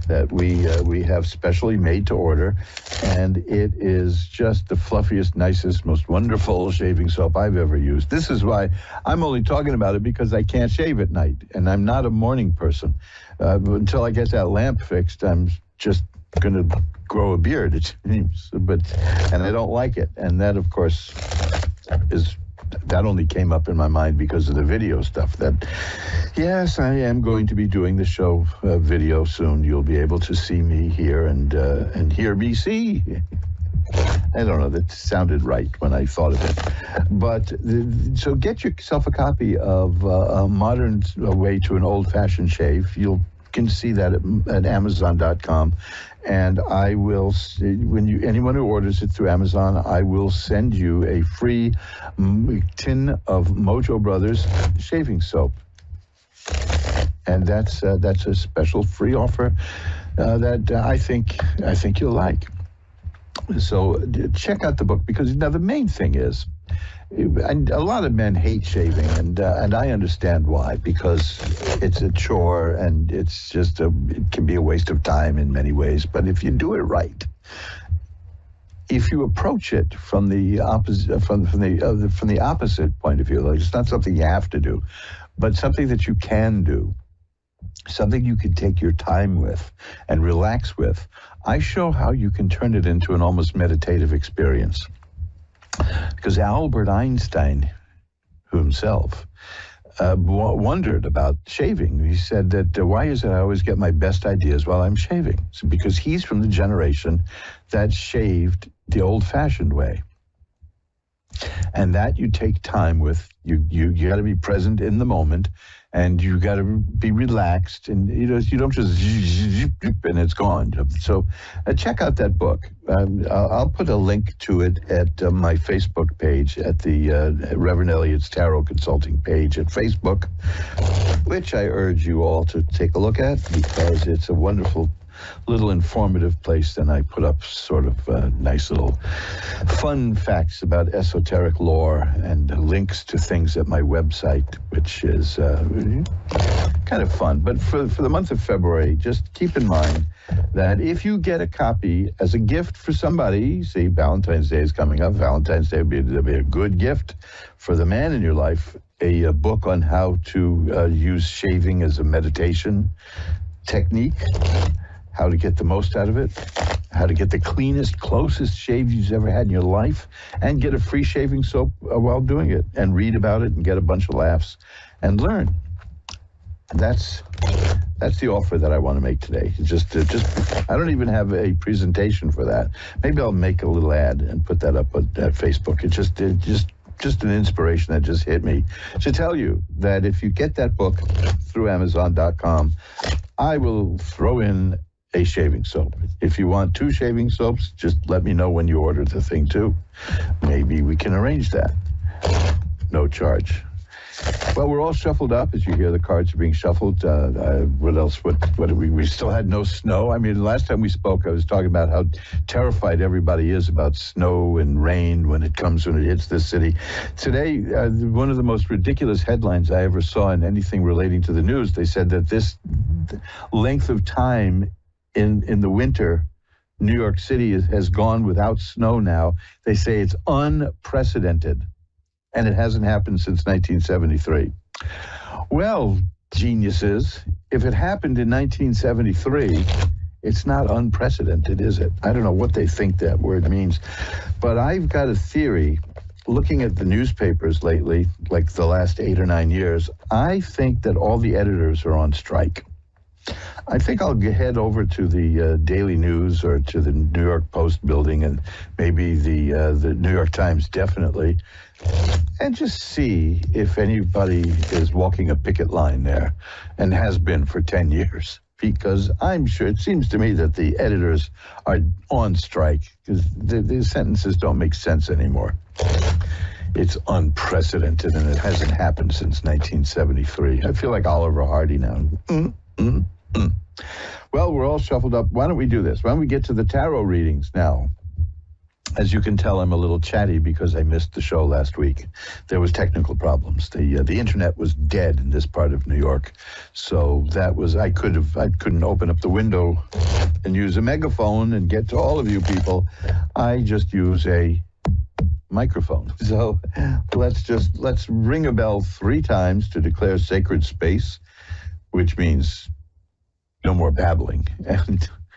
that we have specially made to order. And it is just the fluffiest, nicest, most wonderful shaving soap I've ever used. This is why I'm only talking about it, because I can't shave at night. And I'm not a morning person. Until I get that lamp fixed, I'm just going to grow a beard, it seems. And I don't like it. And that, of course, that only came up in my mind because of the video stuff. That, yes, I am going to be doing the show video soon. You'll be able to see me here and hear me see. I don't know, that sounded right when I thought of it. But so get yourself a copy of a modern way to an old-fashioned shave. You can see that at Amazon.com. And I will, anyone who orders it through Amazon, I will send you a free tin of Mojo Brothers shaving soap. And that's a special free offer that I think you'll like. So check out the book, because now the main thing is, And a lot of men hate shaving, and I understand why, because it's a chore and it's just it can be a waste of time in many ways. But if you do it right, if you approach it from the opposite from the opposite point of view, like it's not something you have to do, but something that you can do, something you can take your time with and relax with, I show how you can turn it into an almost meditative experience. Because Albert Einstein, who himself wondered about shaving. He said that, why is it I always get my best ideas while I'm shaving? So because he's from the generation that shaved the old-fashioned way. And that you take time with. You got to be present in the moment, and you got to be relaxed, and you don't just and it's gone. So check out that book. I'll put a link to it at my Facebook page, at the Reverend Elliot's Tarot Consulting page at Facebook, which I urge you all to take a look at, because it's a wonderful little informative place. And I put up sort of nice little fun facts about esoteric lore and links to things at my website, which is kind of fun. But for the month of February, just keep in mind that if you get a copy as a gift for somebody, see, Valentine's Day is coming up. Valentine's Day would be a good gift for the man in your life, a book on how to use shaving as a meditation technique, how to get the most out of it, how to get the cleanest, closest shave you've ever had in your life, and get a free shaving soap while doing it, and read about it and get a bunch of laughs and learn. That's the offer that I want to make today. Just I don't even have a presentation for that. Maybe I'll make a little ad and put that up at Facebook. It's just an inspiration that just hit me to tell you that if you get that book through Amazon.com, I will throw in a shaving soap. If you want 2 shaving soaps, just let me know when you order the thing too. Maybe we can arrange that. No charge. Well, we're all shuffled up. As you hear, the cards are being shuffled. What else? What we still had no snow. I mean, last time we spoke, I was talking about how terrified everybody is about snow and rain when it hits this city. Today, one of the most ridiculous headlines I ever saw in anything relating to the news, they said that this length of time in the winter, New York City has gone without snow now. They say it's unprecedented. And it hasn't happened since 1973. Well, geniuses, if it happened in 1973, it's not unprecedented, is it? I don't know what they think that word means. But I've got a theory, looking at the newspapers lately, like the last 8 or 9 years, I think that all the editors are on strike. I think I'll head over to the Daily News or to the New York Post building, and maybe the New York Times, definitely, and just see if anybody is walking a picket line there, and has been for 10 years. Because I'm sure, it seems to me that the editors are on strike because the sentences don't make sense anymore. It's unprecedented, and it hasn't happened since 1973. I feel like Oliver Hardy now. Well, we're all shuffled up. Why don't we do this? Why don't we get to the tarot readings now? As you can tell, I'm a little chatty because I missed the show last week. There was technical problems. The internet was dead in this part of New York, so that was I couldn't open up the window and use a megaphone and get to all of you people. I just use a microphone. So let's ring a bell 3 times to declare sacred space, which means no more babbling,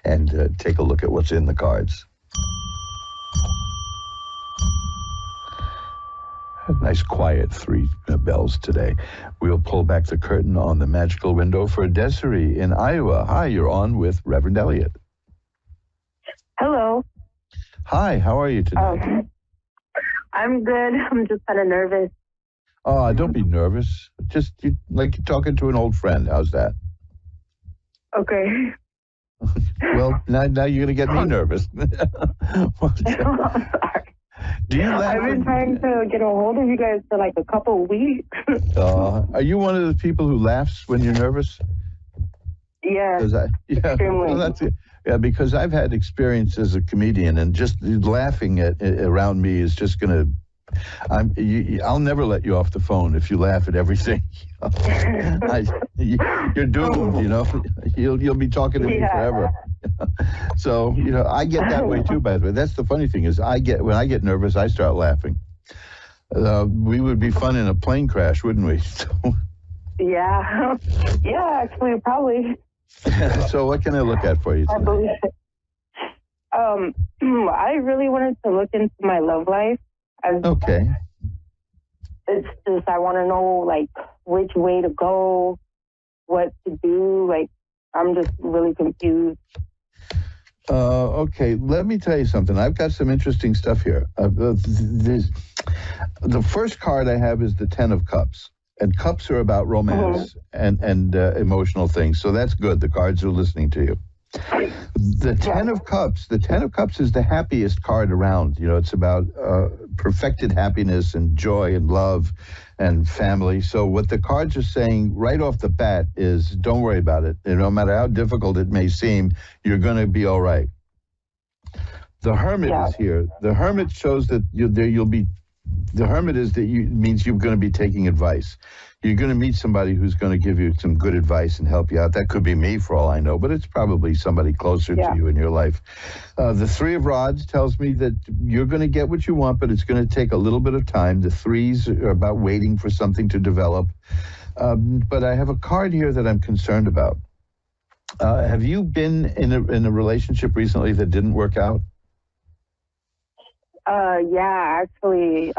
and take a look at what's in the cards. A nice quiet 3 bells today. We'll pull back the curtain on the magical window for Desiree in Iowa. Hi, you're on with Reverend Elliot. Hello. Hi, how are you today? I'm good. I'm just kind of nervous. Oh, don't be nervous. Just like you're talking to an old friend. How's that? Okay. Well, now you're going to get me nervous. I'm sorry. Do you laugh? I've been trying to get a hold of you guys for like a couple of weeks. Are you one of the people who laughs when you're nervous? Yeah. Well, that's it. Yeah, because I've had experience as a comedian, and just laughing around me is just going to I'll never let you off the phone if you laugh at everything. You're doomed, you know. You'll be talking to me forever. So, you know, I get that way too, by the way. That's the funny thing is when I get nervous, I start laughing. We would be fun in a plane crash, wouldn't we? Yeah. Yeah, actually, probably. So what can I look at for you tonight? I believe it. I really wanted to look into my love life. Okay. It's just, I want to know, like, which way to go, what to do. Like, I'm just really confused. Okay, let me tell you something. I've got some interesting stuff here. The first card I have is the 10 of Cups. And cups are about romance and emotional things. So that's good. The cards are listening to you. The 10 of Cups is the happiest card around. You know, it's about perfected happiness and joy and love and family. So what the cards are saying right off the bat is don't worry about it. And no matter how difficult it may seem, you're going to be all right. The Hermit is here. The Hermit shows that the Hermit means you're going to be taking advice. You're going to meet somebody who's going to give you some good advice and help you out. That could be me for all I know, but it's probably somebody closer to you in your life. The 3 of Rods tells me that you're going to get what you want, but it's going to take a little bit of time. The 3s are about waiting for something to develop. But I have a card here that I'm concerned about. Have you been in a relationship recently that didn't work out? Yeah, actually,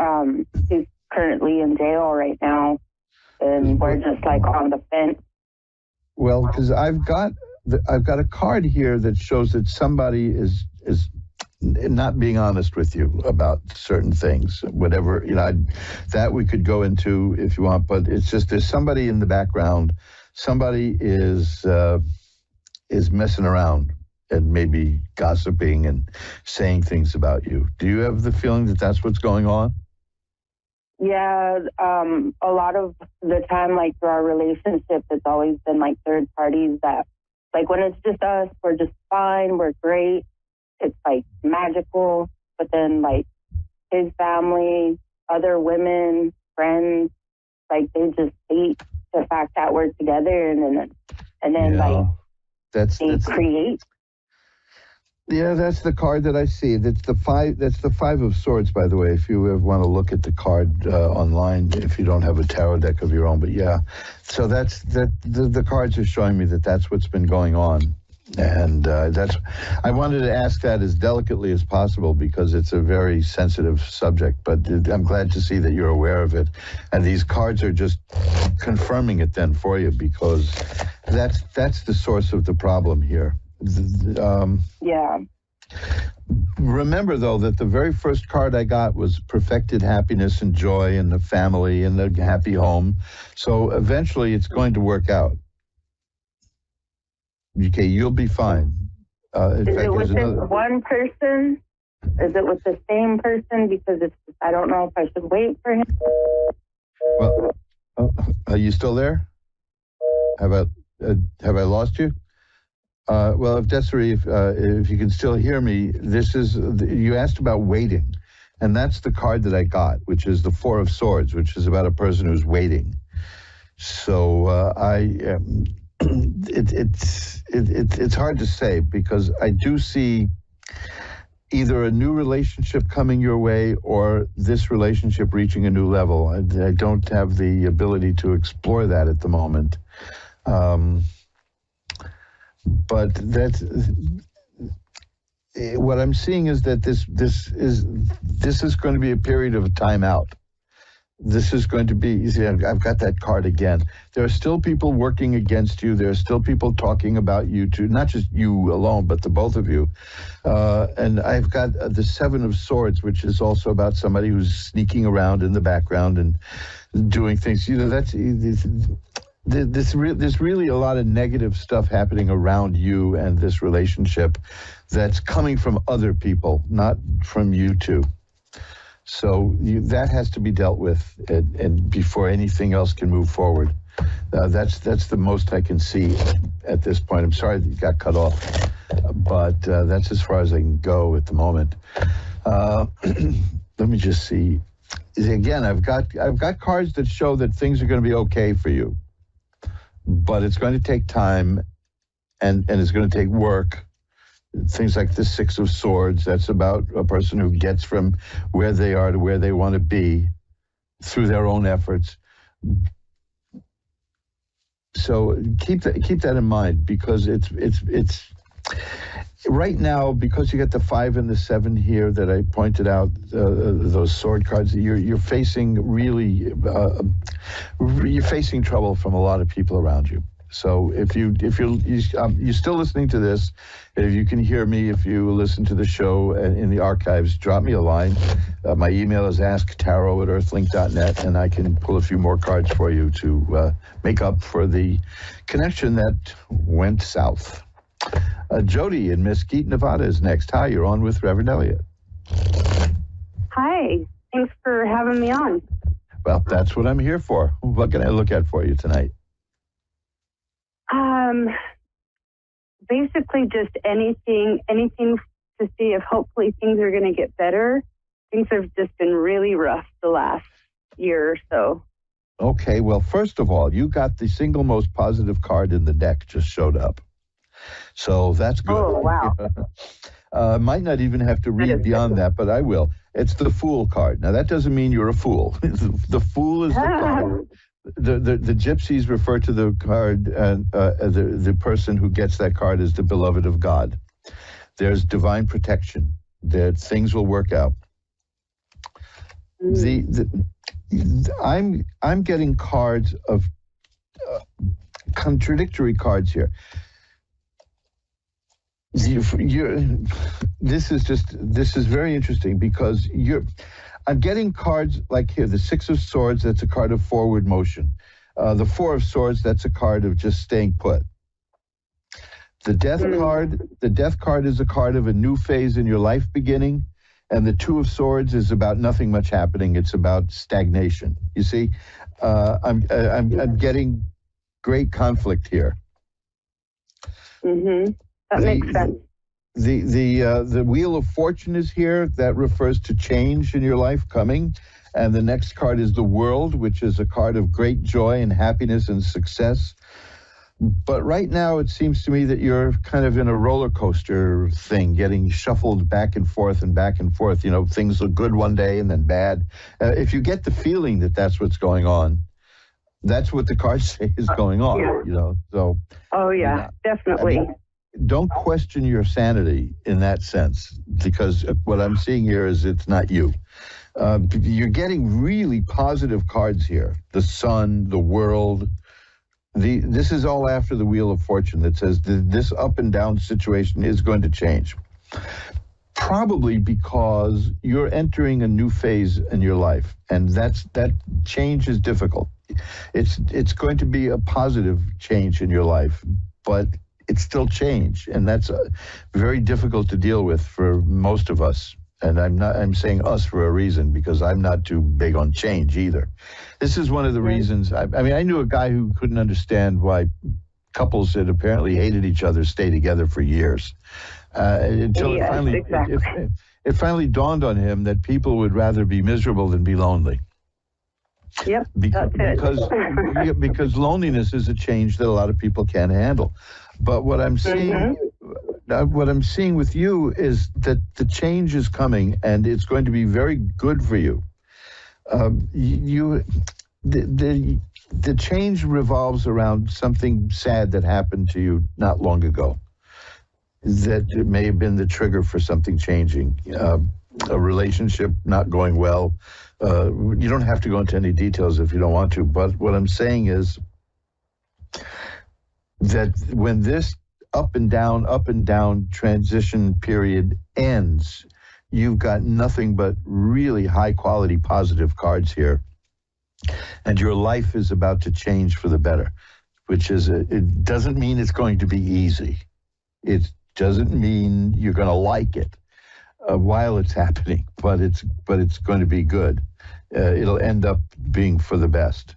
he's currently in jail right now, and we're just like on the fence. Well, because I've got a card here that shows that somebody is not being honest with you about certain things, whatever, you know, that we could go into if you want, but it's just there's somebody in the background, somebody is messing around and maybe gossiping and saying things about you. Do you have the feeling that that's what's going on? Yeah, a lot of the time, like through our relationship, it's always been like third parties that, like when it's just us, we're just fine, we're great. It's like magical. But then like his family, other women, friends, like they just hate the fact that we're together, and then like that's create. Yeah, that's the card that I see. That's the 5 of Swords, by the way, if you ever want to look at the card online, if you don't have a tarot deck of your own. But yeah, so the cards are showing me that that's what's been going on. And I wanted to ask that as delicately as possible because it's a very sensitive subject, but I'm glad to see that you're aware of it. And these cards are just confirming it then for you, because that's the source of the problem here. Yeah. Remember, though, that the very first card I got was perfected happiness and joy and the family and the happy home. So eventually it's going to work out. Okay, you'll be fine. Is it with this one person? Is it with the same person? Because I don't know if I should wait for him. Well, are you still there? Have I lost you? Well, if Desiree, if you can still hear me, you asked about waiting, and that's the card that I got, which is the 4 of Swords, which is about a person who's waiting. So it's hard to say, because I do see either a new relationship coming your way or this relationship reaching a new level. I don't have the ability to explore that at the moment. But what I'm seeing is that this is going to be a period of time out. This is going to be, you see, I've got that card again. There are still people working against you. There are still people talking about you too, not just you alone, but the both of you. And I've got the 7 of Swords, which is also about somebody who's sneaking around in the background and doing things. You know, there's really a lot of negative stuff happening around you and this relationship that's coming from other people, not from you two. So that has to be dealt with, and before anything else can move forward. That's the most I can see at this point. I'm sorry that you got cut off, but that's as far as I can go at the moment. Let me just see. again, I've got cards that show that things are going to be okay for you, but it's going to take time, and it's going to take work. Things like the Six of Swords, that's about a person who gets from where they are to where they want to be through their own efforts. So keep that in mind, because it's right now, because you get the 5 and the 7 here that I pointed out, those sword cards, you're facing you're facing trouble from a lot of people around you. So if you're still listening to this, if you can hear me, if you listen to the show in the archives, drop me a line. My email is asktarot@earthlink.net, and I can pull a few more cards for you to make up for the connection that went south. Jody in Mesquite, Nevada is next. Hi, you're on with Reverend Elliott. Hi, thanks for having me on. Well, that's what I'm here for. What can I look at for you tonight? Basically just anything to see if hopefully things are going to get better. Things have just been really rough the last year or so. Okay, well, first of all, you got the single most positive card in the deck just showed up. So that's good. Oh, wow. Might not even have to read beyond that, but I will. It's the Fool card. Now, that doesn't mean you're a fool. The Fool is the card. The gypsies refer to the card, the person who gets that card is the beloved of God. There's divine protection. That things will work out. I'm getting cards of contradictory cards here. This is very interesting, because I'm getting cards like here, the Six of Swords, that's a card of forward motion. The Four of Swords, that's a card of just staying put. The Death card is a card of a new phase in your life beginning, and the Two of Swords is about nothing much happening. It's about stagnation. You see, I'm getting great conflict here. Mm-hmm. That makes sense. The Wheel of Fortune is here. That refers to change in your life coming. And the next card is the World, which is a card of great joy and happiness and success. But right now, it seems to me that you're kind of in a roller coaster thing, getting shuffled back and forth and back and forth. You know, things look good one day and then bad. If you get the feeling that that's what's going on, that's what the cards say is going on, you know. So. Oh, yeah, definitely. I mean, don't question your sanity in that sense, because what I'm seeing here is it's not you. You're getting really positive cards here. The Sun, the World. This is all after the Wheel of Fortune that says this up and down situation is going to change. Probably because you're entering a new phase in your life, and that change is difficult. It's going to be a positive change in your life, but it's still change, and that's very difficult to deal with for most of us. And I'm saying us for a reason, because I'm not too big on change either. This is one of the reasons. I mean, I knew a guy who couldn't understand why couples that apparently hated each other stay together for years, until it finally dawned on him that people would rather be miserable than be lonely. Yep, because loneliness is a change that a lot of people can't handle. But what I'm seeing, with you is that the change is coming, and it's going to be very good for you. The change revolves around something sad that happened to you not long ago. That it may have been the trigger for something changing. A relationship not going well. You don't have to go into any details if you don't want to, but what I'm saying is that when this up and down transition period ends, you've got nothing but really high quality positive cards here. And your life is about to change for the better, which is, it doesn't mean it's going to be easy. It doesn't mean you're going to like it while it's happening, but it's going to be good. It'll end up being for the best.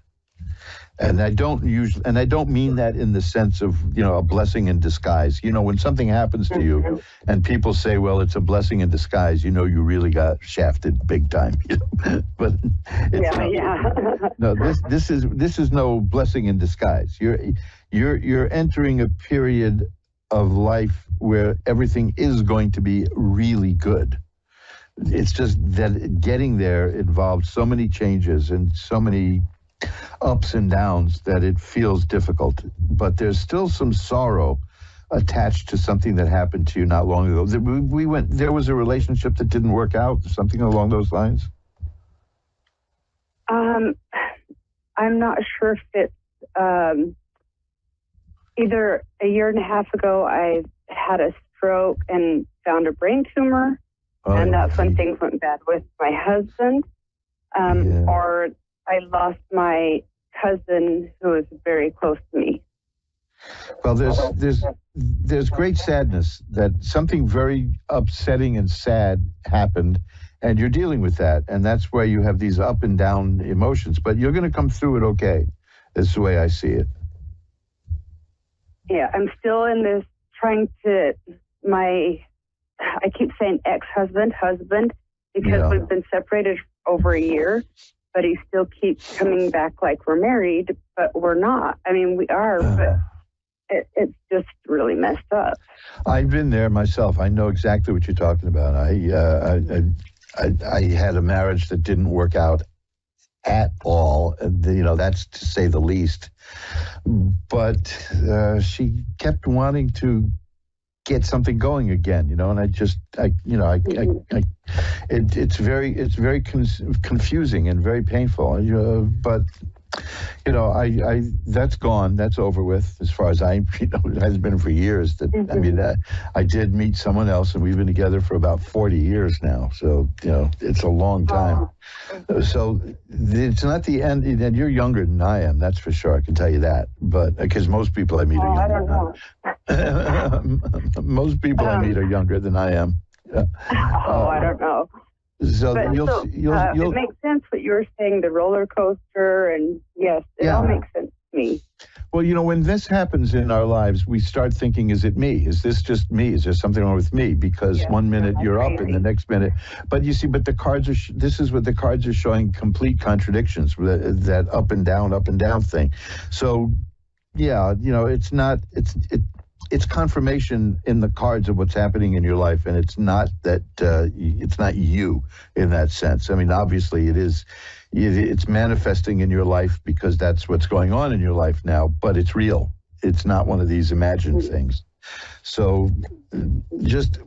And I don't mean that in the sense of, a blessing in disguise. When something happens to you and people say, well, it's a blessing in disguise, you really got shafted big time. But no, this is no blessing in disguise. You're entering a period of life where everything is going to be really good. It's just that getting there involved so many changes and so many ups and downs that it feels difficult. But there's still some sorrow attached to something that happened to you not long ago. There was a relationship that didn't work out, something along those lines? I'm not sure if it's either a year and a half ago I had a stroke and found a brain tumor, and that's when things went bad with my husband, or I lost my cousin who is very close to me. Well, there's great sadness that something very upsetting and sad happened, and you're dealing with that, and that's where you have these up and down emotions. But you're going to come through it okay. That's the way I see it. Yeah, I'm still in this trying to, I keep saying ex-husband, because we've been separated over a year, but he still keeps coming back like we're married, but we're not. I mean, we are, but it's just really messed up. I've been there myself. I know exactly what you're talking about. I had a marriage that didn't work out at all. That's to say the least. But she kept wanting to get something going again, and it's very confusing and very painful. But that's gone. That's over with. As far as it has been for years. I did meet someone else, and we've been together for about 40 years now. So it's a long time. So it's not the end. And you're younger than I am. That's for sure. I can tell you that. But because most people I meet are younger. I don't know. Most people I meet are younger than I am. I don't know. So it makes sense what you were saying, the roller coaster, and yes, it all makes sense to me. Well, when this happens in our lives, we start thinking, is it me? Is this just me? Is there something wrong with me? Because one minute you're up and the next minute, but you see, the cards are, this is what the cards are showing, complete contradictions, that up and down thing. So, it's confirmation in the cards of what's happening in your life, and it's not that it's not you in that sense. I mean, obviously it is. It's manifesting in your life because that's what's going on in your life now, but it's real. It's not one of these imagined things. So, just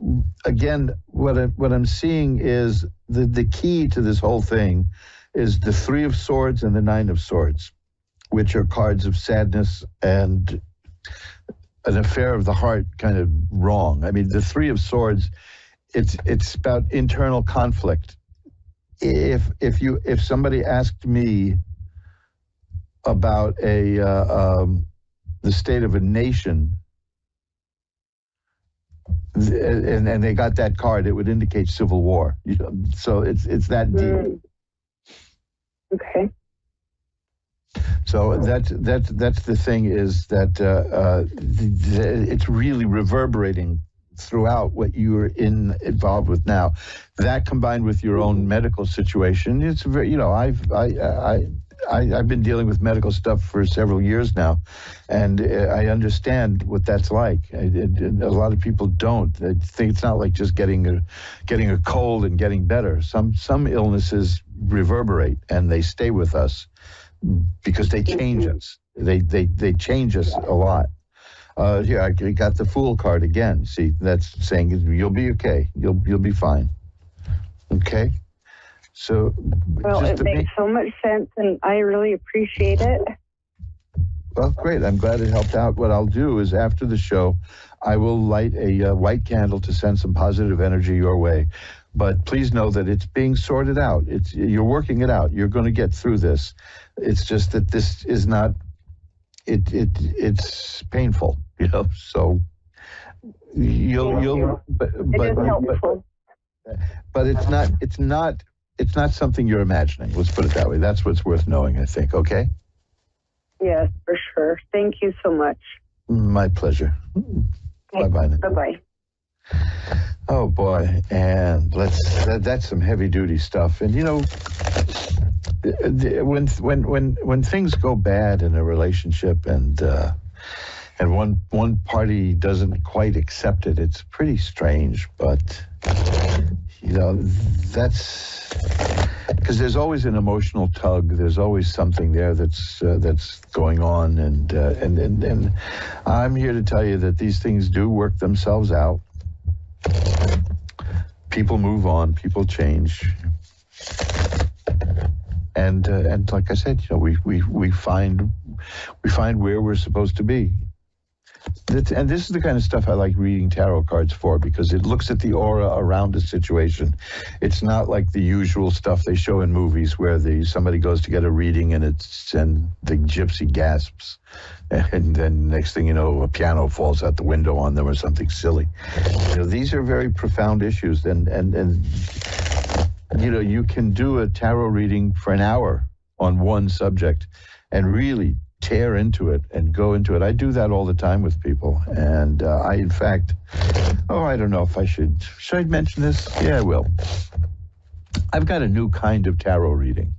again, what I'm seeing is the key to this whole thing is the Three of Swords and the Nine of Swords, which are cards of sadness and an affair of the heart, kind of wrong. I mean, the Three of Swords, it's about internal conflict. If somebody asked me about the state of a nation, and they got that card, it would indicate civil war. So it's that deep. Okay. So that's the thing, is that it's really reverberating throughout what you're involved with now. That combined with your own medical situation, it's very, I've been dealing with medical stuff for several years now, and I understand what that's like. A lot of people don't. They think it's not like just getting a cold and getting better. Some illnesses reverberate and they stay with us because they change us. They change us a lot. Here, I got the Fool card again. See, that's saying you'll be okay. You'll be fine. Okay? So, well, it makes so much sense, and I really appreciate it. Well, great. I'm glad it helped out. What I'll do is, after the show, I will light a white candle to send some positive energy your way. But please know that it's being sorted out. You're working it out. You're going to get through this. It's just that this is not. It's painful, So you'll. But it's not something you're imagining. Let's put it that way. That's what's worth knowing, I think. Okay. Yes, for sure. Thank you so much. My pleasure. Bye-bye. Bye-bye. Oh boy, and that's some heavy duty stuff. And you know, when things go bad in a relationship and one party doesn't quite accept it, it's pretty strange. But you know, that's because there's always an emotional tug. There's always something there that's going on, and I'm here to tell you that these things do work themselves out. People move on, people change, and like I said, you know, we find where we're supposed to be. And this is the kind of stuff I like reading tarot cards for, because it looks at the aura around a situation. It's not like the usual stuff they show in movies where somebody goes to get a reading and the gypsy gasps, and then next thing you know, a piano falls out the window on them or something silly. You know, these are very profound issues, and you know, you can do a tarot reading for an hour on one subject and really tear into it and go into it. I do that all the time with people. And I don't know if should I mention this? Yeah, I will. I've got a new kind of tarot reading.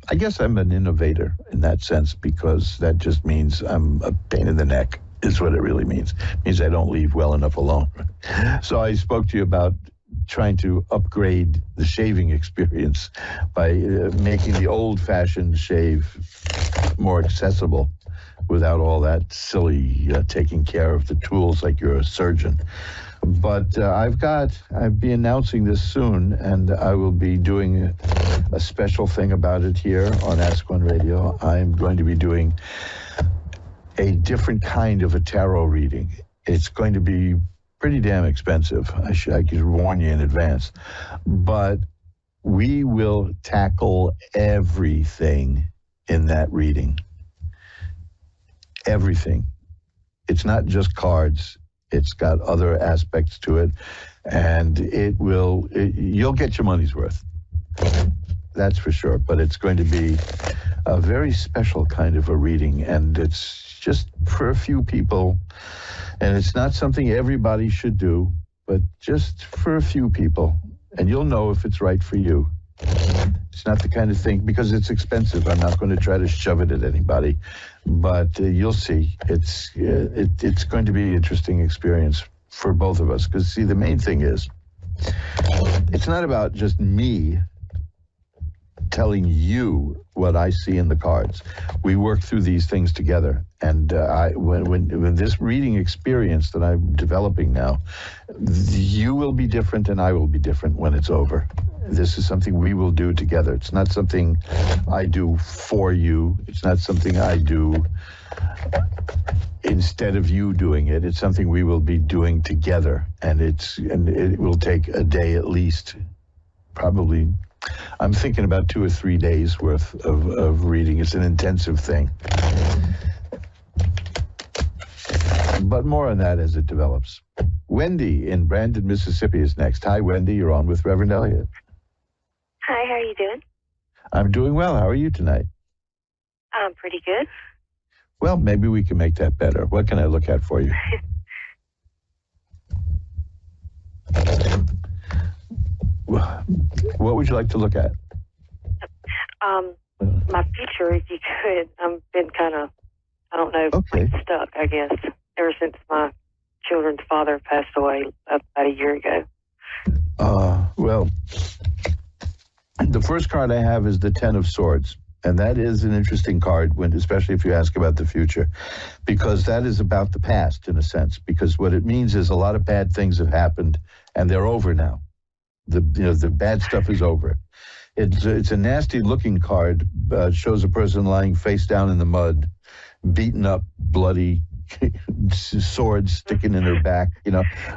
I guess I'm an innovator in that sense, because that just means I'm a pain in the neck, is what it really means. It means I don't leave well enough alone. So I spoke to you about trying to upgrade the shaving experience by making the old-fashioned shave more accessible without all that silly taking care of the tools like you're a surgeon. But I'll be announcing this soon, and I will be doing a special thing about it here on Ask One Radio. I'm going to be doing a different kind of a tarot reading. It's going to be pretty damn expensive. I could warn you in advance. But we will tackle everything in that reading. Everything. It's not just cards. It's got other aspects to it. And you'll get your money's worth. That's for sure. But it's going to be a very special kind of a reading. And it's just for a few people. And it's not something everybody should do, but just for a few people. And you'll know if it's right for you. It's not the kind of thing, because it's expensive. I'm not going to try to shove it at anybody, but you'll see. It's going to be an interesting experience for both of us. Because see, the main thing is, it's not about just me telling you what I see in the cards. We work through these things together. And when this reading experience that I'm developing now, you will be different and I will be different when it's over. This is something we will do together. It's not something I do for you. It's not something I do instead of you doing it. It's something we will be doing together. And it will take a day at least, probably. I'm thinking about 2 or 3 days worth of reading. It's an intensive thing. But more on that as it develops. Wendy in Brandon, Mississippi is next. Hi, Wendy. You're on with Reverend Elliot. Hi, how are you doing? I'm doing well. How are you tonight? I'm pretty good. Well, maybe we can make that better. What can I look at for you? What would you like to look at? My future, if you could. I've been kind of, I don't know, stuck, I guess, ever since my children's father passed away about a year ago. Well, the first card I have is the 10 of Swords. And that is an interesting card, especially if you ask about the future, because that is about the past in a sense. Because what it means is a lot of bad things have happened, and they're over now. The bad stuff is over. It's a nasty looking card. Shows a person lying face down in the mud, beaten up, bloody, swords sticking in their back.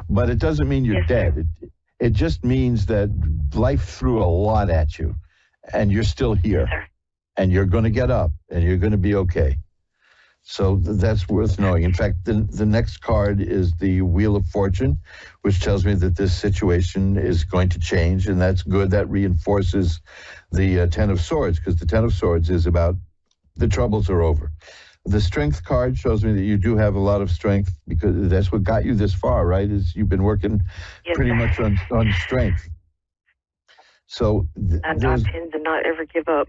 But it doesn't mean you're dead. It just means that life threw a lot at you, and you're still here. And you're going to get up, and you're going to be okay. So that's worth knowing. In fact, the next card is the Wheel of Fortune, which tells me that this situation is going to change, and that's good. That reinforces the 10 of Swords, because the 10 of Swords is about the troubles are over. The strength card shows me that you do have a lot of strength, because that's what got you this far, right? Is you've been working pretty much on strength. So I tend to not ever give up.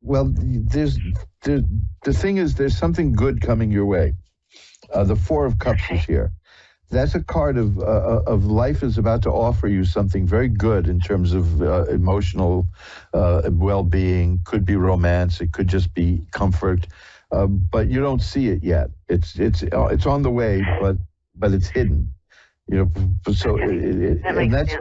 well, the thing is, there's something good coming your way. The Four of Cups is here. That's a card of life is about to offer you something very good in terms of emotional well-being. Could be romance. It could just be comfort, but you don't see it yet. It's on the way, but it's hidden. You know, so that makes sense.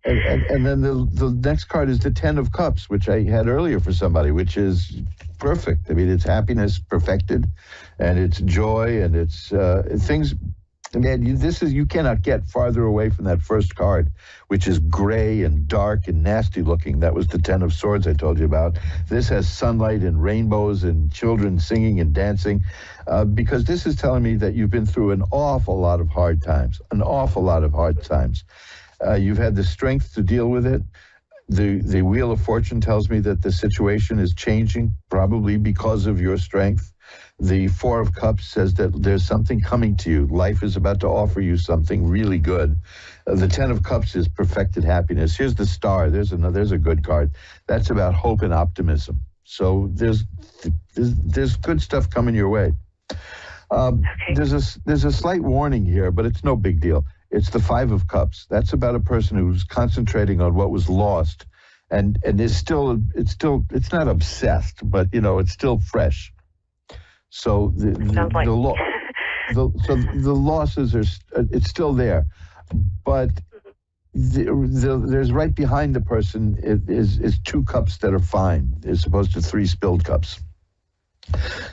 And then the next card is the Ten of Cups, which I had earlier for somebody, which is perfect. I mean, it's happiness perfected, and it's joy, and it's things. Man, you cannot get farther away from that first card, which is gray and dark and nasty looking. That was the Ten of Swords I told you about. This has sunlight and rainbows and children singing and dancing, because this is telling me that you've been through an awful lot of hard times, You've had the strength to deal with it. The Wheel of Fortune tells me that the situation is changing, probably because of your strength. The Four of Cups says that there's something coming to you. Life is about to offer you something really good. The Ten of Cups is perfected happiness. Here's the Star. There's a good card. That's about hope and optimism. So there's good stuff coming your way. There's a slight warning here, but it's no big deal. It's the Five of Cups. That's about a person who's concentrating on what was lost, and it's not obsessed, but it's still fresh. So the losses it's still there, but there's right behind the person is two cups that are fine, as opposed to three spilled cups.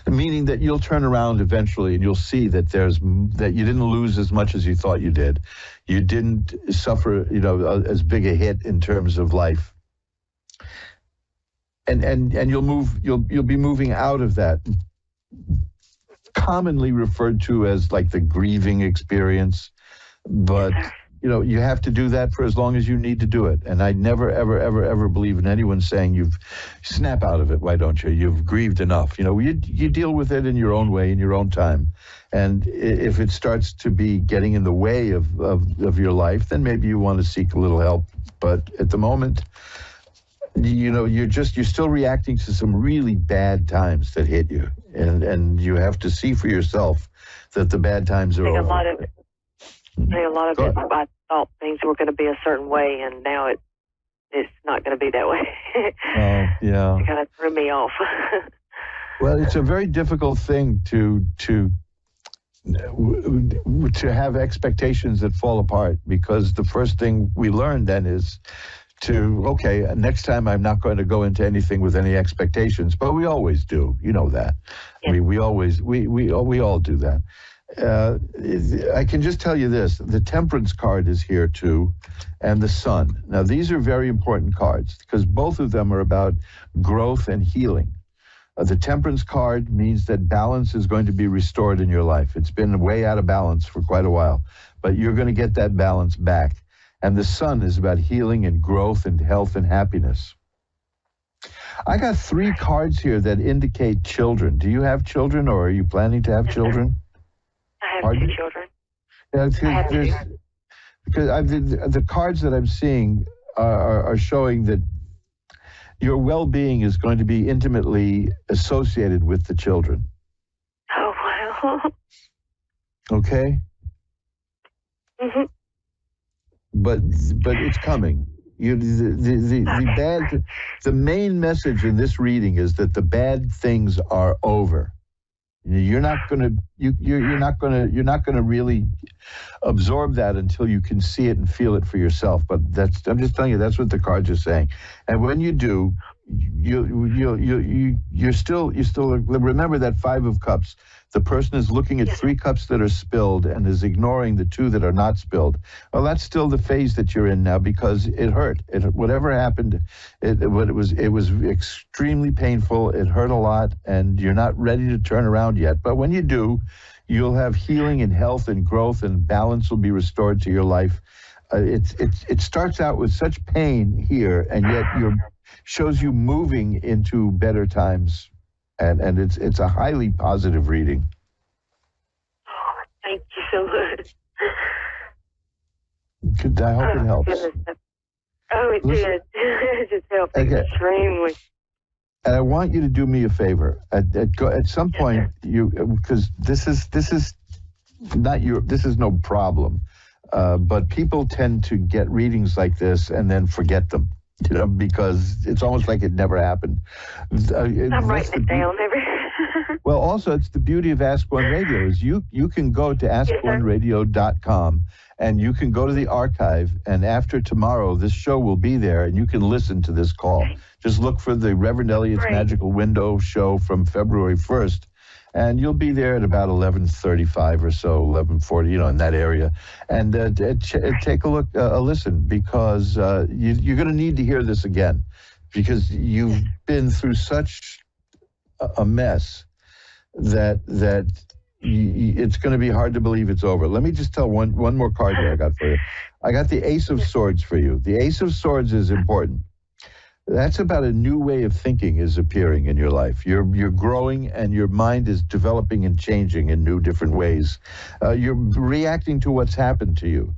Meaning that you'll turn around eventually and you'll see that that you didn't lose as much as you thought you did. You didn't suffer, as big a hit in terms of life. And you'll be moving out of that, commonly referred to as like the grieving experience, but you have to do that for as long as you need to do it. And I never, ever, ever, ever believe in anyone saying you've snap out of it. Why don't you? You've grieved enough. You deal with it in your own way, in your own time. And if it starts to be getting in the way of your life, then maybe you want to seek a little help. But at the moment, you're still reacting to some really bad times that hit you. And you have to see for yourself that the bad times are over. A lot of it, I thought things were going to be a certain way, and now it's not going to be that way. Oh, yeah. It kind of threw me off. Well, it's a very difficult thing to have expectations that fall apart, because the first thing we learn then is next time I'm not going to go into anything with any expectations, but we always do. You know that. Yeah. I mean, we all do that. I can just tell you this, the Temperance card is here too, and the Sun. Now, these are very important cards because both of them are about growth and healing. The Temperance card means that balance is going to be restored in your life. It's been way out of balance for quite a while, but you're going to get that balance back. And the Sun is about healing and growth and health and happiness. I got 3 cards here that indicate children. Do you have children, or are you planning to have children? I have 2 children. Yeah, because the cards that I'm seeing are showing that your well-being is going to be intimately associated with the children. Oh, wow. Okay? Mm-hmm. But it's coming. The main message in this reading is that the bad things are over. You're not going to really absorb that until you can see it and feel it for yourself. But I'm just telling you, that's what the cards are saying. And when you do, you still remember that 5 of Cups. The person is looking at 3 cups that are spilled and is ignoring the 2 that are not spilled. Well, that's still the phase that you're in now, because it hurt. Whatever happened, it was extremely painful. It hurt a lot, and you're not ready to turn around yet. But when you do, you'll have healing and health and growth, and balance will be restored to your life. It starts out with such pain here, and yet shows you moving into better times. And it's a highly positive reading. Oh, thank you so much. I hope it helps. Goodness. Oh, it did. It just helped extremely. And I want you to do me a favor. At some point, because this is no problem, but people tend to get readings like this and then forget them, because it's almost like it never happened. I'm writing it down. Well, also, it's the beauty of Ask One Radio is you can go to askoneradio.com and you can go to the archive, and after tomorrow, this show will be there, and you can listen to this call. Just look for the Reverend Elliot's Magical Window show from February 1st, and you'll be there at about 11:35 or so, 11:40, in that area. And take a look, a listen, because you're going to need to hear this again, because you've been through such a mess that it's going to be hard to believe it's over. Let me just tell one more card here I got for you. I got the Ace of Swords for you. The Ace of Swords is important. That's about a new way of thinking is appearing in your life. You're growing, and your mind is developing and changing in new, different ways. You're reacting to what's happened to you.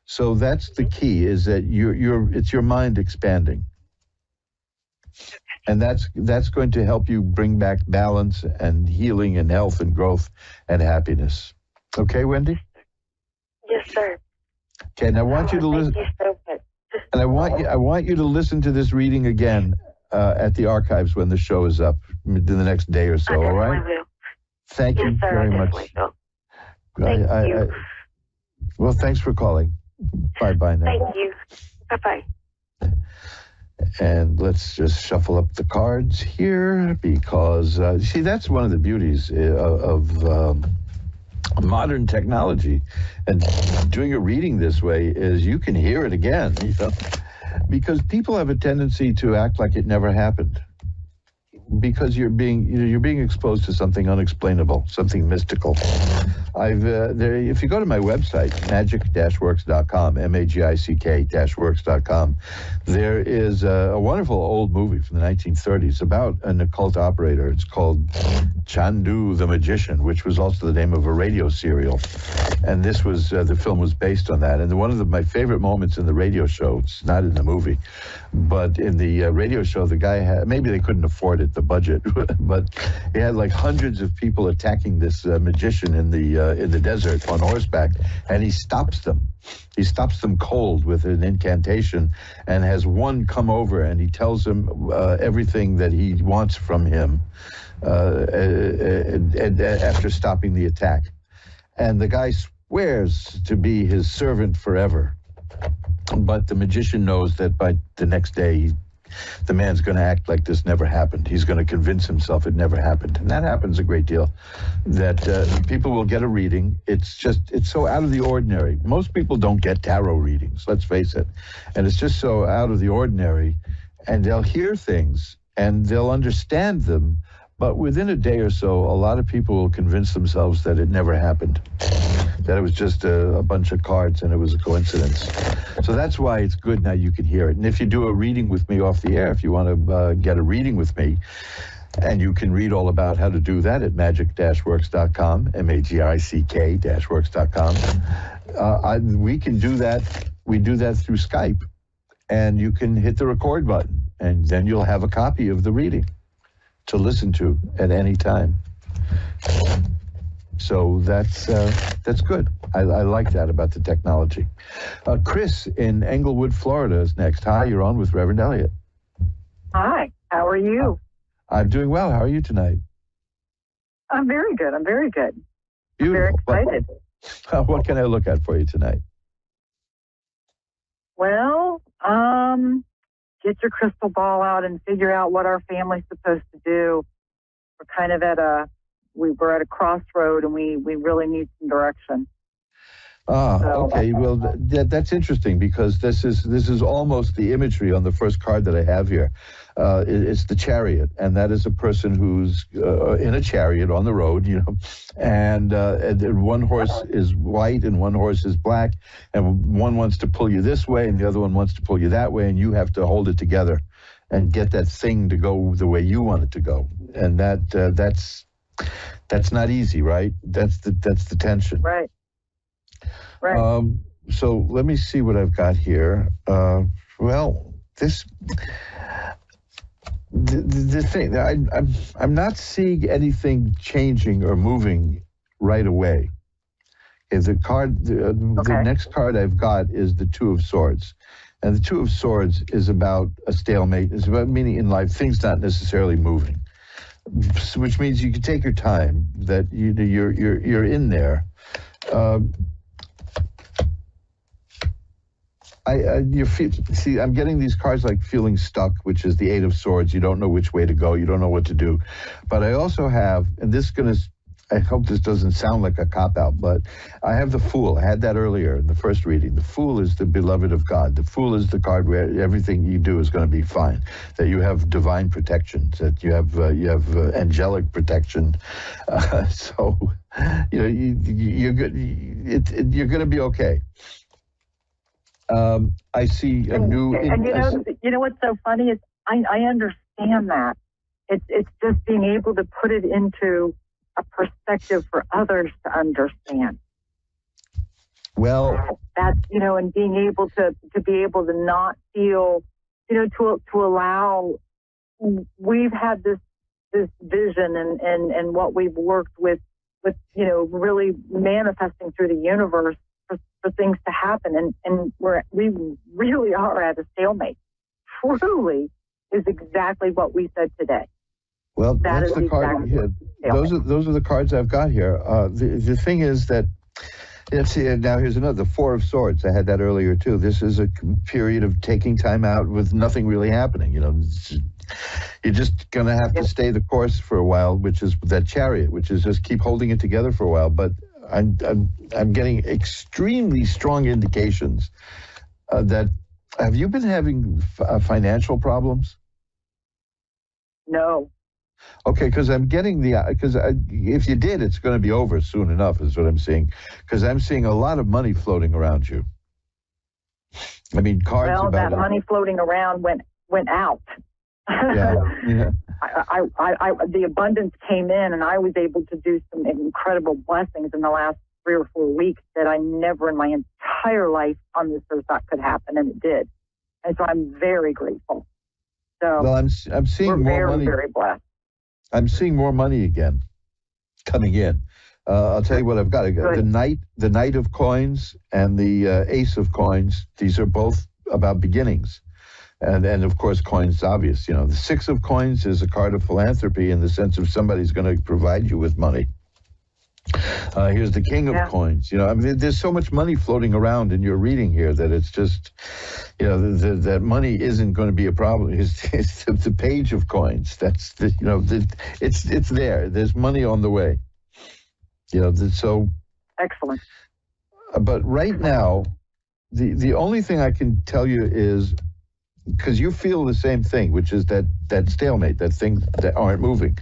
So that's the key, is that it's your mind expanding. And that's going to help you bring back balance and healing and health and growth and happiness. Okay, Wendy? Yes, sir. Okay, and I want you to listen. Thank you so much. And I want you to listen to this reading again at the archives when the show is up in the next day or so. All right? Will. Thank you very much. Thank you. Well, thanks for calling. Bye now. Thank you. Bye-bye. And let's just shuffle up the cards here, because, see, that's one of the beauties of modern technology. And doing a reading this way is you can hear it again, because people have a tendency to act like it never happened. Because you're being exposed to something unexplainable, something mystical. If you go to my website, magic-works.com, magic-works.com, there is a wonderful old movie from the 1930s about an occult operator. It's called Chandu the Magician, which was also the name of a radio serial. And this was the film was based on that. And one of my favorite moments in the radio show, it's not in the movie, but in the radio show, the guy had, maybe they couldn't afford it, the budget, but he had like hundreds of people attacking this magician in the desert on horseback, and he stops them. He stops them cold with an incantation, and has one come over, and he tells him everything that he wants from him after stopping the attack. And the guy swears to be his servant forever. But the magician knows that by the next day, the man's going to act like this never happened. He's going to convince himself it never happened. And that happens a great deal, that people will get a reading. It's so out of the ordinary. Most people don't get tarot readings, let's face it. And it's just so out of the ordinary. And they'll hear things and they'll understand them. But within a day or so, a lot of people will convince themselves that it never happened, that it was just a bunch of cards and it was a coincidence. So that's why it's good now you can hear it. And if you do a reading with me off the air, if you want to get a reading with me, and you can read all about how to do that at magic-works.com, magic-works.com. We can do that. We do that through Skype. And you can hit the record button, and then you'll have a copy of the reading to listen to at any time. So that's good. I like that about the technology. Chris in Englewood, Florida is next. Hi, you're on with Reverend Elliot. Hi, how are you? I'm doing well. How are you tonight? I'm very good. Beautiful. I'm very excited. What can I look at for you tonight? Well, get your crystal ball out and figure out what our family's supposed to do. We're kind of we're at a crossroad, and we really need some direction. Okay. Well, that's interesting, because this is almost the imagery on the first card that I have here. It's the Chariot, and that is a person who's in a chariot on the road, and one horse is white and one horse is black, and one wants to pull you this way and the other one wants to pull you that way, and you have to hold it together and get that thing to go the way you want it to go. And that's not easy, right? That's the tension. Right. Right. So let me see what I've got here. Well, the thing, I'm not seeing anything changing or moving right away. Okay, the next card I've got is the Two of Swords. And the Two of Swords is about a stalemate. It's about meaning in life, things not necessarily moving, which means you can take your time, that you're in there. I'm getting these cards like feeling stuck, which is the Eight of Swords. You don't know which way to go. You don't know what to do. But I also have, and I hope this doesn't sound like a cop-out, but I have the Fool. I had that earlier in the first reading. The Fool is the beloved of God. The Fool is the card where everything you do is going to be fine, that you have divine protection, that you have angelic protection. So, you're good. You're going to be okay. I see a new... And you know what's so funny is I understand that. It's just being able to put it into a perspective for others to understand. Well, that's, and being able to be able to not feel, to allow, we've had this vision and what we've worked with, really manifesting through the universe for things to happen. And we really are at a stalemate. Truly is exactly what we said today. Well, that's the card. Yeah, those are the cards I've got here. The thing is that, now here's another, the Four of Swords. I had that earlier too. This is a period of taking time out with nothing really happening. You're just going to have to stay the course for a while, which is that Chariot, which is just keep holding it together for a while. But I'm getting extremely strong indications that, have you been having financial problems? No. Okay, because I'm getting if you did, it's going to be over soon enough, is what I'm seeing. Because I'm seeing a lot of money floating around you. I mean, cards well, about that money floating around went out. Yeah. The abundance came in, and I was able to do some incredible blessings in the last 3 or 4 weeks that I never in my entire life on this earth thought could happen, and it did. And so I'm very grateful. So well, I'm seeing more money. Very blessed. I'm seeing more money again coming in. I'll tell you what I've got. The Knight of Coins and the Ace of Coins. These are both about beginnings. And of course, coins is obvious. The Six of Coins is a card of philanthropy in the sense of somebody's going to provide you with money. Here's the King of Coins. There's so much money floating around in your reading here that it's just, that money isn't going to be a problem. It's the Page of Coins. That's it's there. There's money on the way. So excellent. But right now, the only thing I can tell you is, because you feel the same thing, which is that stalemate, that thing that aren't moving.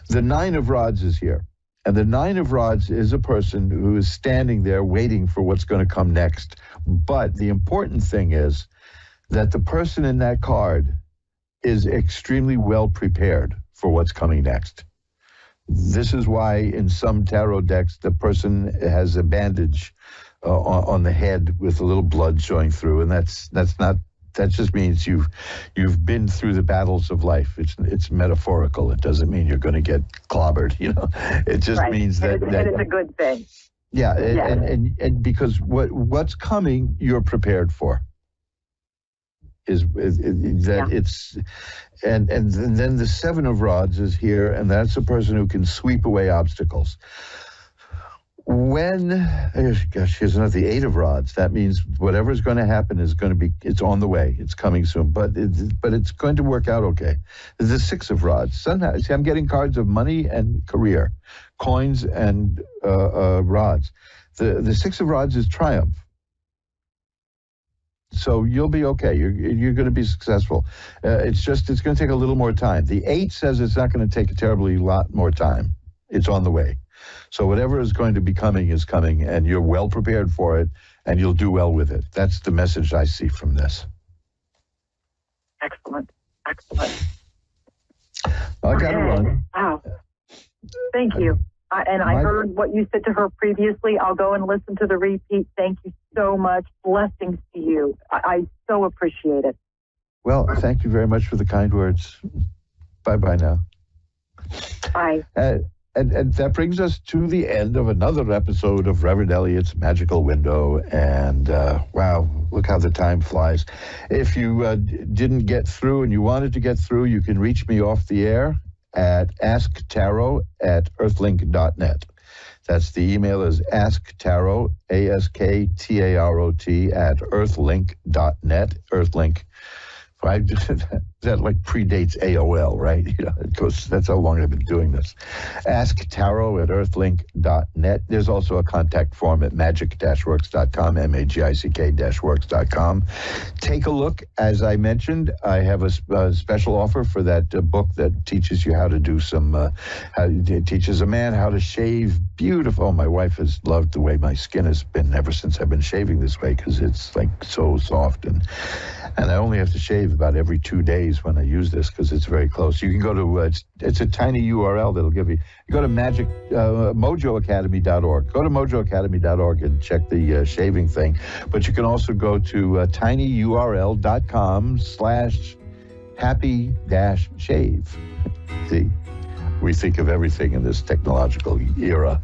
The Nine of Rods is here. And the Nine of Rods is a person who is standing there waiting for what's going to come next. But the important thing is that the person in that card is extremely well prepared for what's coming next. This is why in some tarot decks, the person has a bandage on the head with a little blood showing through. And that just means you've been through the battles of life. It's metaphorical. It doesn't mean you're going to get clobbered. It just means that it's a good thing. Yeah, and because what's coming, you're prepared for. It's and then the Seven of Rods is here, and that's a person who can sweep away obstacles. Here's another, the Eight of Rods. That means whatever's going to happen it's on the way. It's coming soon, but it's going to work out okay. The Six of Rods. Somehow, see, I'm getting cards of money and career, coins and rods. The Six of Rods is triumph. So you'll be okay. You're going to be successful. It's going to take a little more time. The Eight says it's not going to take a terribly lot more time. It's on the way. So whatever is going to be coming is coming, and you're well prepared for it, and you'll do well with it. That's the message I see from this. Excellent. Excellent. I got to run. Wow. Thank you. I heard what you said to her previously. I'll go and listen to the repeat. Thank you so much. Blessings to you. I so appreciate it. Well, thank you very much for the kind words. Bye-bye now. Bye. And that brings us to the end of another episode of Reverend Elliot's Magical Window. And wow, look how the time flies. If you didn't get through and you wanted to get through, you can reach me off the air at asktarot@earthlink.net. That's the email is asktarot, ASKTAROT @earthlink.net. Earthlink. That like predates AOL, right? Because that's how long I've been doing this. asktarot@earthlink.net. There's also a contact form at magic-works.com, magic-works.com. Take a look. As I mentioned, I have a special offer for that book that teaches you how to do teaches a man how to shave beautiful. Oh, my wife has loved the way my skin has been ever since I've been shaving this way, because it's like so soft, and I only have to shave about every 2 days when I use this, because it's very close. You can go to it's a tiny URL that'll give you go to mojoacademy.org. Go to mojoacademy.org and check the shaving thing. But you can also go to tinyurl.com/happy-shave. See, we think of everything in this technological era.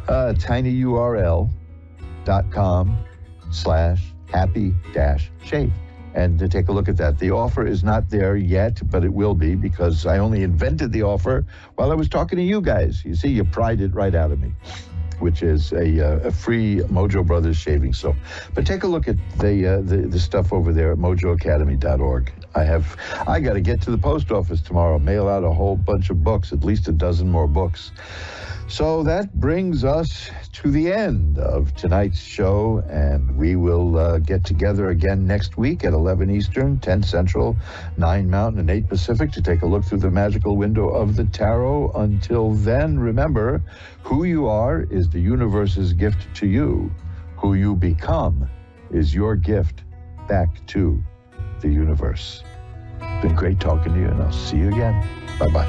tinyurl.com/happy-shave. And to take a look at that. The offer is not there yet, but it will be, because I only invented the offer while I was talking to you guys. You see, you pried it right out of me, which is a free Mojo Brothers shaving soap. But take a look at the stuff over there at mojoacademy.org. I got to get to the post office tomorrow, mail out a whole bunch of books, at least a dozen more books. So that brings us to the end of tonight's show, and we will get together again next week at 11 Eastern, 10 Central, 9 Mountain, and 8 Pacific to take a look through the magical window of the tarot. Until then, remember, who you are is the universe's gift to you. Who you become is your gift back to the universe. It's been great talking to you, and I'll see you again. Bye-bye.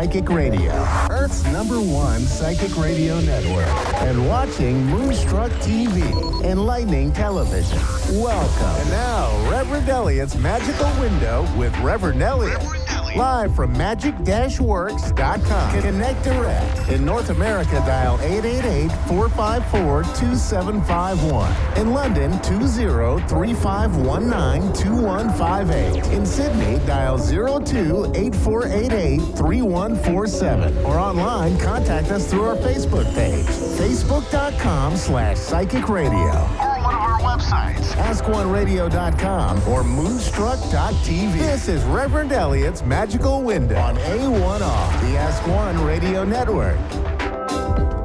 Psychic Radio, Earth's #1 psychic radio network, and watching Moonstruck TV, enlightening television. Welcome. And now, Reverend Elliot's Magical Window with Reverend Elliot. Live from magic-works.com. Connect direct. In North America, dial 888-454-2751. In London, 20-3519-2158. In Sydney, dial 02-8488-3147. Or online, contact us through our Facebook page, facebook.com/psychic radio. One of our websites, askoneradio.com or moonstruck.tv. This is Reverend Elliot's Magical Window on A1R, the Ask One Radio Network.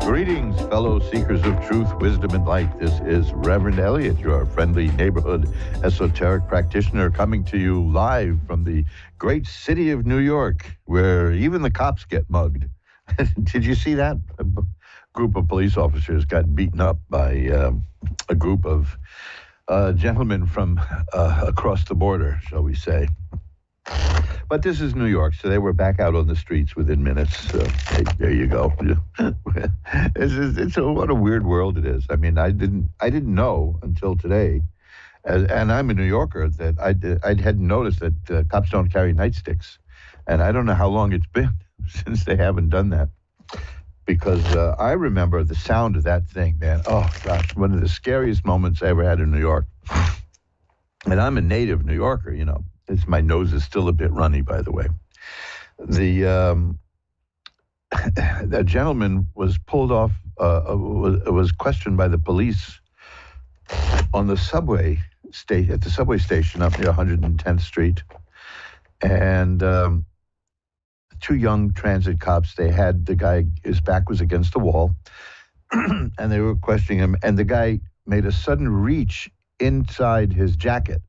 Greetings, fellow seekers of truth, wisdom, and light. This is Reverend Elliot, your friendly neighborhood esoteric practitioner, coming to you live from the great city of New York, where even the cops get mugged. Did you see that? A group of police officers got beaten up by a group of gentlemen from across the border, shall we say. But this is New York, so they were back out on the streets within minutes. So hey, there you go. What a weird world it is. I mean, I didn't know until today, and I'm a New Yorker, that I hadn't noticed that cops don't carry nightsticks, and I don't know how long it's been since they haven't done that. Because I remember the sound of that thing, man. Oh, gosh, one of the scariest moments I ever had in New York. And I'm a native New Yorker, you know. My nose is still a bit runny, by the way. The gentleman was pulled off, was questioned by the police on the subway at the subway station up near 110th Street. And two young transit cops, they had the guy, his back was against the wall, and they were questioning him, and the guy made a sudden reach inside his jacket.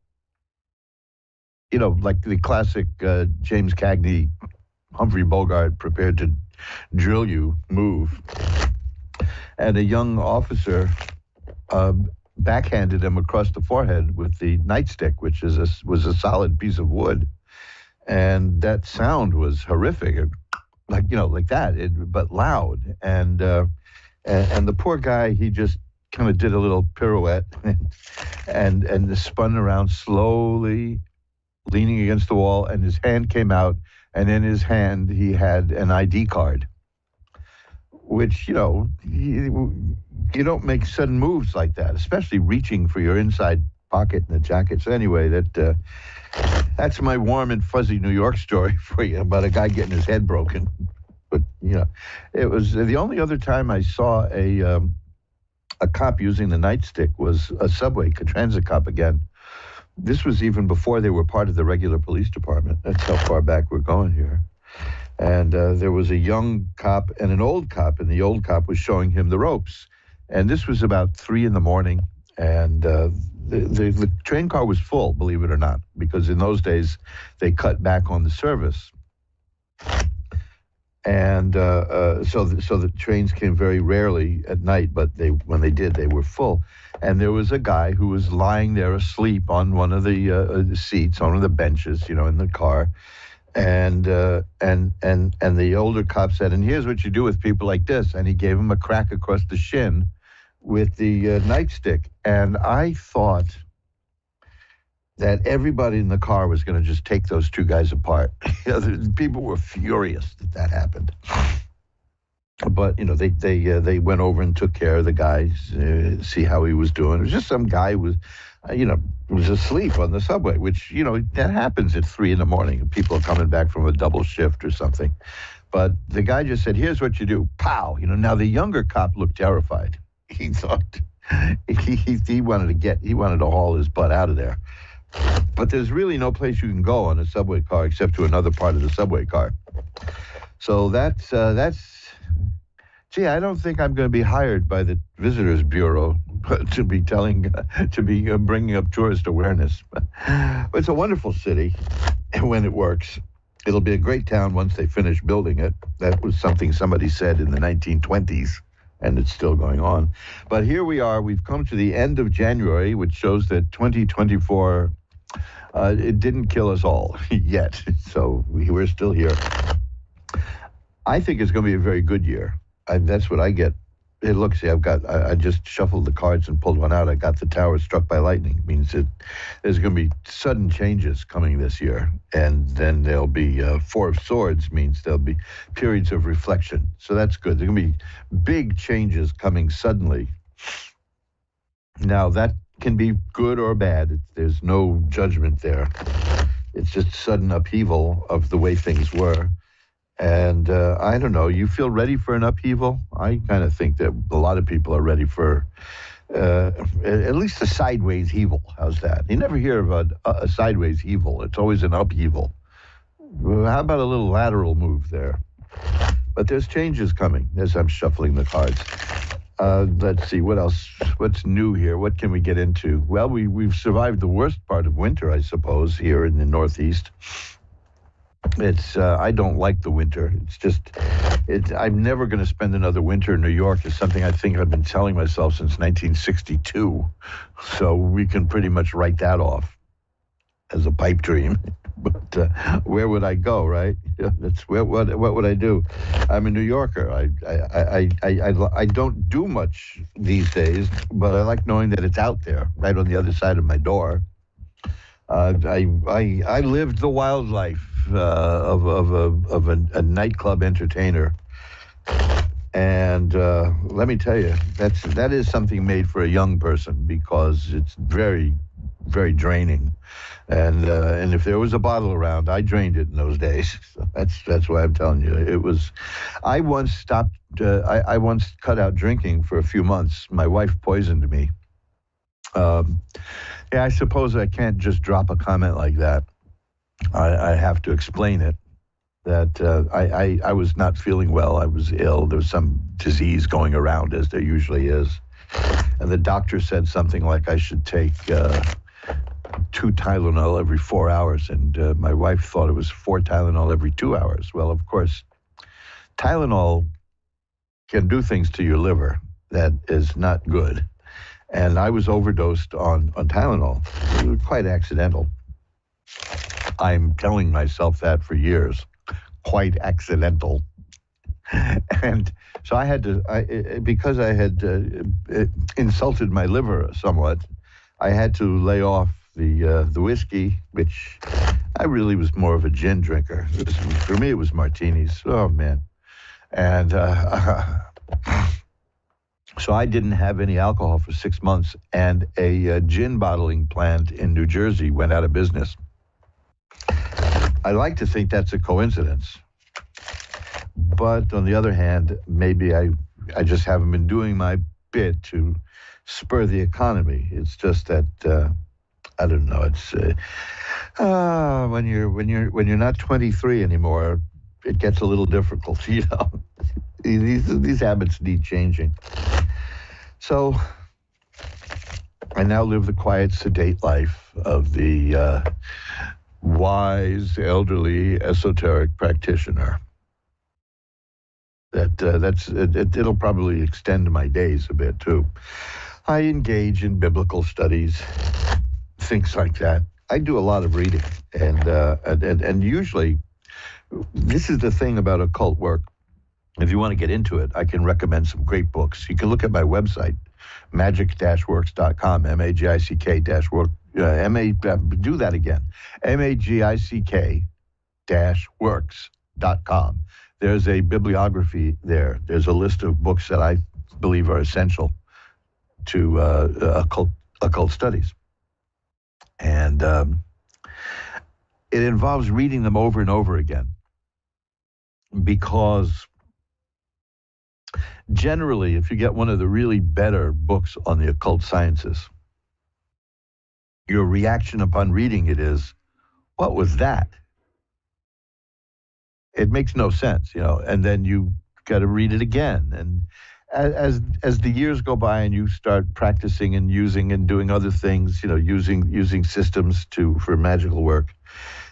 You know, like the classic James Cagney, Humphrey Bogart, prepared to drill you move. And a young officer backhanded him across the forehead with the nightstick, which was a solid piece of wood. And that sound was horrific, like that, but loud. And the poor guy, he just kind of did a little pirouette and spun around slowly, leaning against the wall, and his hand came out, and in his hand he had an ID card, which, you don't make sudden moves like that, especially reaching for your inside pocket in the jacket. So anyway, that's my warm and fuzzy New York story for you about a guy getting his head broken. But, it was the only other time I saw a cop using the nightstick was a subway, a transit cop again. This was even before they were part of the regular police department. That's how far back we're going here. And there was a young cop and an old cop, and the old cop was showing him the ropes. And this was about 3 a.m, and the train car was full, believe it or not, because in those days they cut back on the service. And so the trains came very rarely at night, but when they did, they were full. And there was a guy who was lying there asleep on one of the seats, on one of the benches, in the car. And the older cop said, "And here's what you do with people like this." And he gave him a crack across the shin with the nightstick. And I thought that everybody in the car was going to just take those two guys apart. People were furious that happened. But, they went over and took care of the guy, see how he was doing. It was just some guy who was, was asleep on the subway, which, that happens at 3 a.m. People are coming back from a double shift or something. But the guy just said, "Here's what you do." Pow. Now the younger cop looked terrified. He thought he wanted to haul his butt out of there. But there's really no place you can go on a subway car except to another part of the subway car. So that's gee, I don't think I'm going to be hired by the Visitors Bureau to be bringing up tourist awareness. But it's a wonderful city when it works. It'll be a great town once they finish building it. That was something somebody said in the 1920s, and it's still going on. But here we are. We've come to the end of January, which shows that 2024, it didn't kill us all yet. So we're still here. I think it's going to be a very good year. That's what I get. Hey, look, see, I just shuffled the cards and pulled one out. I got the tower struck by lightning. It means that there's going to be sudden changes coming this year. And then there'll be Four of Swords, means there'll be periods of reflection. So that's good. There's going to be big changes coming suddenly. Now, that can be good or bad. There's no judgment there. It's just sudden upheaval of the way things were. And I don't know, you feel ready for an upheaval? I kind of think that a lot of people are ready for at least a sideways heaval. How's that? You never hear of a sideways heaval. It's always an upheaval. How about a little lateral move there? But there's changes coming as I'm shuffling the cards. Let's see, what else? What's new here? What can we get into? Well, we've survived the worst part of winter, I suppose, here in the Northeast. It's I don't like the winter. I'm never going to spend another winter in New York is something I think I've been telling myself since 1962. So we can pretty much write that off as a pipe dream. But where would I go, right? What would I do? I'm a New Yorker. I don't do much these days, but I like knowing that it's out there, right on the other side of my door. I lived the wild life of a nightclub entertainer, and let me tell you, that is something made for a young person because it's very, very draining. And if there was a bottle around, I drained it in those days. So that's why I'm telling you. It was. I once stopped. I once cut out drinking for a few months. My wife poisoned me. Yeah, I suppose I can't just drop a comment like that. I have to explain it. That I was not feeling well. I was ill. There was some disease going around, as there usually is. And the doctor said something like I should take 2 Tylenol every 4 hours. And my wife thought it was 4 Tylenol every 2 hours. Well, of course, Tylenol can do things to your liver that is not good. And I was overdosed on Tylenol. It was quite accidental. I'm telling myself that for years. Quite accidental. And so I had to, because I had insulted my liver somewhat, I had to lay off the whiskey, which I really was more of a gin drinker. For me, it was martinis. Oh, man. And so I didn't have any alcohol for 6 months, and a gin bottling plant in New Jersey went out of business. I like to think that's a coincidence. But on the other hand, maybe I just haven't been doing my bit to spur the economy. It's just that I don't know. It's when you're not 23 anymore, it gets a little difficult. You know, these habits need changing. So I now live the quiet, sedate life of the wise, elderly, esoteric practitioner. It'll probably extend my days a bit too. I engage in biblical studies, things like that. I do a lot of reading, and usually, this is the thing about occult work. If you want to get into it, I can recommend some great books. You can look at my website, magic-works.com, magick-work. Do that again, magick-works.com. There's a bibliography there. There's a list of books that I believe are essential to occult studies. And it involves reading them over and over again, because generally, if you get one of the really better books on the occult sciences, your reaction upon reading it is, what was that? It makes no sense, you know, and then you got to read it again. And as the years go by and you start practicing and using and doing other things, you know, using systems for magical work,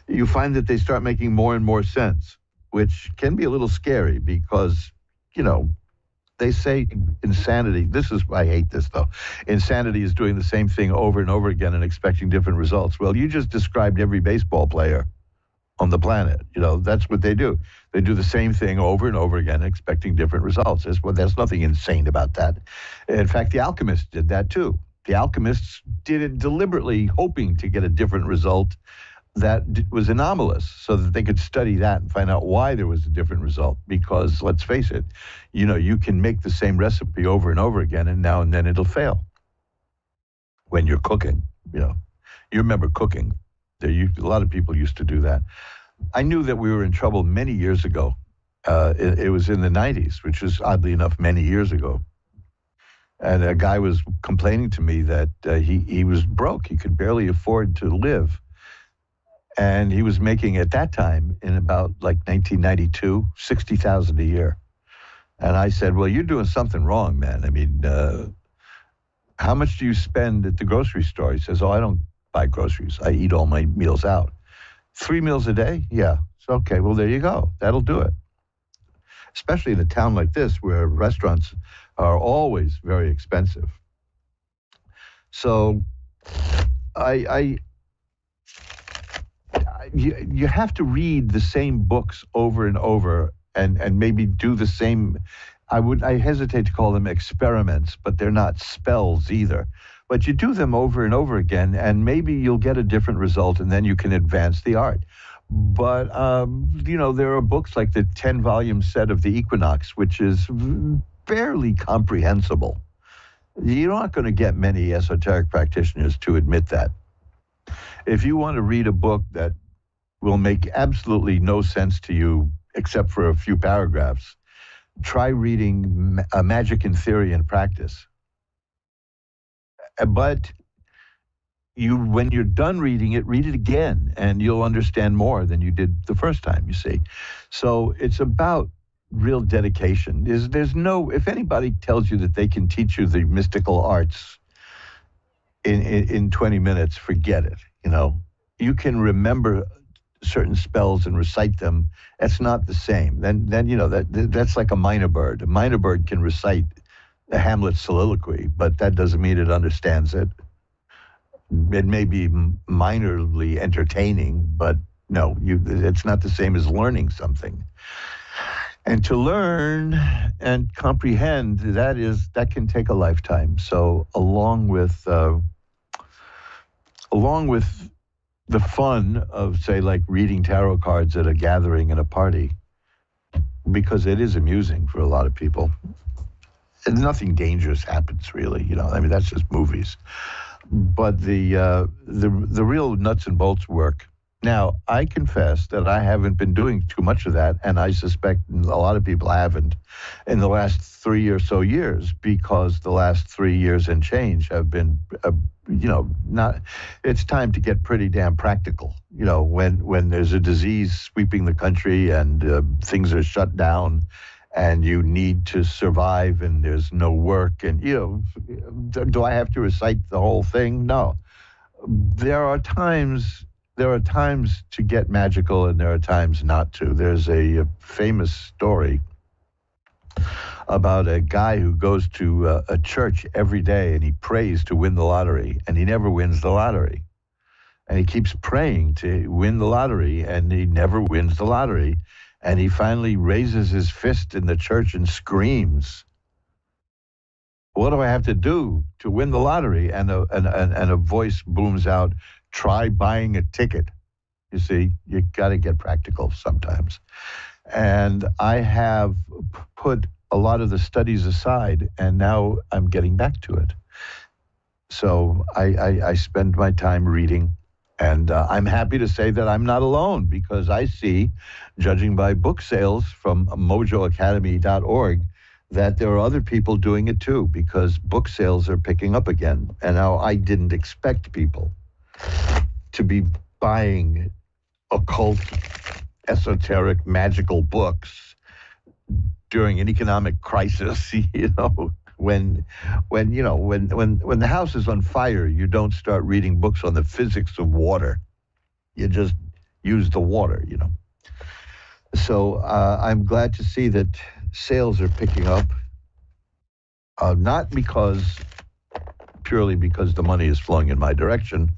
you find that they start making more and more sense, which can be a little scary because, you know, they say insanity, I hate this though, insanity is doing the same thing over and over again and expecting different results. Well, you just described every baseball player. on the planet. That's what they do. They do the same thing over and over again, expecting different results. There's nothing insane about that. In fact, the alchemists did that too. The alchemists did it deliberately, hoping to get a different result that was anomalous, so that they could study that and find out why there was a different result. Because let's face it, you can make the same recipe over and over again, and now and then it'll fail. When you're cooking, you remember cooking. A lot of people used to do that. I knew that we were in trouble many years ago. It was in the 90s, which is oddly enough many years ago. And a guy was complaining to me that he was broke. He could barely afford to live. And he was making, at that time, in about like 1992, $60,000 a year. And I said, well, you're doing something wrong, man. I mean, how much do you spend at the grocery store? He says, I don't buy groceries. I eat all my meals out. 3 meals a day? Yeah. So, okay, well, there you go. That'll do it. Especially in a town like this where restaurants are always very expensive. So you have to read the same books over and over and maybe do the same. I hesitate to call them experiments, but they're not spells either. But you do them over and over again, and maybe you'll get a different result, and then you can advance the art. But, there are books like the 10-volume set of the Equinox, which is barely comprehensible. You're not going to get many esoteric practitioners to admit that. If you want to read a book that will make absolutely no sense to you except for a few paragraphs, try reading Magic in Theory and Practice. But when you're done reading it, read it again, and you'll understand more than you did the first time, you see. So it's about real dedication. If anybody tells you that they can teach you the mystical arts in 20 minutes, forget it. You can remember certain spells and recite them. That's not the same. Then that's like a minor bird. A minor bird can recite a Hamlet soliloquy, but that doesn't mean it understands it. It may be minorly entertaining, but no, it's not the same as learning something. And to learn and comprehend, that can take a lifetime. So along with the fun of, say, like reading tarot cards at a gathering at a party, because it is amusing for a lot of people. And nothing dangerous happens, really. That's just movies. But the real nuts and bolts work. Now, I confess that I haven't been doing too much of that, and I suspect a lot of people haven't in the last 3 or so years, because the last 3 years and change have been, it's time to get pretty damn practical. When there's a disease sweeping the country and things are shut down and you need to survive and there's no work, and, do I have to recite the whole thing? No. There are times to get magical, and there are times not to. There's a famous story about a guy who goes to a church every day and he prays to win the lottery, and he never wins the lottery. And he keeps praying to win the lottery, and he never wins the lottery. And he finally raises his fist in the church and screams, "What do I have to do to win the lottery?" And a voice booms out, "Try buying a ticket." You see, you got to get practical sometimes. And I have put a lot of the studies aside, and now I'm getting back to it. So I spend my time reading, and I'm happy to say that I'm not alone, because I see, judging by book sales from mojoacademy.org, that there are other people doing it too, because book sales are picking up again. And now I didn't expect people to be buying occult, esoteric, magical books during an economic crisis. When the house is on fire, you don't start reading books on the physics of water. You just use the water, So I'm glad to see that sales are picking up, not purely because the money is flowing in my direction,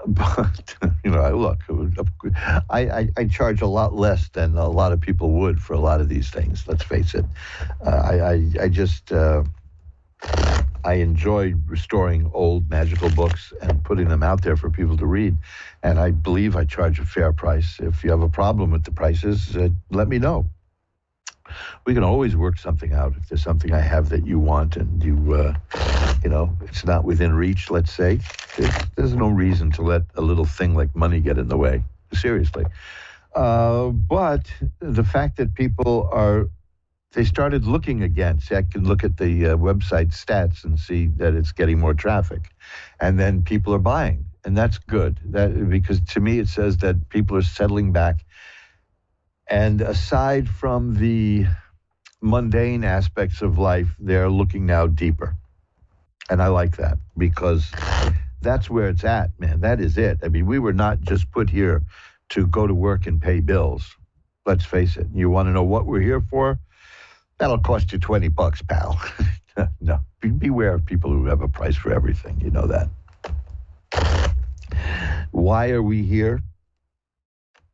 But, look, I charge a lot less than a lot of people would for a lot of these things, let's face it. I enjoy restoring old magical books and putting them out there for people to read. And I believe I charge a fair price. If you have a problem with the prices, let me know. We can always work something out. If there's something I have that you want and it's not within reach, let's say, there's no reason to let a little thing like money get in the way. Seriously. But the fact that they started looking again. See, I can look at the website stats and see that it's getting more traffic. And then people are buying. And that's good. Because to me, it says that people are settling back. And aside from the mundane aspects of life, they're looking now deeper. And I like that because that's where it's at, man. That is it. I mean, we were not just put here to go to work and pay bills. Let's face it. You want to know what we're here for? That'll cost you $20, pal. No, beware of people who have a price for everything. You know that. Why are we here?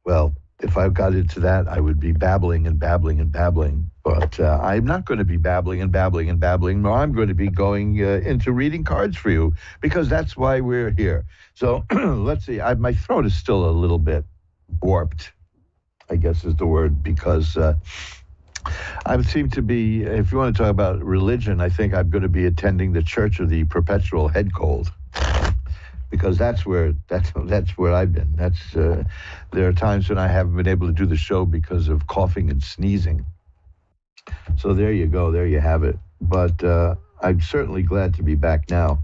Well, if I got into that, I would be babbling and babbling and babbling. But I'm not going to be babbling and babbling and babbling. No, I'm going to be going into reading cards for you because that's why we're here. So let's see. My throat is still a little bit warped, I guess is the word, because I seem to be, if you want to talk about religion, I think I'm going to be attending the Church of the Perpetual Head Cold. Because that's where I've been. There are times when I haven't been able to do the show because of coughing and sneezing. So there you go. There you have it. But I'm certainly glad to be back now.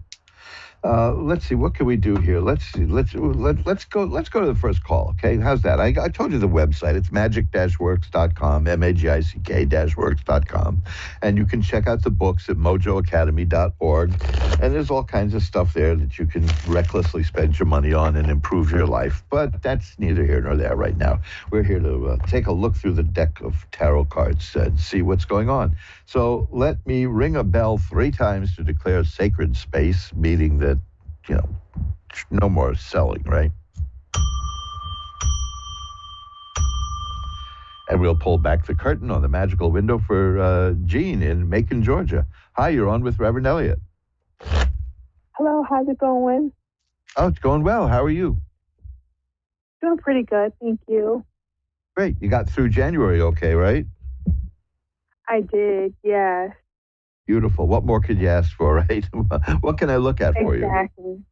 Let's see. What can we do here? Let's see. Let's go to the first call. Okay. How's that? I told you the website. It's magic-works.com, magic-works.com, and you can check out the books at mojoacademy.org. And there's all kinds of stuff there that you can recklessly spend your money on and improve your life. But that's neither here nor there right now. We're here to take a look through the deck of tarot cards and see what's going on. So let me ring a bell 3 times to declare sacred space, meaning that, no more selling, right? And we'll pull back the curtain on the magical window for Jean in Macon, Georgia. Hi, you're on with Reverend Elliot. Hello, how's it going? Oh, it's going well. How are you? Doing pretty good, thank you. Great. You got through January okay, right? I did, yes. Beautiful. What more could you ask for, right? What can I look at for you? Exactly.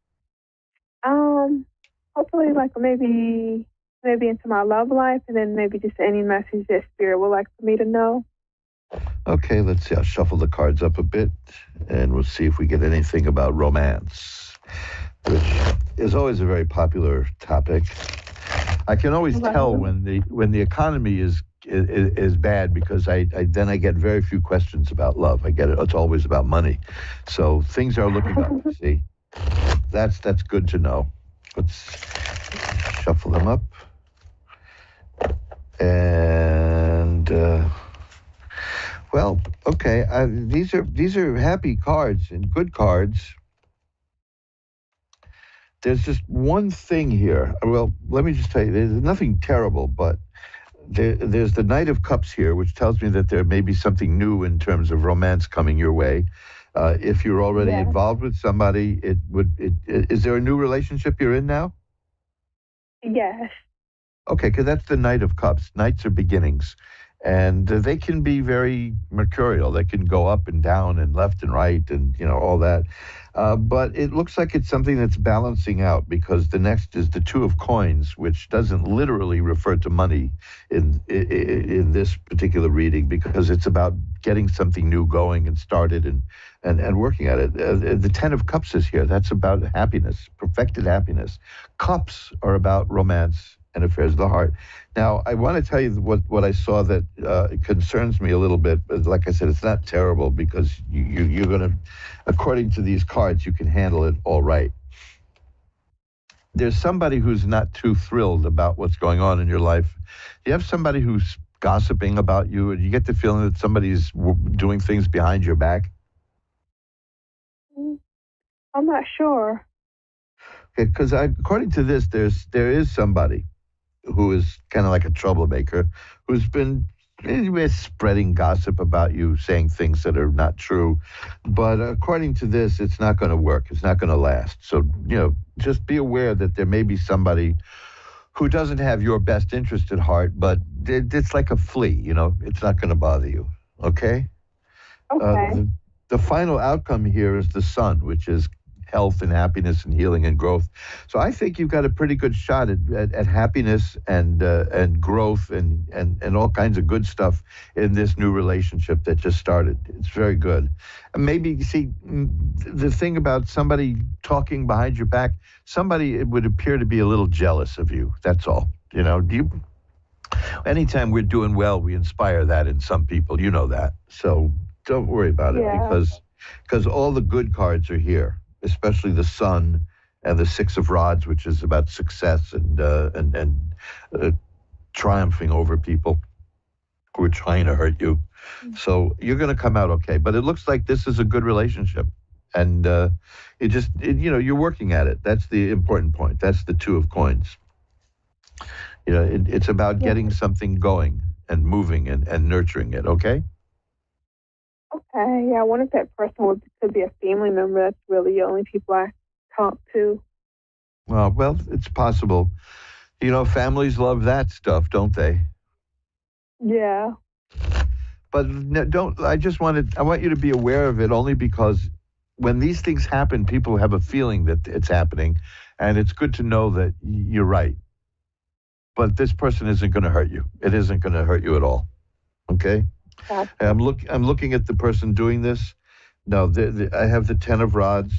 Hopefully, like maybe into my love life, and then maybe just any message that Spirit would like for me to know. Okay, let's see. I'll shuffle the cards up a bit, and we'll see if we get anything about romance, which is always a very popular topic. I can always tell when the economy is bad because I get very few questions about love. I get it. It's always about money. So things are looking up. See, that's good to know. Let's shuffle them up. And okay. These are happy cards and good cards. There's just one thing here. Well, let me just tell you, there's nothing terrible, but there's the Knight of Cups here, which tells me that there may be something new in terms of romance coming your way. If you're already involved with somebody, is there a new relationship you're in now? Yes. Okay, because that's the Knight of Cups. Knights are beginnings. And they can be very mercurial. They can go up and down and left and right and, all that. But it looks like it's something that's balancing out because the next is the Two of Coins, which doesn't literally refer to money in this particular reading because it's about getting something new going and started and working at it. The Ten of Cups is here. That's about happiness, perfected happiness. Cups are about romance and affairs of the heart. Now, I want to tell you what I saw that concerns me a little bit. But like I said, it's not terrible because you're going to, according to these cards, you can handle it all right. There's somebody who's not too thrilled about what's going on in your life. You have somebody who's gossiping about you, and you get the feeling that somebody's doing things behind your back. I'm not sure. Because according to this, there is somebody who is kind of like a troublemaker who's been spreading gossip about you, saying things that are not true. But according to this, it's not going to work. It's not going to last. So, just be aware that there may be somebody who doesn't have your best interest at heart, but it's like a flea, it's not going to bother you. Okay? Okay. The final outcome here is the sun, which is health and happiness and healing and growth. So I think you've got a pretty good shot at happiness and growth and all kinds of good stuff in this new relationship that just started. It's very good. And maybe, see, the thing about somebody talking behind your back, somebody would appear to be a little jealous of you. That's all. Anytime we're doing well, we inspire that in some people. You know that. So don't worry about it because all the good cards are here, especially the sun and the Six of Rods, which is about success and triumphing over people who are trying to hurt you. So you're going to come out okay. But it looks like this is a good relationship. And you're working at it. That's the important point. That's the Two of Coins. It's about getting something going and moving and nurturing it, okay? Okay, yeah, I wonder if that person could be a family member. That's really the only people I talk to. Well, it's possible. Families love that stuff, don't they? Yeah. But I want you to be aware of it only because when these things happen, people have a feeling that it's happening, and it's good to know that you're right. But this person isn't going to hurt you. It isn't going to hurt you at all. Okay? Gotcha. I'm looking at the person doing this. No, I have the Ten of Rods,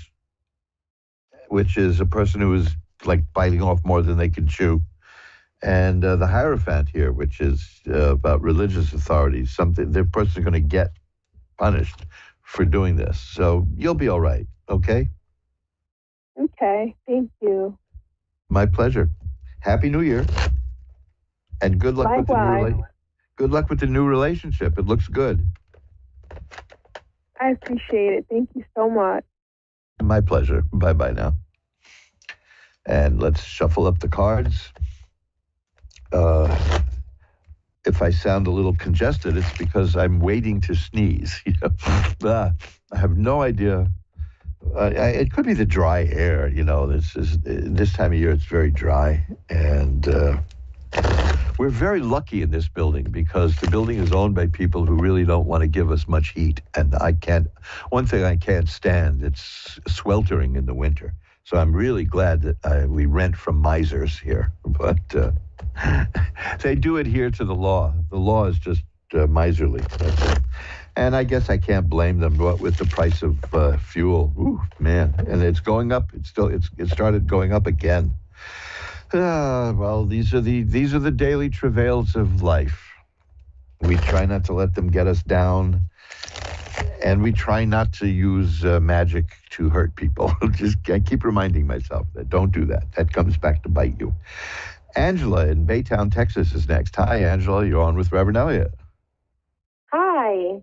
which is a person who is like biting off more than they can chew. And the Hierophant here, which is about religious authorities. The person's going to get punished for doing this. So you'll be all right. Okay? Okay. Thank you. My pleasure. Happy New Year. And good luck with the new relationship. It looks good. I appreciate it. Thank you so much. My pleasure. Bye-bye now. And let's shuffle up the cards. If I sound a little congested, it's because I'm waiting to sneeze. I have no idea. It could be the dry air. This time of year it's very dry, and we're very lucky in this building because the building is owned by people who really don't want to give us much heat. And one thing I can't stand, it's sweltering in the winter. So I'm really glad that we rent from misers here. But they do adhere to the law. The law is just miserly. That's it. And I guess I can't blame them with the price of fuel. Ooh, man. And it's going up. It started going up again. Well, these are the daily travails of life. We try not to let them get us down, and we try not to use magic to hurt people. I keep reminding myself that don't do that. That comes back to bite you. Angela in Baytown, Texas is next. Hi, Angela. You're on with Reverend Elliot. Hi.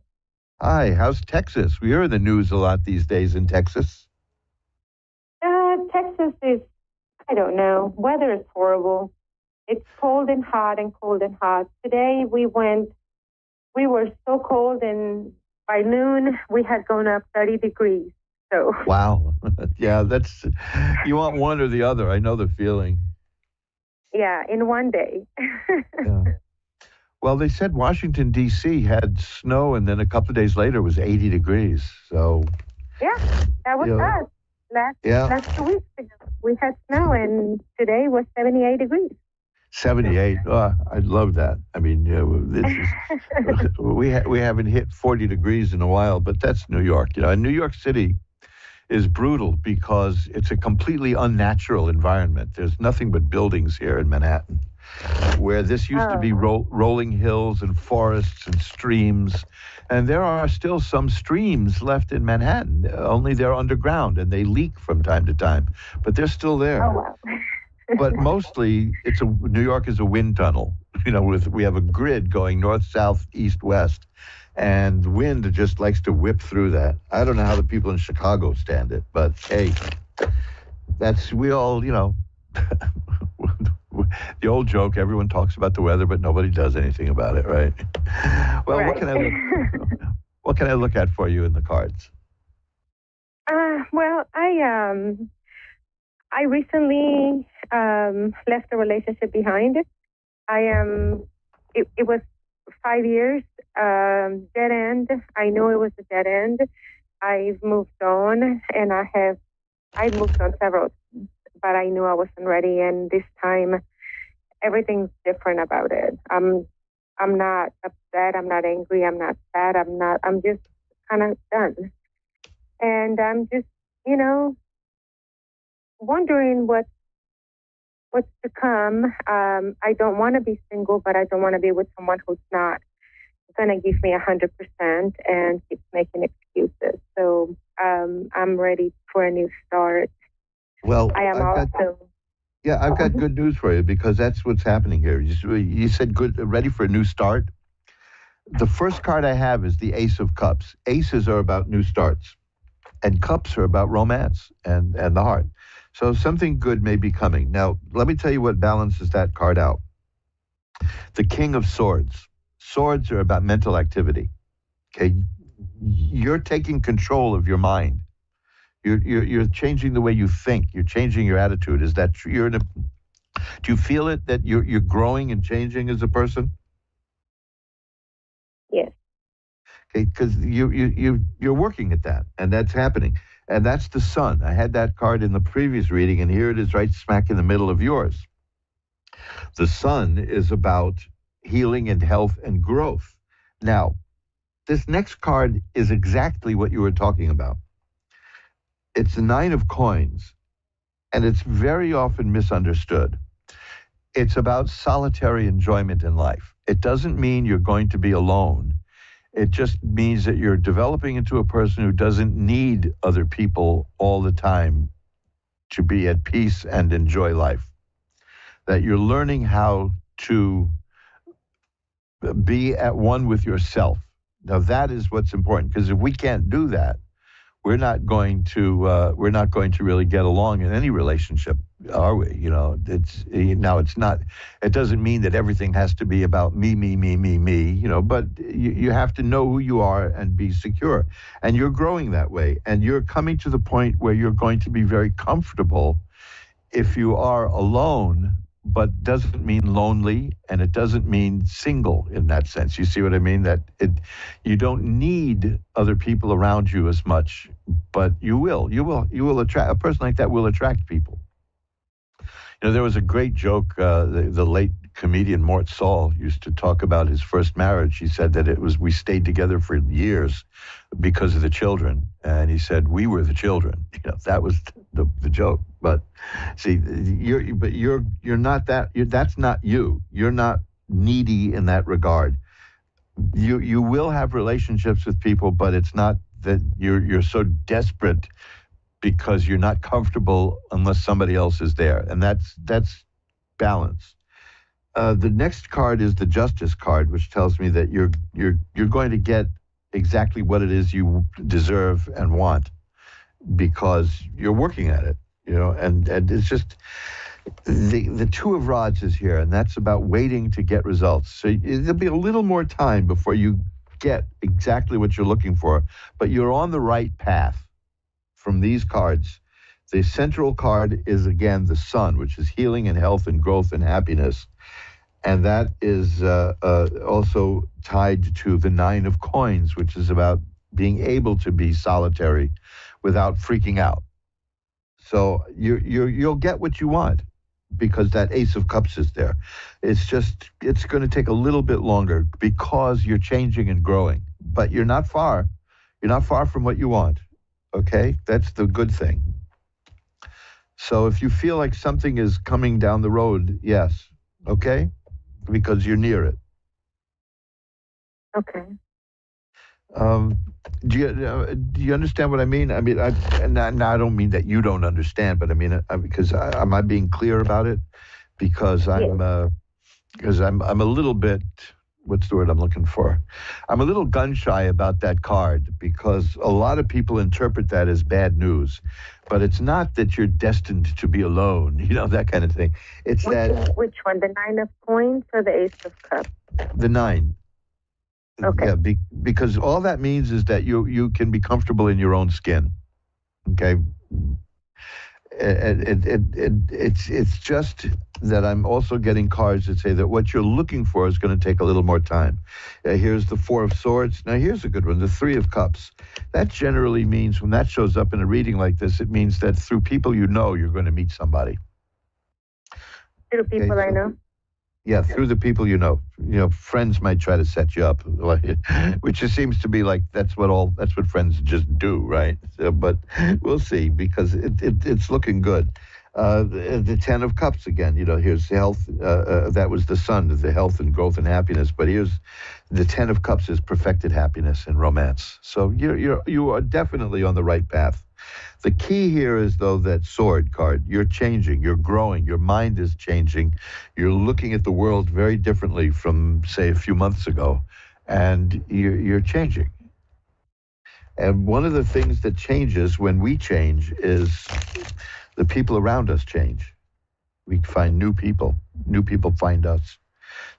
Hi. How's Texas? We hear in the news a lot these days in Texas. Texas is, I don't know. Weather is horrible. It's cold and hot and cold and hot. Today we were so cold, and by noon we had gone up 30 degrees. So. Wow. Yeah, you want one or the other. I know the feeling. Yeah, in one day. Yeah. Well, they said Washington, D.C. had snow, and then a couple of days later it was 80 degrees. So. Yeah, that was us. Last 2 weeks ago, we had snow, and today was 78 degrees. 78. Oh, I love that. I mean, this is, we haven't hit 40 degrees in a while, but that's New York. And New York City is brutal because it's a completely unnatural environment. There's nothing but buildings here in Manhattan, where this used to be rolling hills and forests and streams. And there are still some streams left in Manhattan, only they're underground and they leak from time to time, but they're still there. Oh, wow. But mostly New York is a wind tunnel. We have a grid going north, south, east, west, and the wind just likes to whip through that. I don't know how the people in Chicago stand it, but hey, we all, the old joke, everyone talks about the weather, but nobody does anything about it, right? Well, right. what can I look at for you in the cards? Well, I recently left a relationship behind. It was 5 years, dead end. I know it was a dead end. I've moved on, and I've moved on several times, but I knew I wasn't ready, and this time everything's different about it. I'm not upset, I'm not angry, I'm not sad, I'm just kind of done. And I'm just, wondering what's to come. I don't want to be single, but I don't want to be with someone who's not going to give me 100% and keeps making excuses. So I'm ready for a new start. Well, I am I've got good news for you, because that's what's happening here. You said ready for a new start. The first card I have is the Ace of Cups. Aces are about new starts, and cups are about romance and the heart. So something good may be coming. Now, let me tell you what balances that card out. The King of Swords. Swords are about mental activity. Okay, you're taking control of your mind. You're changing the way you think. You're changing your attitude. Is that true? Do you feel it, that you're growing and changing as a person? Yes. Okay, because you're working at that, and that's happening. And that's the Sun. I had that card in the previous reading, and here it is right smack in the middle of yours. The Sun is about healing and health and growth. Now, this next card is exactly what you were talking about. It's the Nine of Coins, and it's very often misunderstood. It's about solitary enjoyment in life. It doesn't mean you're going to be alone. It just means that you're developing into a person who doesn't need other people all the time to be at peace and enjoy life. That you're learning how to be at one with yourself. Now, that is what's important, because if we can't do that, we're not going to really get along in any relationship, are we? It's not. It doesn't mean that everything has to be about me. But you have to know who you are and be secure. And you're growing that way, and you're coming to the point where you're going to be very comfortable if you are alone. But doesn't mean lonely, and it doesn't mean single in that sense. You see what I mean? That you don't need other people around you as much, but you will attract a person like that. Will attract people. There was a great joke. The late comedian Mort Saul used to talk about his first marriage. He said that we stayed together for years because of the children, and he said we were the children. That was the joke. But see, you're not that. That's not you. You're not needy in that regard. You will have relationships with people, but it's not that you're so desperate because you're not comfortable unless somebody else is there, and that's balance. The next card is the Justice card, which tells me that you're going to get exactly what it is you deserve and want, because you're working at it. And it's just the Two of Rods is here, and that's about waiting to get results. So there'll be a little more time before you get exactly what you're looking for, but you're on the right path from these cards. The central card is, again, the Sun, which is healing and health and growth and happiness. And that is also tied to the Nine of Coins, which is about being able to be solitary without freaking out. So you'll get what you want, because that Ace of Cups is there. It's going to take a little bit longer because you're changing and growing. But you're not far. You're not far from what you want. Okay? That's the good thing. So if you feel like something is coming down the road, yes. Okay? Because you're near it. Okay. Do you understand what I mean? I mean, I don't mean that you don't understand, but I mean, because am I being clear about it? Because I'm a little bit what's the word I'm looking for? I'm a little gun shy about that card because a lot of people interpret that as bad news. But it's not that you're destined to be alone, that kind of thing. It's Which one, the 9 of coins or the Ace of Cups? the 9. Okay. Yeah, because all that means is that you can be comfortable in your own skin. Okay. It's just that I'm also getting cards that say that what you're looking for is going to take a little more time. Here's the 4 of Swords. Now here's a good one, the 3 of Cups. That generally means when that shows up in a reading like this, it means that through people you're going to meet somebody. Through people I know? Yeah, through the people you know. Friends might try to set you up, which just seems to be like that's what friends just do, right? But we'll see because it's looking good. The 10 of Cups again. Here's health. That was the sun, the health and growth and happiness. But here's the 10 of Cups is perfected happiness and romance. So you are definitely on the right path. The key here is, though, that Sword card. You're changing, you're growing, your mind is changing. You're looking at the world very differently from, say, a few months ago, and you're changing. And one of the things that changes when we change is the people around us change. We find new people find us.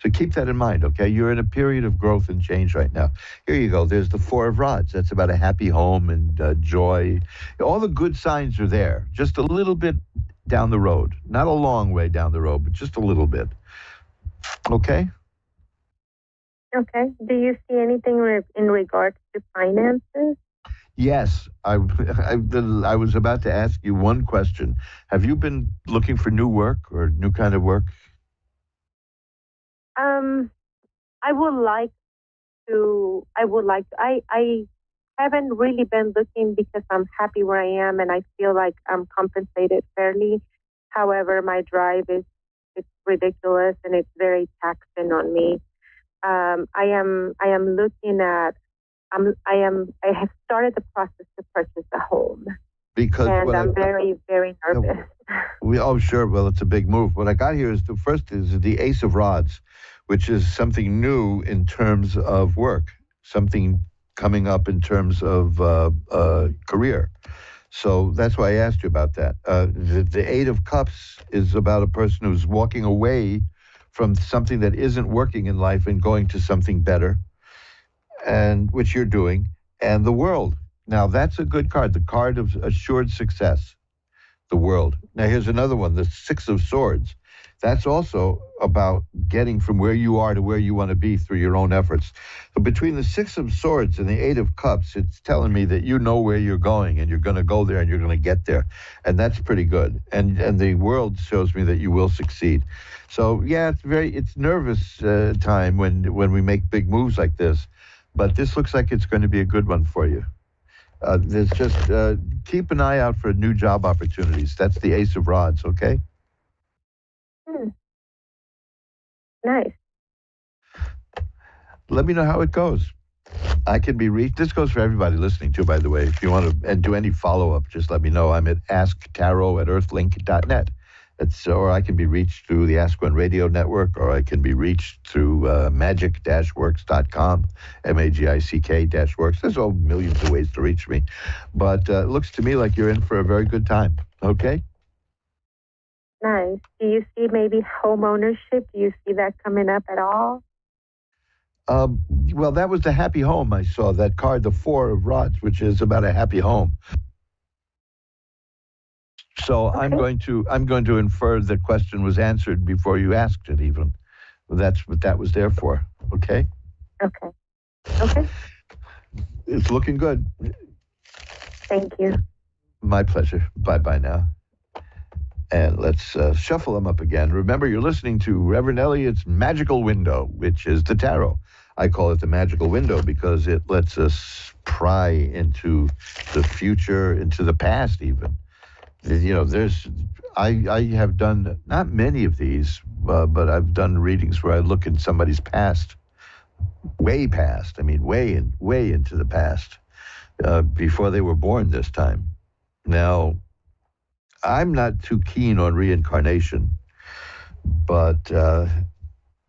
So keep that in mind, okay? You're in a period of growth and change right now. Here you go. There's the 4 of Rods. That's about a happy home and joy. All the good signs are there, just a little bit down the road. Not a long way down the road, but just a little bit. Okay? Okay. Do you see anything in regards to finances? Yes. I was about to ask you one question. Have you been looking for new work or new kind of work? I would like to. I haven't really been looking because I'm happy where I am and I feel like I'm compensated fairly. However, my drive it's ridiculous and it's very taxing on me. I am looking at. I have started the process to purchase a home. Because I'm very, very nervous. Sure. Well, it's a big move. What I got here is the Ace of Rods, which is something new in terms of work, something coming up in terms of career. So that's why I asked you about that. The 8 of Cups is about a person who's walking away from something that isn't working in life and going to something better, and which you're doing, and the World. Now, that's a good card, the card of assured success, the World. Now, here's another one, the 6 of Swords. That's also about getting from where you are to where you want to be through your own efforts. So between the 6 of Swords and the 8 of Cups, it's telling me that you know where you're going and you're going to go there and you're going to get there. And that's pretty good. And the World shows me that you will succeed. So, yeah, it's nervous time when we make big moves like this. But this looks like it's going to be a good one for you. There's just keep an eye out for new job opportunities. That's the Ace of Rods, okay? Nice. Let me know how it goes. I can be reached. This goes for everybody listening too, by the way. If you want to do any follow-up, just let me know. I'm at asktarot@earthlink.net. Or I can be reached through the Ask One Radio Network, or I can be reached through magic-works.com, MAGICK-works. There's all millions of ways to reach me. But it looks to me like you're in for a very good time. Okay? Nice. Do you see maybe home ownership? Do you see that coming up at all? Well, that was the happy home I saw, that card, the 4 of Rods, which is about a happy home. So okay. I'm going to infer the question was answered before you asked it even. That's what that was there for. Okay? Okay. It's looking good. Thank you. My pleasure. Bye-bye now. And let's shuffle them up again. Remember, you're listening to Reverend Elliott's Magical Window, which is the tarot. I call it the magical window because it lets us pry into the future, into the past even. I have done not many of these, but I've done readings where I look in somebody's past, way past. I mean, way into the past, before they were born this time. Now, I'm not too keen on reincarnation, but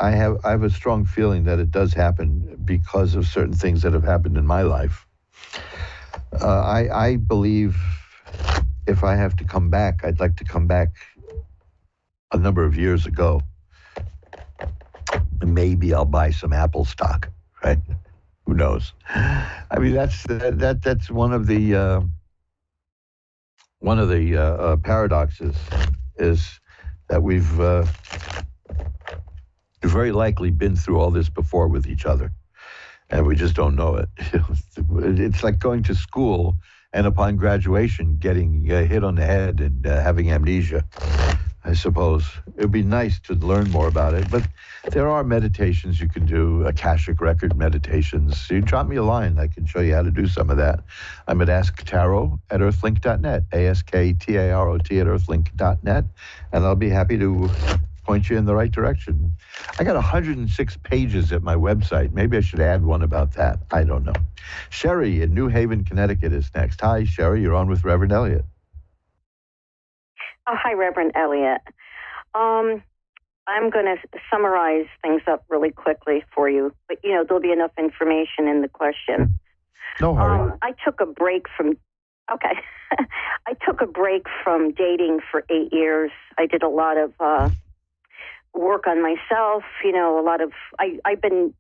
I have a strong feeling that it does happen because of certain things that have happened in my life. I believe if I have to come back, I'd like to come back a number of years ago. Maybe I'll buy some Apple stock, right? Who knows? I mean, that's one of the paradoxes is that we've very likely been through all this before with each other, and we just don't know it. It's like going to school and upon graduation getting hit on the head and having amnesia. I suppose it would be nice to learn more about it, but there are meditations you can do, Akashic record meditations. You drop me a line, I can show you how to do some of that. I'm at asktarot@earthlink.net, ASKTAROT@earthlink.net, and I'll be happy to point you in the right direction. I got 106 pages at my website. Maybe I should add one about that. I don't know. Sherry in New Haven, Connecticut is next. Hi, Sherry. You're on with Reverend Elliot. Oh, hi, Reverend Elliot. I'm going to summarize things up really quickly for you, but, there'll be enough information in the question. No hurry. I took a break from dating for 8 years. I did a lot of work on myself, I've been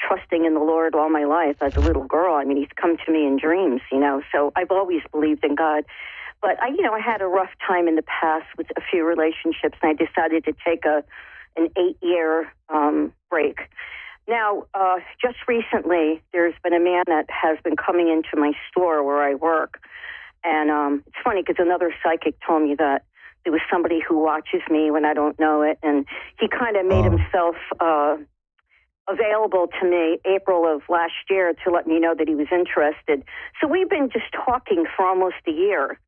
trusting in the Lord all my life as a little girl. I mean, he's come to me in dreams, so I've always believed in God. But I had a rough time in the past with a few relationships, and I decided to take an 8-year break. Now, just recently, there's been a man that has been coming into my store where I work. And it's funny because another psychic told me that there was somebody who watches me when I don't know it. And he kind of made himself available to me April of last year to let me know that he was interested. So we've been just talking for almost a year.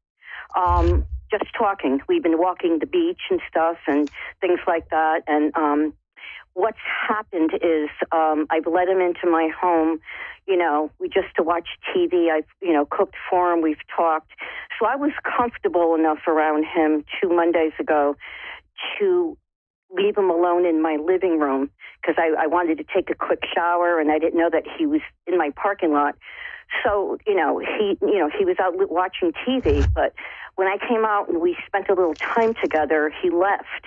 Just talking. We've been walking the beach and stuff and things like that. And what's happened is I've let him into my home. We just to watch TV. I've, cooked for him. We've talked. So I was comfortable enough around him 2 Mondays ago to leave him alone in my living room because I wanted to take a quick shower and I didn't know that he was in my parking lot. So, he was out watching TV, but when I came out and we spent a little time together, he left.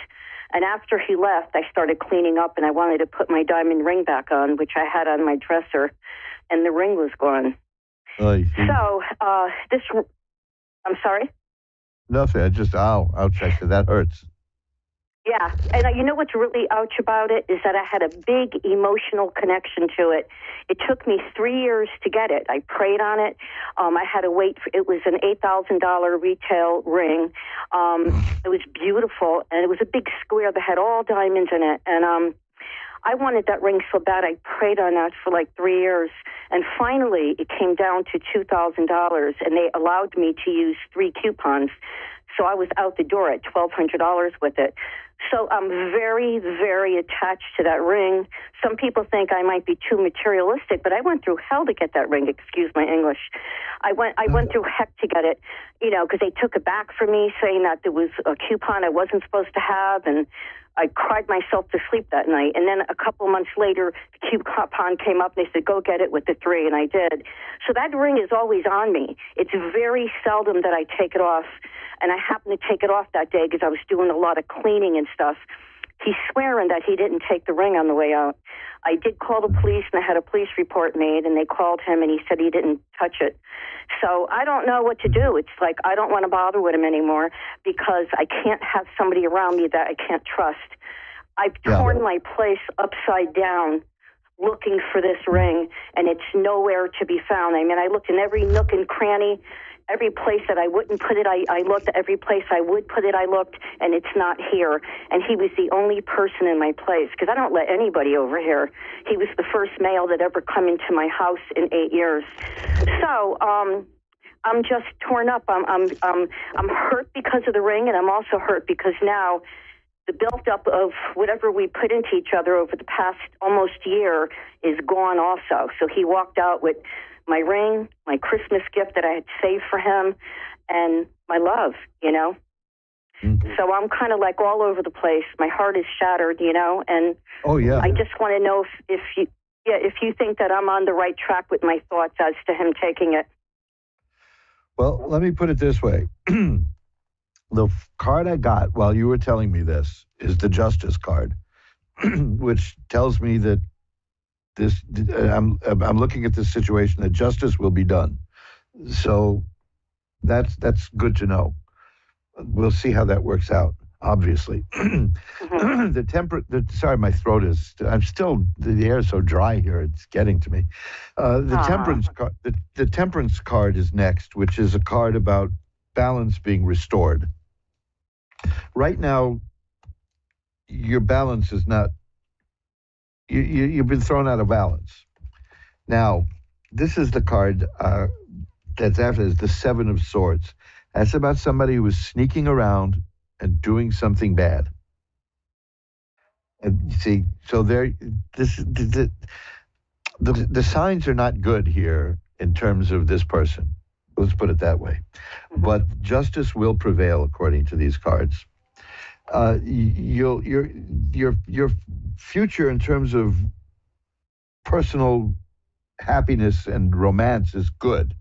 And after he left, I started cleaning up and I wanted to put my diamond ring back on, which I had on my dresser, and the ring was gone. So, I'm sorry? Nothing. Ouch, actually, that hurts. Yeah, and you know what's really ouch about it is that I had a big emotional connection to it. It took me 3 years to get it. I prayed on it. I had to wait. It was an $8,000 retail ring. It was beautiful, and it was a big square that had all diamonds in it. And I wanted that ring so bad. I prayed on that for like 3 years. And finally, it came down to $2,000, and they allowed me to use 3 coupons. So I was out the door at $1,200 with it. So I'm very, very attached to that ring. Some people think I might be too materialistic, but I went through hell to get that ring. Excuse my English. I went through heck to get it, because they took it back from me, saying that there was a coupon I wasn't supposed to have, and I cried myself to sleep that night. And then a couple months later, the coupon came up, and they said, go get it with the 3, and I did. So that ring is always on me. It's very seldom that I take it off, and I happened to take it off that day because I was doing a lot of cleaning and stuff. He's swearing that he didn't take the ring on the way out. I did call the police, and I had a police report made, and they called him, and he said he didn't touch it. So I don't know what to do. It's like I don't want to bother with him anymore because I can't have somebody around me that I can't trust. I've torn my place upside down looking for this ring, and it's nowhere to be found. I mean, I looked in every nook and cranny. Every place that I wouldn't put it, I looked. Every place I would put it, I looked, and it's not here. And he was the only person in my place because I don't let anybody over here. He was the first male that ever come into my house in 8 years. So I'm just torn up. I'm hurt because of the ring, and I'm also hurt because now the buildup of whatever we put into each other over the past almost year is gone also. So he walked out with my ring, my Christmas gift that I had saved for him, and my love, So I'm kind of like all over the place. My heart is shattered, and oh yeah. I just want to know if you think that I'm on the right track with my thoughts as to him taking it. Well, let me put it this way. The card I got while you were telling me this is the Justice card, which tells me that I'm looking at this situation that justice will be done. So that's good to know. We'll see how that works out. Obviously, sorry, my throat is. The air is so dry here; it's getting to me. Temperance card. The Temperance card is next, which is a card about balance being restored. Right now, your balance is not. You've been thrown out of balance. Now, this is the card that's after is the Seven of Swords. That's about somebody who is sneaking around and doing something bad. And you see, so the signs are not good here in terms of this person. Let's put it that way. But justice will prevail according to these cards. Your future in terms of personal happiness and romance is good.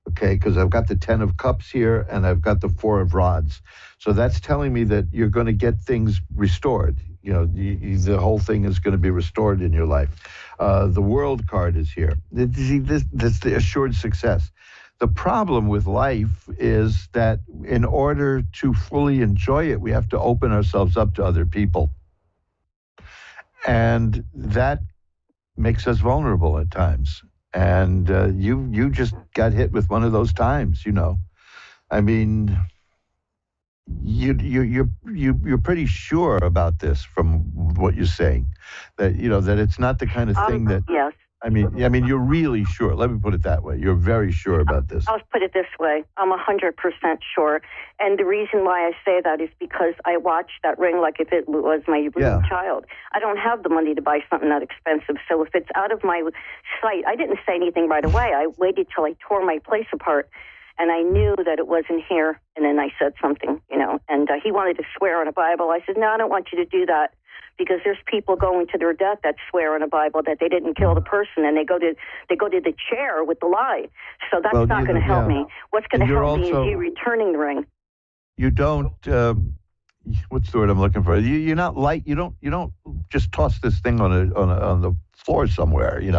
Okay, because I've got the 10 of Cups here and I've got the 4 of Rods. So that's telling me that you're going to get things restored. The whole thing is going to be restored in your life. The World card is here. That's the assured success. The problem with life is that in order to fully enjoy it, we have to open ourselves up to other people. And that makes us vulnerable at times. And you just got hit with one of those times, I mean, you're pretty sure about this from what you're saying, that that it's not the kind of thing that. Yes. I mean, you're really sure. Let me put it that way. You're very sure about this. I'll put it this way. I'm 100% sure. And the reason why I say that is because I watched that ring like if it was my real child. I don't have the money to buy something that expensive. So if it's out of my sight, I didn't say anything right away. I waited till I tore my place apart. And I knew that it wasn't here. And then I said something, and he wanted to swear on a Bible. I said, no, I don't want you to do that. Because there's people going to their death that swear on a Bible that they didn't kill the person, and they go to the chair with the lie. So that's not going to help me. What's going to help me is you returning the ring. You don't. What's the word I'm looking for? You're not light. You don't just toss this thing on the floor somewhere. You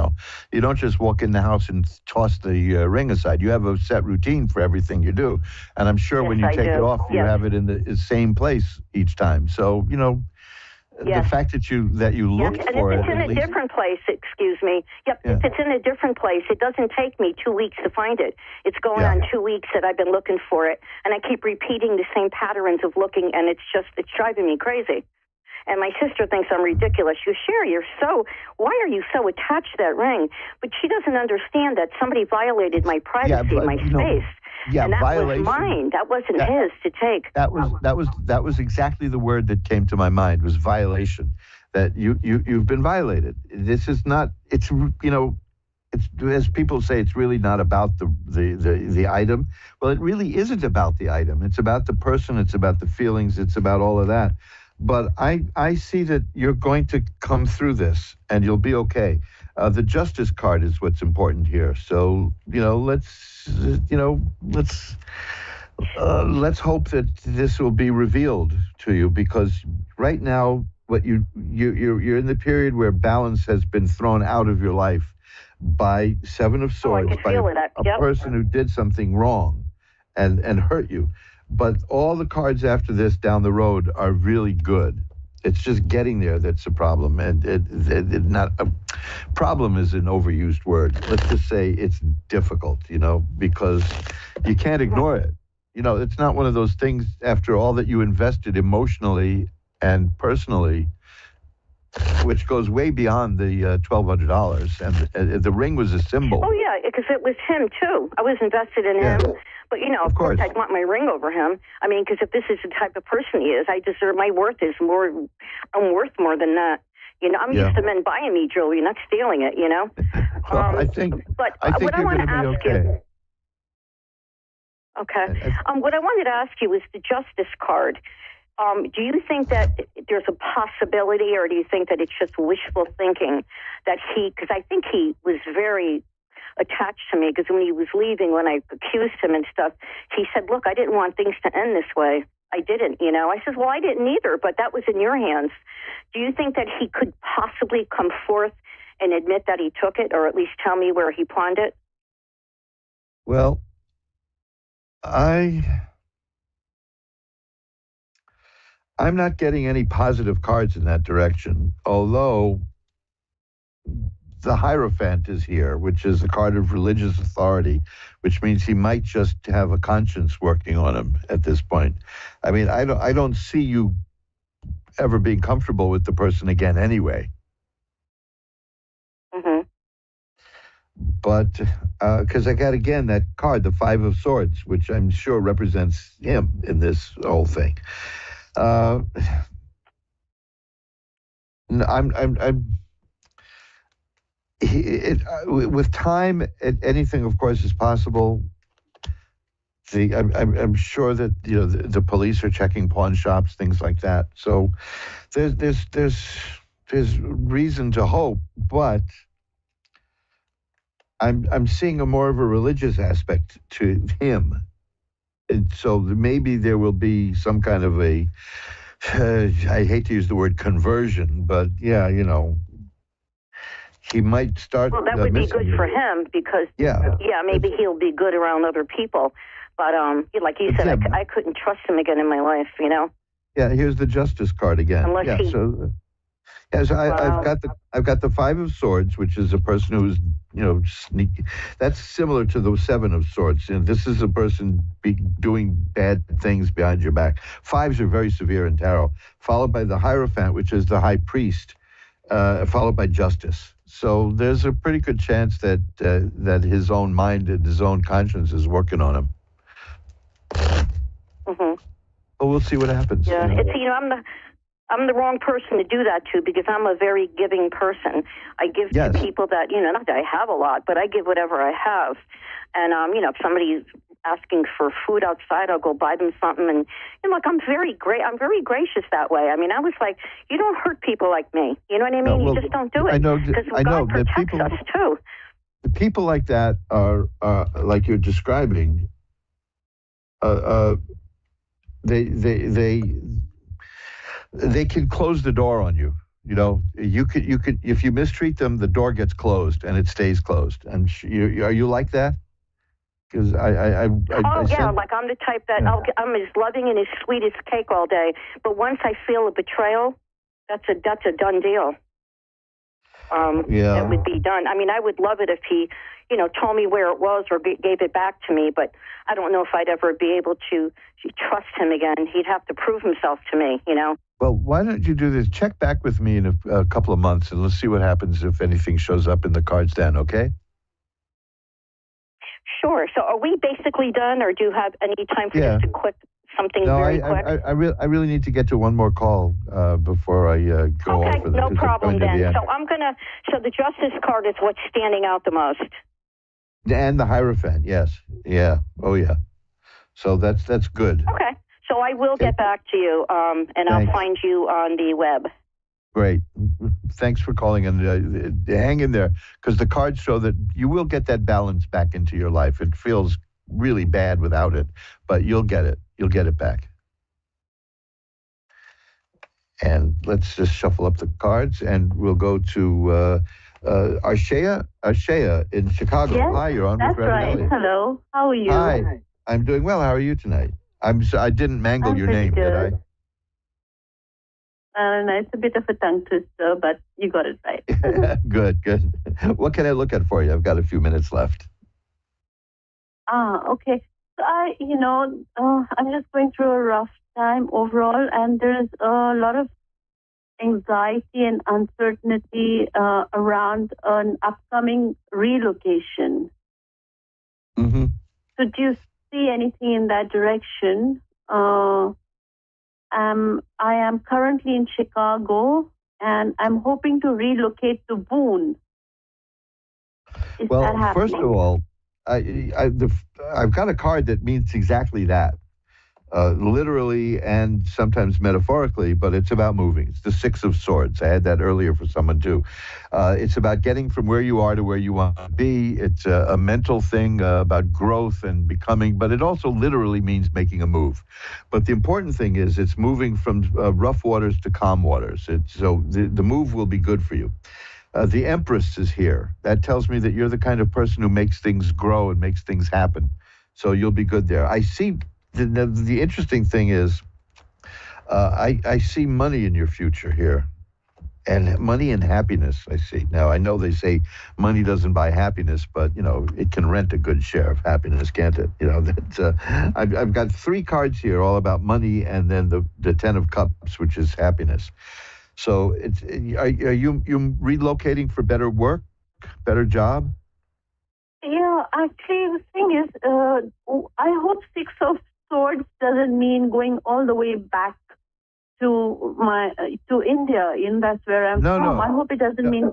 don't just walk in the house and toss the ring aside. You have a set routine for everything you do, and I'm sure when you take it off, you have it in the same place each time. So the fact that you looked for it. And if it's in a different place, excuse me. Yep, if it's in a different place, it doesn't take me 2 weeks to find it. It's going on 2 weeks that I've been looking for it, and I keep repeating the same patterns of looking, and it's driving me crazy. And my sister thinks I'm ridiculous. Sherry, why are you so attached to that ring? But she doesn't understand that somebody violated my privacy, my space. And that violation. Was mine. That wasn't his to take. That was exactly the word that came to my mind, was violation. That you've been violated. This is not. It's it's, as people say, it's really not about the item. Well, it really isn't about the item. It's about the person. It's about the feelings. It's about all of that. But I see that you're going to come through this and you'll be okay. The Justice card is what's important here. So, let's hope that this will be revealed to you, because right now what you're in the period where balance has been thrown out of your life by Seven of Swords, by a person who did something wrong and hurt you. But all the cards after this down the road are really good. It's just getting there that's a problem. And problem is an overused word. Let's just say it's difficult, because you can't ignore it. It's not one of those things after all that you invested emotionally and personally, which goes way beyond the $1,200. And the ring was a symbol. Oh, yeah, because it was him, too. I was invested in him. But, of course, I'd want my ring over him. I mean, because if this is the type of person he is, my worth is more, I'm worth more than that. I'm used to men buying me jewelry, not stealing it, Well, I think what you're I want going to to be ask okay. you, Okay. What I wanted to ask you is the justice card. Do you think that there's a possibility, or do you think that it's just wishful thinking that because I think he was very attached to me, because when he was leaving, when I accused him and stuff, he said, look, I didn't want things to end this way. I didn't, I said, well, I didn't either, but that was in your hands. Do you think that he could possibly come forth and admit that he took it, or at least tell me where he pawned it? Well, I'm not getting any positive cards in that direction, although the Hierophant is here, which is a card of religious authority, which means he might just have a conscience working on him at this point. I mean, I don't see you ever being comfortable with the person again anyway. Mm-hmm. But because I got, again, that card, the Five of Swords, which I'm sure represents him in this whole thing. With time, anything, of course, is possible. I'm sure that the police are checking pawn shops, things like that. So there's reason to hope, but I'm seeing more of a religious aspect to him. And so maybe there will be some kind of I hate to use the word conversion, but yeah, he might start. Well, that would be good for him, because maybe he'll be good around other people. But like you said, I couldn't trust him again in my life. Yeah, here's the Justice card again. I've got the Five of Swords, which is a person who's sneaky. That's similar to the Seven of Swords. This is a person doing bad things behind your back. Fives are very severe in tarot. Followed by the Hierophant, which is the High Priest, followed by Justice. So there's a pretty good chance that that his own mind and his own conscience is working on him. Mm-hmm. But we'll see what happens. Yeah, I'm the wrong person to do that to, because I'm a very giving person. I give to people that, not that I have a lot, but I give whatever I have. And, if somebody's asking for food outside, I'll go buy them something. And, I'm very gracious that way. I mean, I was like, you don't hurt people like me. You know what I mean? You just don't do it. I know. Because God protects us, too. The people like that are, like you're describing, they can close the door on you. You could if you mistreat them, the door gets closed and it stays closed. And are you like that? Because like I'm the type that I'm as loving and as sweet as cake all day, but once I feel a betrayal, that's a done deal. It would be done. I mean, I would love it if he, told me where it was or gave it back to me, but I don't know if I'd ever be able to trust him again. He'd have to prove himself to me, Well, why don't you do this? Check back with me in a couple of months, and let's see what happens if anything shows up in the cards then, okay? Sure. So are we basically done, or do you have any time for just a quick something very quick? I really need to get to one more call before I go off. Okay, no problem then. So the Justice card is what's standing out the most. And the Hierophant, yes. Yeah. Oh, yeah. So that's good. Okay. So I will get back to you, and Thanks. I'll find you on the web. Great. Thanks for calling, and hang in there, because the cards show that you will get that balance back into your life. It feels really bad without it, but you'll get it. You'll get it back. And let's just shuffle up the cards, and we'll go to Arshea in Chicago. Yes, Hi, you're on with Reverend right. Elliot. Hello. How are you? Hi. I'm doing well. How are you tonight? I didn't mangle your name, good. did I? No, it's a bit of a tongue twister, but you got it right. Good. What can I look at for you? I've got a few minutes left. Okay. So I'm just going through a rough time overall, and there's a lot of anxiety and uncertainty around an upcoming relocation. Mm-hmm. So do you see anything in that direction? I am currently in Chicago, and I'm hoping to relocate to Boone. Well, first of all, I've got a card that means exactly that. Literally and sometimes metaphorically, but it's about moving. It's the Six of Swords. I had that earlier for someone too. It's about getting from where you are to where you want to be. It's a mental thing about growth and becoming, but it also literally means making a move. But the important thing is it's moving from rough waters to calm waters. So the move will be good for you. The Empress is here. That tells me that you're the kind of person who makes things grow and makes things happen. So you'll be good there. I see. The interesting thing is, I see money in your future here, and money and happiness. I see. Now I know they say money doesn't buy happiness, but it can rent a good share of happiness, can't it? I've got 3 cards here, all about money, and then the Ten of Cups, which is happiness. So are you relocating for better work, better job? Yeah, actually, the thing is, I hope Six of Swords doesn't mean going all the way back to India. That's where I'm from. No. I hope it doesn't mean.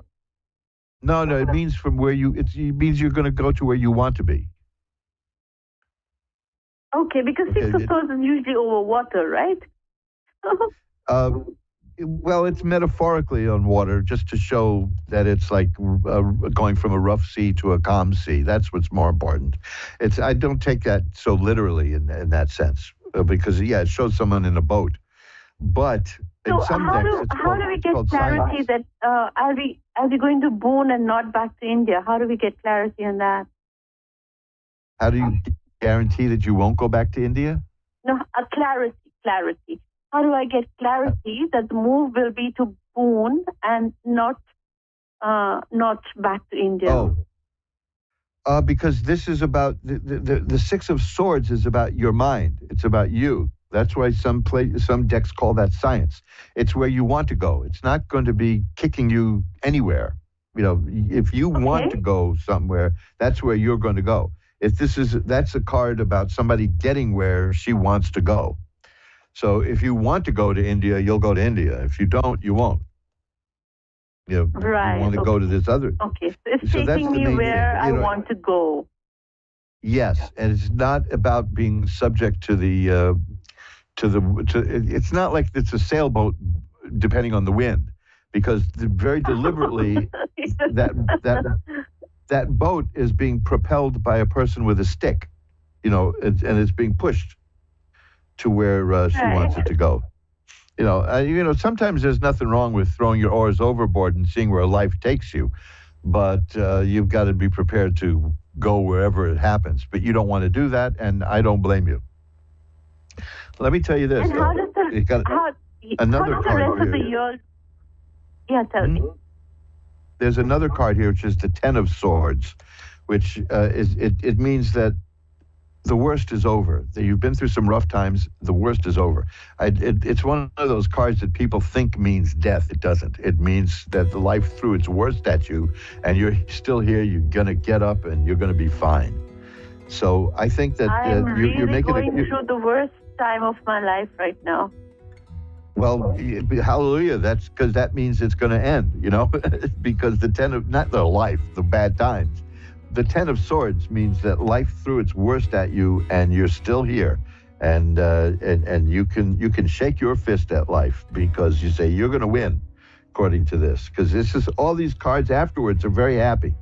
No, it means from where it means you're going to go to where you want to be. Okay, because Six of Swords is usually over water, right? Well, it's metaphorically on water, just to show that it's like going from a rough sea to a calm sea. That's what's more important. I don't take that so literally in that sense, because it shows someone in a boat. But in some decks, how do we get clarity that are we going to Boone and not back to India? How do we get clarity on that? How do you guarantee that you won't go back to India? No, clarity. How do I get clarity that the move will be to Boone and not back to India? Because this is about the Six of Swords is about your mind. It's about you. That's why some decks call that science. It's where you want to go. It's not going to be kicking you anywhere. If you want to go somewhere, that's where you're going to go. That's a card about somebody getting where she wants to go. So if you want to go to India, you'll go to India. If you don't, you won't. Right. You want to go to this other. Okay, so it's taking me where I want to go. Yes, and it's not about being subject to the. It's not like it's a sailboat, depending on the wind, because very deliberately that boat is being propelled by a person with a stick, and it's being pushed to where she wants it to go. Sometimes there's nothing wrong with throwing your oars overboard and seeing where life takes you, but you've got to be prepared to go wherever it happens. But you don't want to do that, and I don't blame you. Let me tell you this. And how does the rest of the year? Yeah, tell me. There's another card here, which is the Ten of Swords, which it means that the worst is over. That you've been through some rough times. The worst is over. It's one of those cards that people think means death. It doesn't. It means that the life threw its worst at you, and you're still here. You're gonna get up, and you're gonna be fine. So I think that you're making going through the worst time of my life right now. Well, hallelujah. That's because that means it's going to end. Because not the life, the bad times. The Ten of Swords means that life threw its worst at you, and you're still here, and you can shake your fist at life because you say you're going to win, according to this. Because all these cards afterwards are very happy.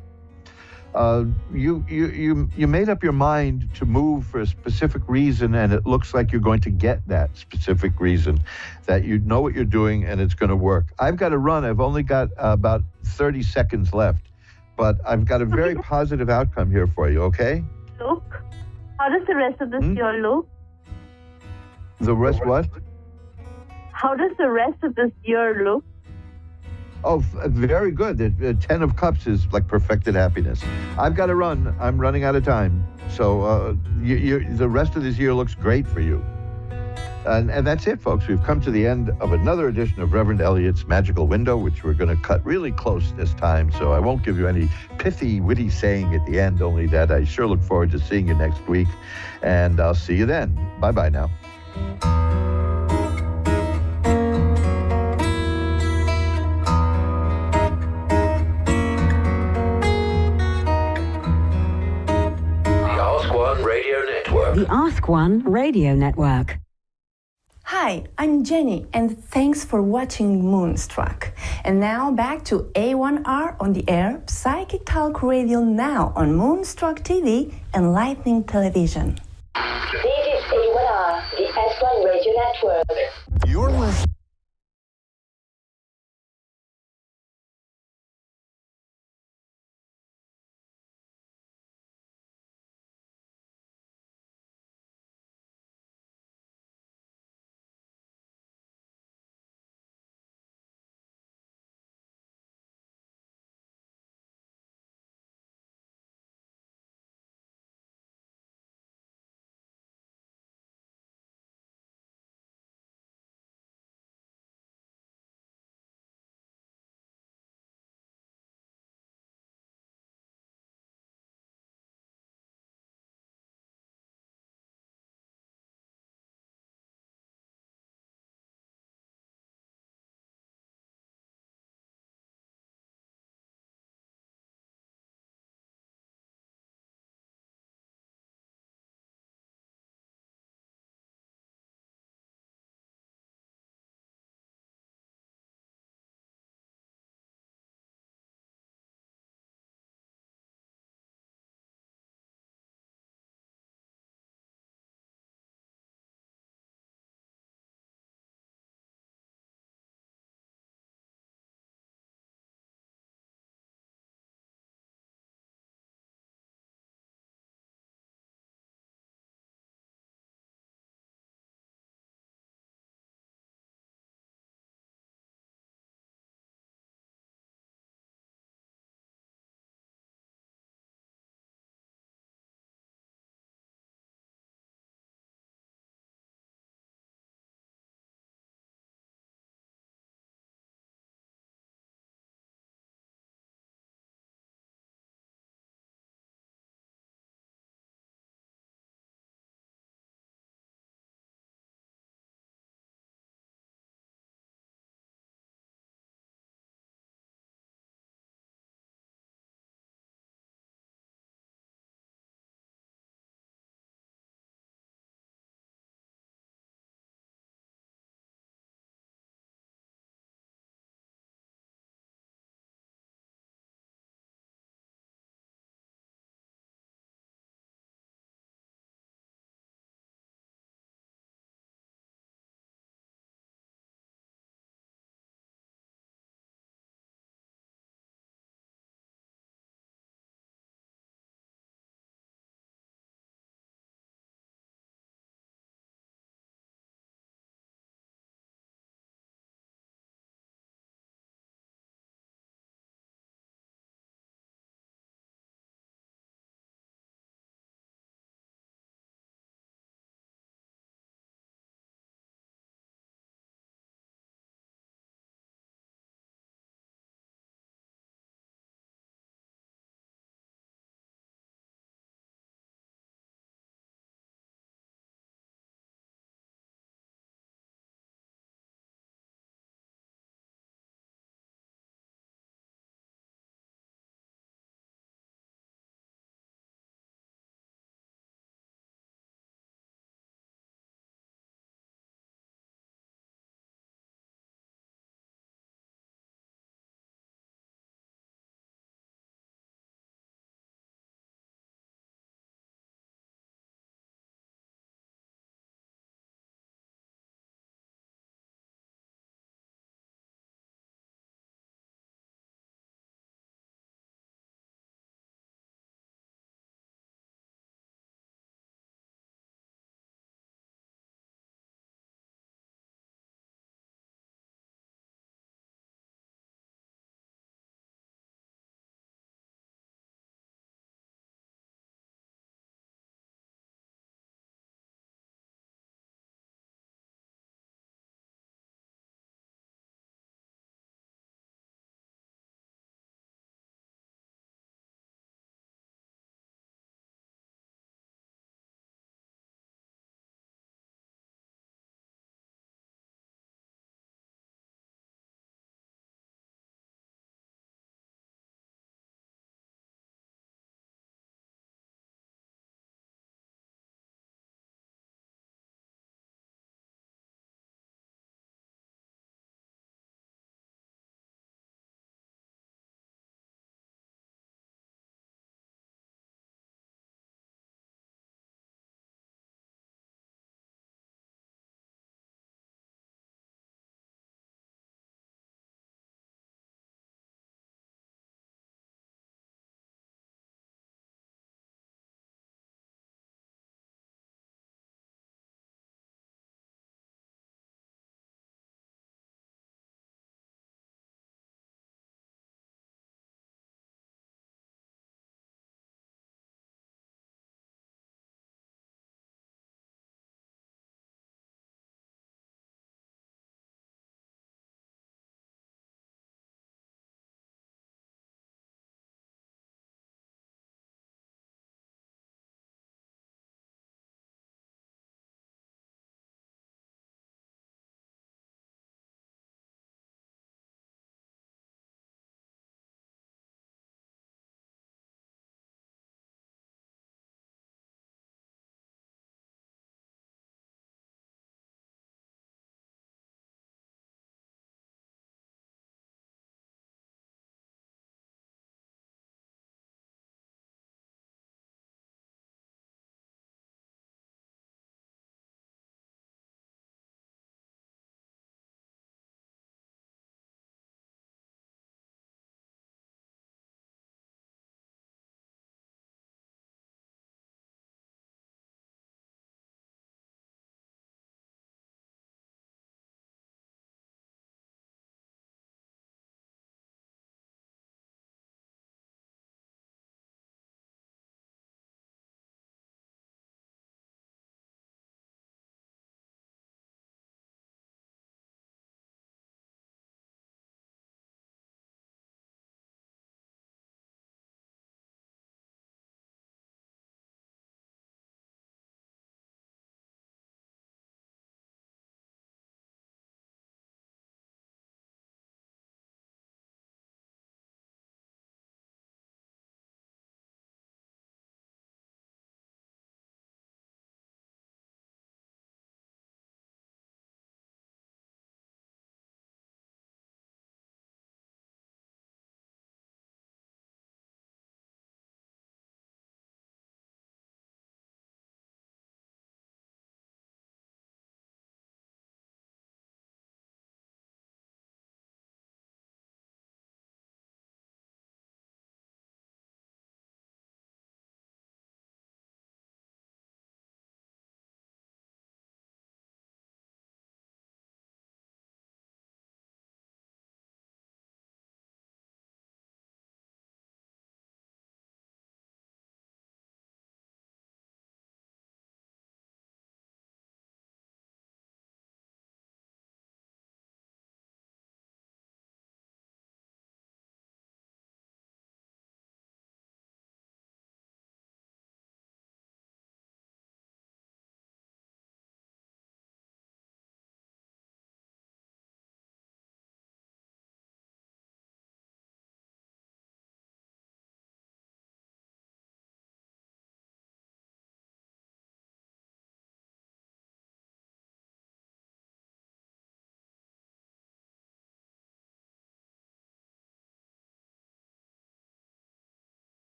You made up your mind to move for a specific reason, and it looks like you're going to get that specific reason. That you know what you're doing, and it's going to work. I've got to run. I've only got about 30 seconds left. But I've got a very positive outcome here for you, okay? Look, how does the rest of this year look? The rest what? How does the rest of this year look? Oh, very good. The Ten of Cups is like perfected happiness. I've got to run. I'm running out of time. So the rest of this year looks great for you. And that's it, folks. We've come to the end of another edition of Reverend Elliot's Magical Window, which we're going to cut really close this time. So I won't give you any pithy, witty saying at the end, only that I sure look forward to seeing you next week. And I'll see you then. Bye-bye now. The Ask One Radio Network. Hi, I'm Jenny, and thanks for watching Moonstruck. And now back to A1R on the air, Psychic Talk Radio now on Moonstruck TV and Lightning Television. This is A1R, the S1 Radio Network. You're listening